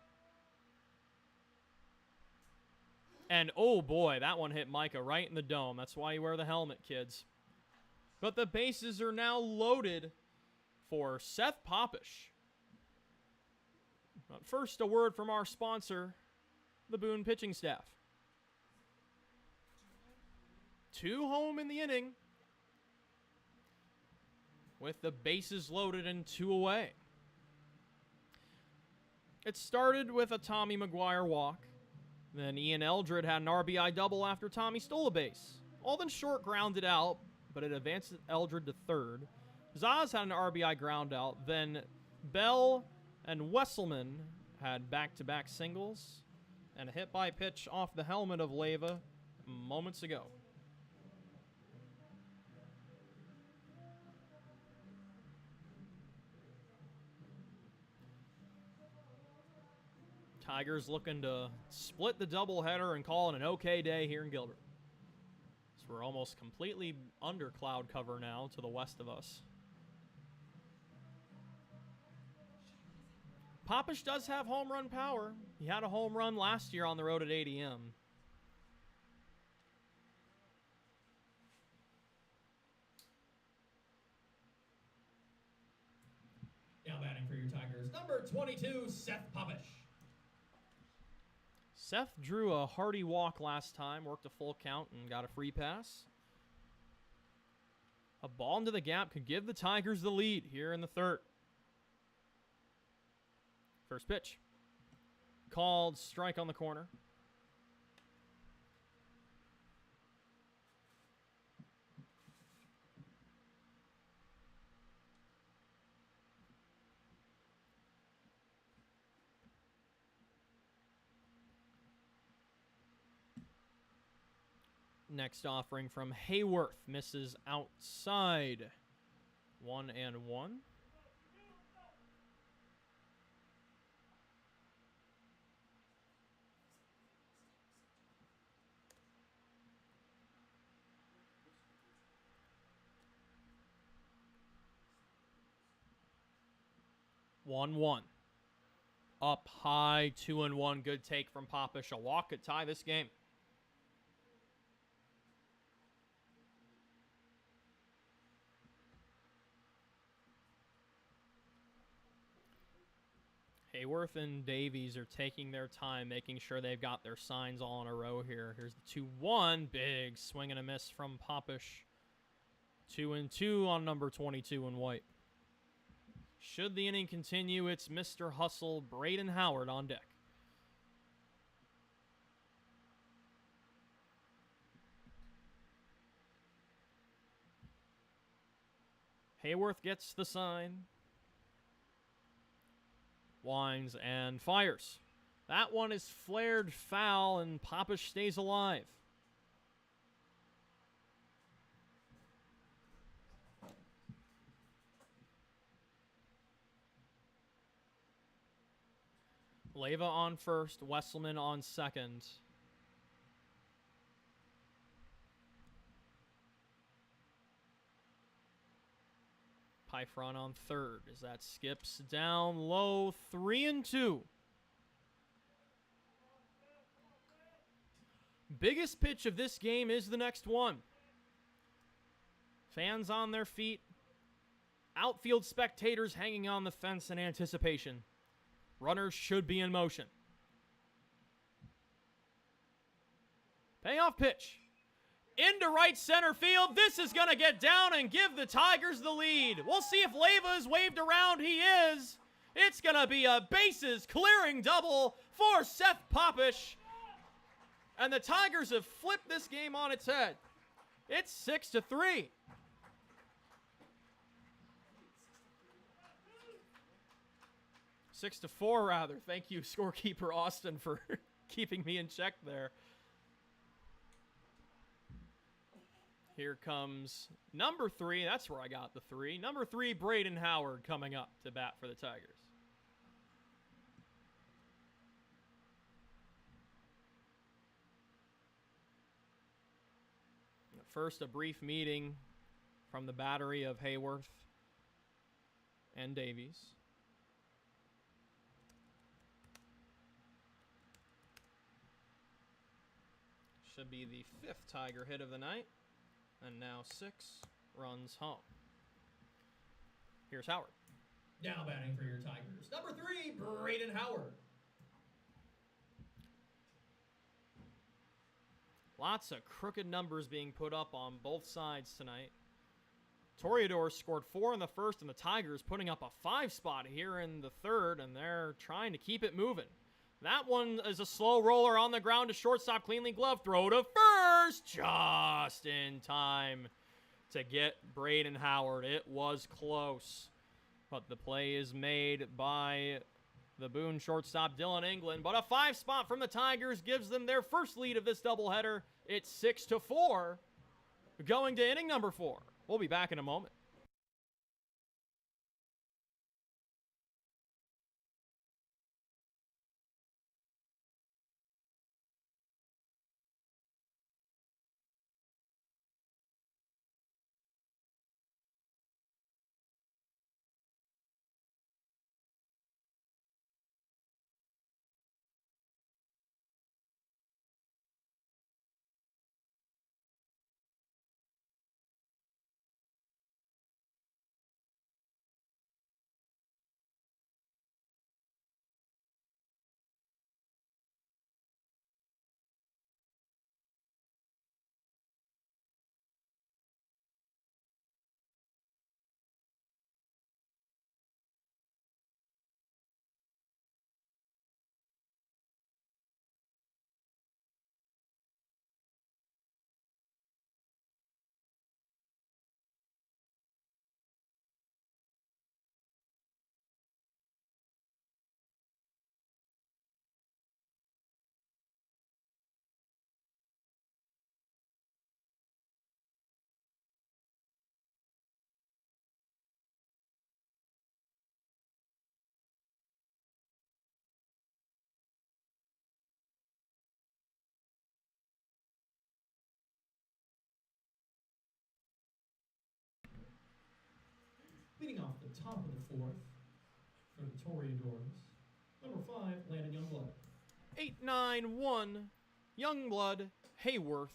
And oh boy, that one hit Micah right in the dome. That's why you wear the helmet, kids. But the bases are now loaded for Seth Popish. But first, a word from our sponsor, the Boone pitching staff. 2 home in the inning, with the bases loaded and 2 away. It started with a Tommy McGuire walk. Then Ian Eldred had an RBI double after Tommy stole a base. Alden Short grounded out, but it advanced Eldred to third. Zaz had an RBI ground out. Then Bell and Wesselman had back-to-back singles and a hit by pitch off the helmet of Leyva moments ago. Tigers looking to split the doubleheader and call it an okay day here in Gilbert. So we're almost completely under cloud cover now to the west of us. Popish does have home run power. He had a home run last year on the road at ADM. Now batting for your Tigers, number 22, Seth Popish. Seth drew a hearty walk last time, worked a full count, and got a free pass. A ball into the gap could give the Tigers the lead here in the third. First pitch. Called strike on the corner. Next offering from Hayworth misses outside. 1-1. Up high, 2-1. Good take from Popish. A walk could tie this game. Hayworth and Davies are taking their time, making sure they've got their signs all in a row here. Here's the 2-1. Big swing and a miss from Popish. 2-2 on number 22 in white. Should the inning continue, it's Mr. Hustle, Braden Howard on deck. Hayworth gets the sign. Winds and fires. That one is flared foul, and Popish stays alive. Leyva on first, Wesselman on second. Pyfron on third as that skips down low, 3-2. Biggest pitch of this game is the next one. Fans on their feet. Outfield spectators hanging on the fence in anticipation. Runners should be in motion. Payoff pitch. Into right center field. This is going to get down and give the Tigers the lead. We'll see if Leyva is waved around. He is. It's going to be a bases clearing double for Seth Popish. And the Tigers have flipped this game on its head. It's 6-3. Six to 4, rather. Thank you, scorekeeper Austin, for keeping me in check there. Here comes number 3. That's where I got the 3. Number 3, Braden Howard, coming up to bat for the Tigers. First, a brief meeting from the battery of Hayworth and Davies. Should be the 5th Tiger hit of the night. And now 6 runs home. Here's Howard. Now batting for your Tigers, number 3, Braden Howard. Lots of crooked numbers being put up on both sides tonight. Toreadors scored 4 in the first, and the Tigers putting up a 5 spot here in the third, and they're trying to keep it moving. That one is a slow roller on the ground to shortstop, cleanly gloved throw to first, just in time to get Braden Howard. It was close, but the play is made by the Boone shortstop, Dylan England. But a 5 spot from the Tigers gives them their first lead of this doubleheader. It's 6-4, going to inning number 4. We'll be back in a moment. Leading off the top of the 4th for the Toreadors, number 5, Landon Youngblood. 8-9-1, Youngblood, Hayworth,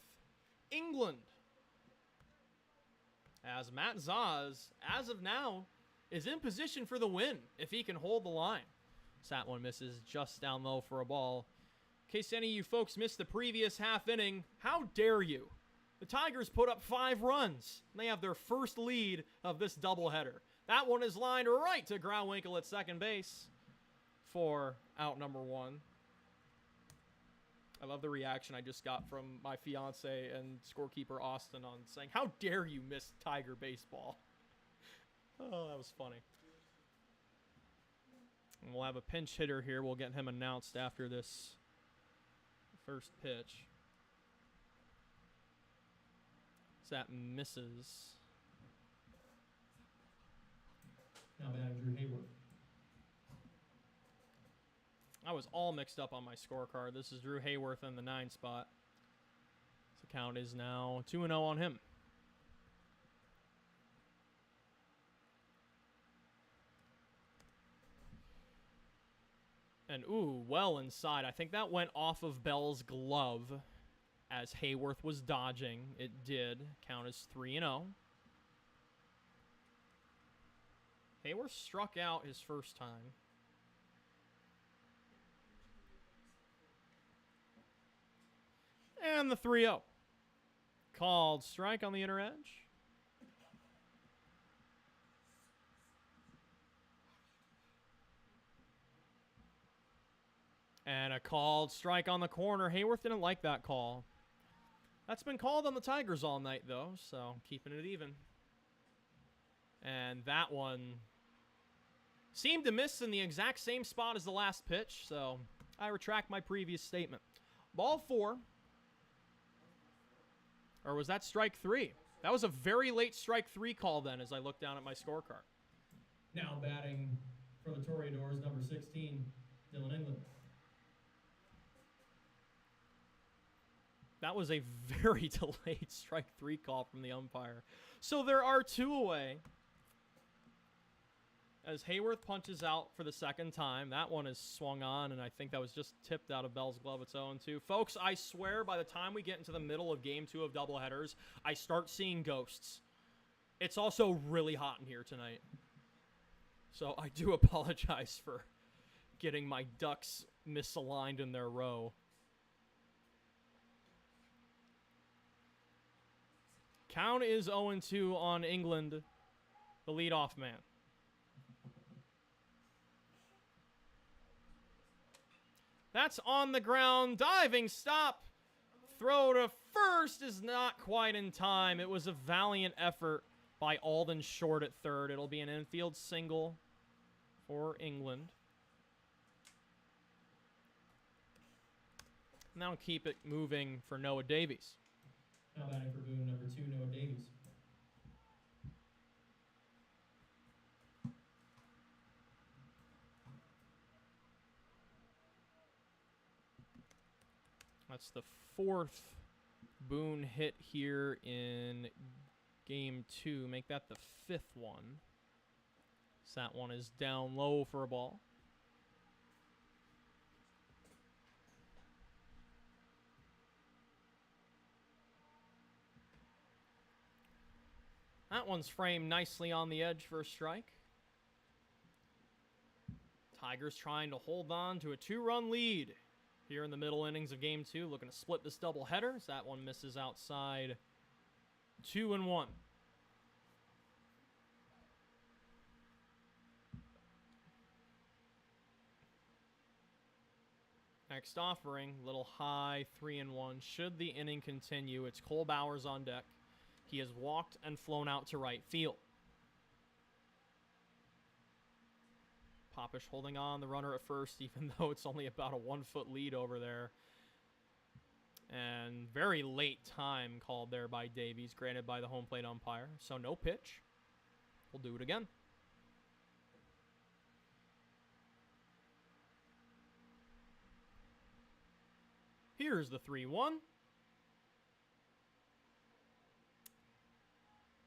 England. As Matt Zaz, as of now, is in position for the win if he can hold the line. That one misses just down low for a ball. In case any of you folks missed the previous half inning, how dare you? The Tigers put up 5 runs. They have their first lead of this doubleheader. That one is lined right to Grauwinkle at second base for out number 1. I love the reaction I just got from my fiance and scorekeeper Austin on saying, "How dare you miss Tiger baseball?" Oh, that was funny. And we'll have a pinch hitter here. We'll get him announced after this first pitch. That misses. Now batting Drew Hayworth. I was all mixed up on my scorecard. This is Drew Hayworth in the 9 spot. The count is now 2-0 on him. And ooh, well inside. I think that went off of Bell's glove as Hayworth was dodging. It did. Count is 3-0. Hayworth struck out his first time. And the 3-0. Called strike on the inner edge. And a called strike on the corner. Hayworth didn't like that call. That's been called on the Tigers all night, though, so keeping it even. And that one seemed to miss in the exact same spot as the last pitch, so I retract my previous statement. Ball 4. Or was that strike 3? That was a very late strike 3 call then as I look down at my scorecard. Now batting for the Toreadors, number 16, Dylan England. That was a very delayed strike 3 call from the umpire. So there are 2 away. As Hayworth punches out for the second time. That one is swung on, and I think that was just tipped out of Bell's glove. It's 0-2. Folks, I swear by the time we get into the middle of Game 2 of doubleheaders, I start seeing ghosts. It's also really hot in here tonight. So I do apologize for getting my ducks misaligned in their row. Count is 0-2 on England, the leadoff man. That's on the ground. Diving stop. Throw to first is not quite in time. It was a valiant effort by Alden Short at third. It'll be an infield single for England. Now keep it moving for Noah Davies. Now batting for Boone, number 2, Noah Davies. That's the 4th Boone hit here in Game 2. Make that the 5th one. So that one is down low for a ball. That one's framed nicely on the edge for a strike. Tigers trying to hold on to a 2-run lead here in the middle innings of Game 2. Looking to split this doubleheader. So that one misses outside. 2-1. Next offering, little high, 3-1. Should the inning continue, it's Cole Bowers on deck. He has walked and flown out to right field. Popish holding on the runner at first, even though it's only about a 1-foot lead over there. And very late time called there by Davies, granted by the home plate umpire. So no pitch. We'll do it again. Here's the 3-1.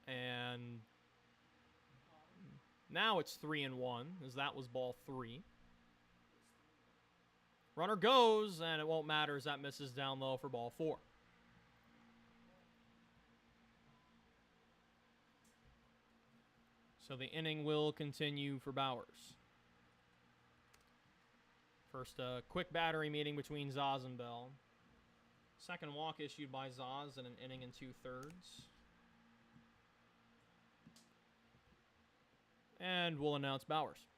And now it's 3-1, as that was ball 3. Runner goes, and it won't matter as that misses down low for ball 4. So the inning will continue for Bowers. First, a quick battery meeting between Zaz and Bell. Second walk issued by Zaz in an inning and 2/3. And we'll announce Bowers.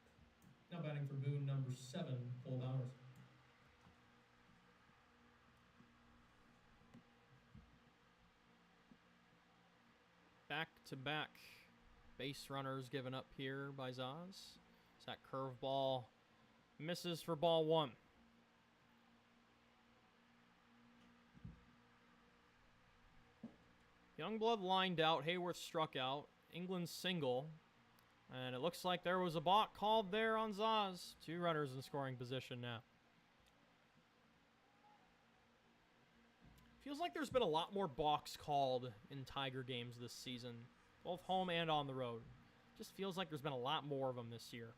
Now batting for Boone, number 7, Cole Bowers. Back-to-back base runners given up here by Zaz. That curveball misses for ball 1. Youngblood lined out. Hayworth struck out. England single. And it looks like there was a balk called there on Zaz. 2 runners in scoring position now. Feels like there's been a lot more balks called in Tiger games this season, both home and on the road. Just feels like there's been a lot more of them this year.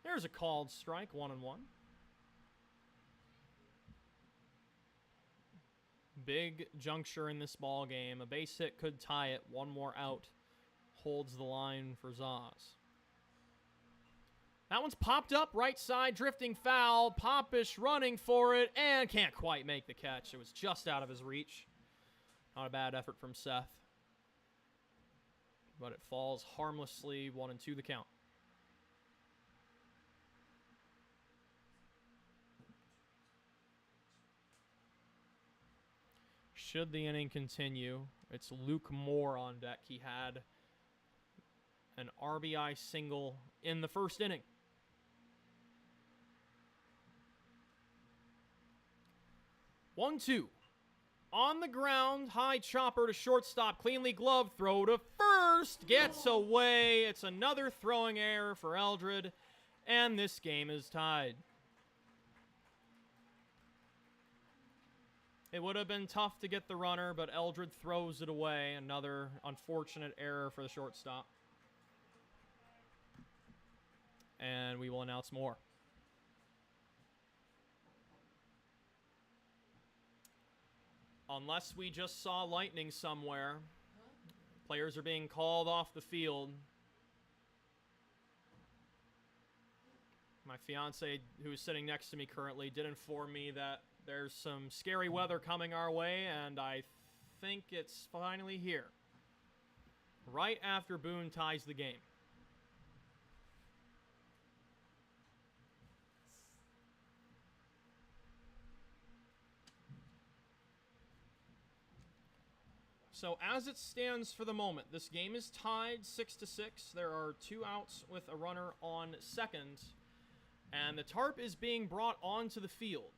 There's a called strike, 1-1. Big juncture in this ball game. A base hit could tie it. One more out holds the line for Zaz. That one's popped up, right side, drifting foul. Popish running for it, and can't quite make the catch. It was just out of his reach. Not a bad effort from Seth. But it falls harmlessly, 1-2 the count. Should the inning continue, it's Luke Moore on deck. He had an RBI single in the first inning. One-two. On the ground, high chopper to shortstop, cleanly gloved, throw to first, gets away. It's another throwing error for Eldred, and this game is tied. It would have been tough to get the runner, but Eldred throws it away. Another unfortunate error for the shortstop. And we will announce more. Unless we just saw lightning somewhere. Players are being called off the field. My fiance, who's sitting next to me currently, did inform me that there's some scary weather coming our way, and I think it's finally here. Right after Boone ties the game. So as it stands for the moment, this game is tied 6-6. There are 2 outs with a runner on second, and the tarp is being brought onto the field.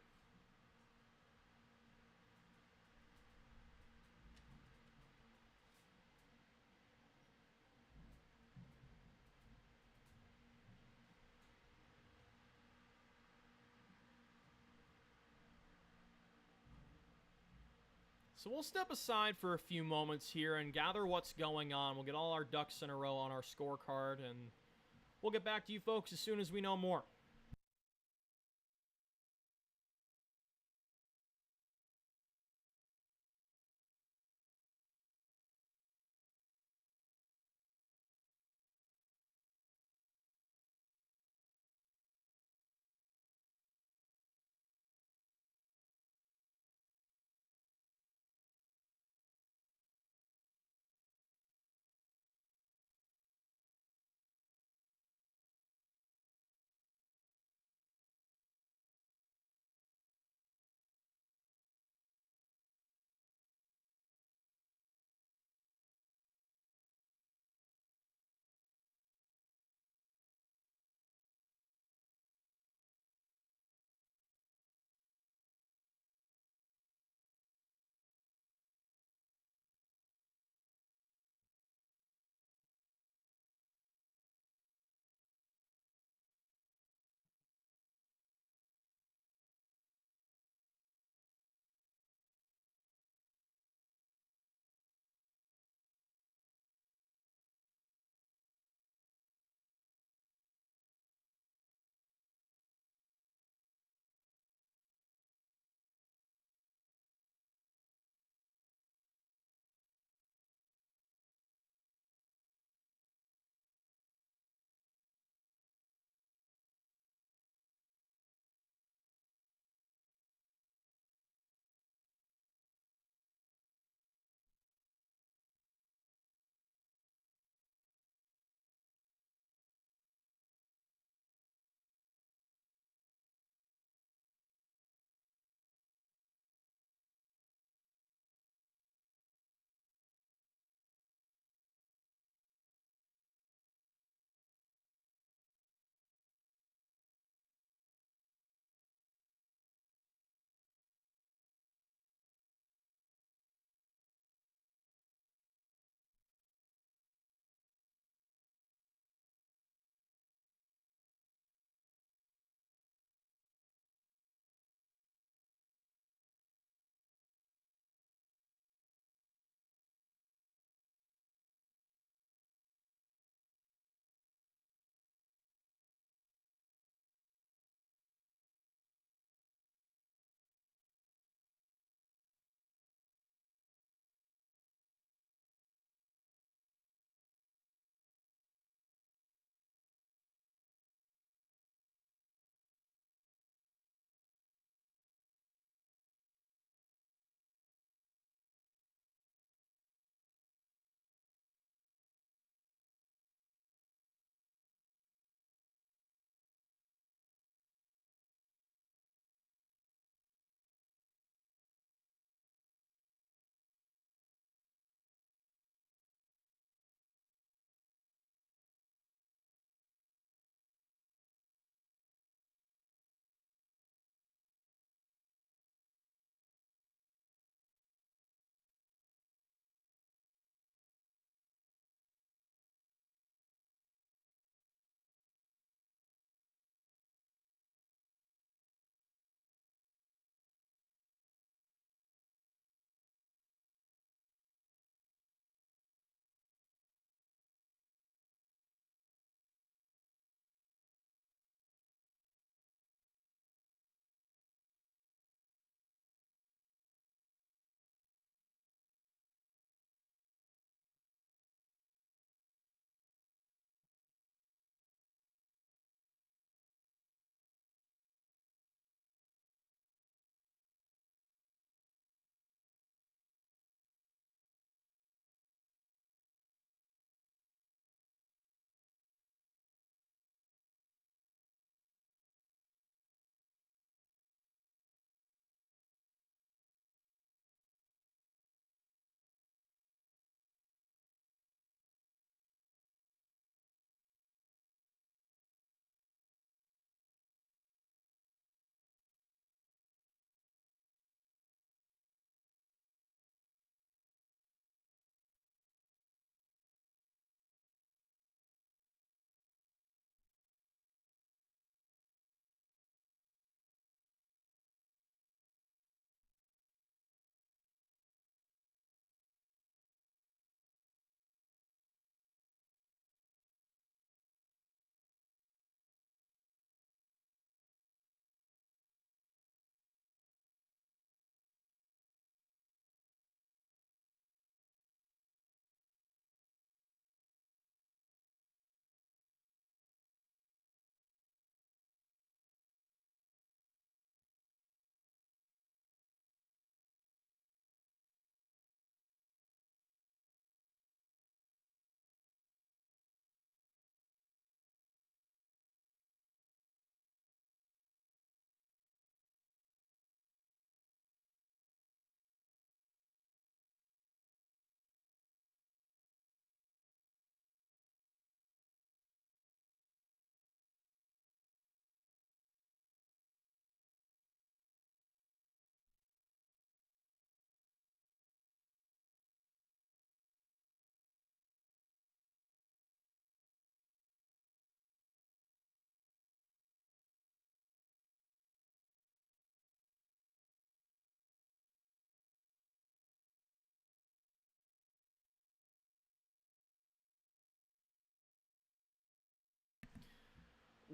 So we'll step aside for a few moments here and gather what's going on. We'll get all our ducks in a row on our scorecard, and we'll get back to you folks as soon as we know more.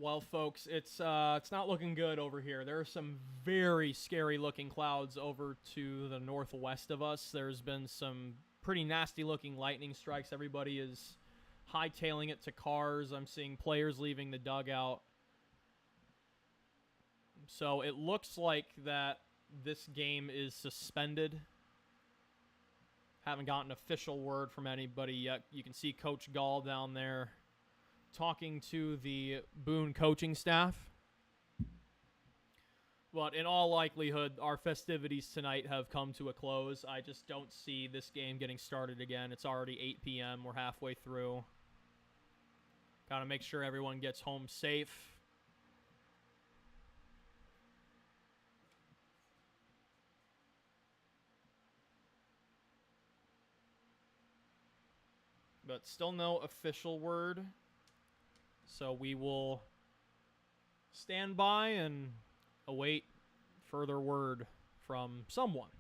Well, folks, it's not looking good over here. There are some very scary looking clouds over to the northwest of us. There's been some pretty nasty looking lightning strikes. Everybody is hightailing it to cars. I'm seeing players leaving the dugout. So it looks like that this game is suspended. Haven't gotten official word from anybody yet. You can see Coach Gall down there talking to the Boone coaching staff. But in all likelihood, our festivities tonight have come to a close. I just don't see this game getting started again. It's already 8 p.m. We're halfway through. Gotta make sure everyone gets home safe. But still no official word. So we will stand by and await further word from someone.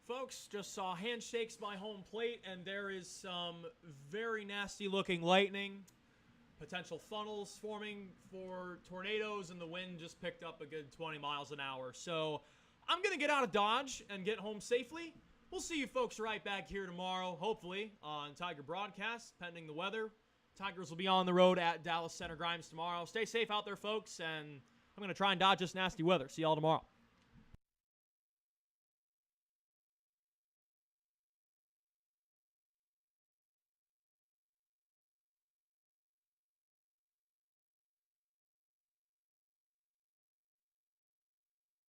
Folks, just saw handshakes by home plate, and there is some very nasty-looking lightning. Potential funnels forming for tornadoes, and the wind just picked up a good 20 miles an hour. So I'm going to get out of Dodge and get home safely. We'll see you folks right back here tomorrow, hopefully, on Tiger Broadcast, pending the weather. Tigers will be on the road at Dallas Center Grimes tomorrow. Stay safe out there, folks, and I'm going to try and dodge this nasty weather. See y'all tomorrow.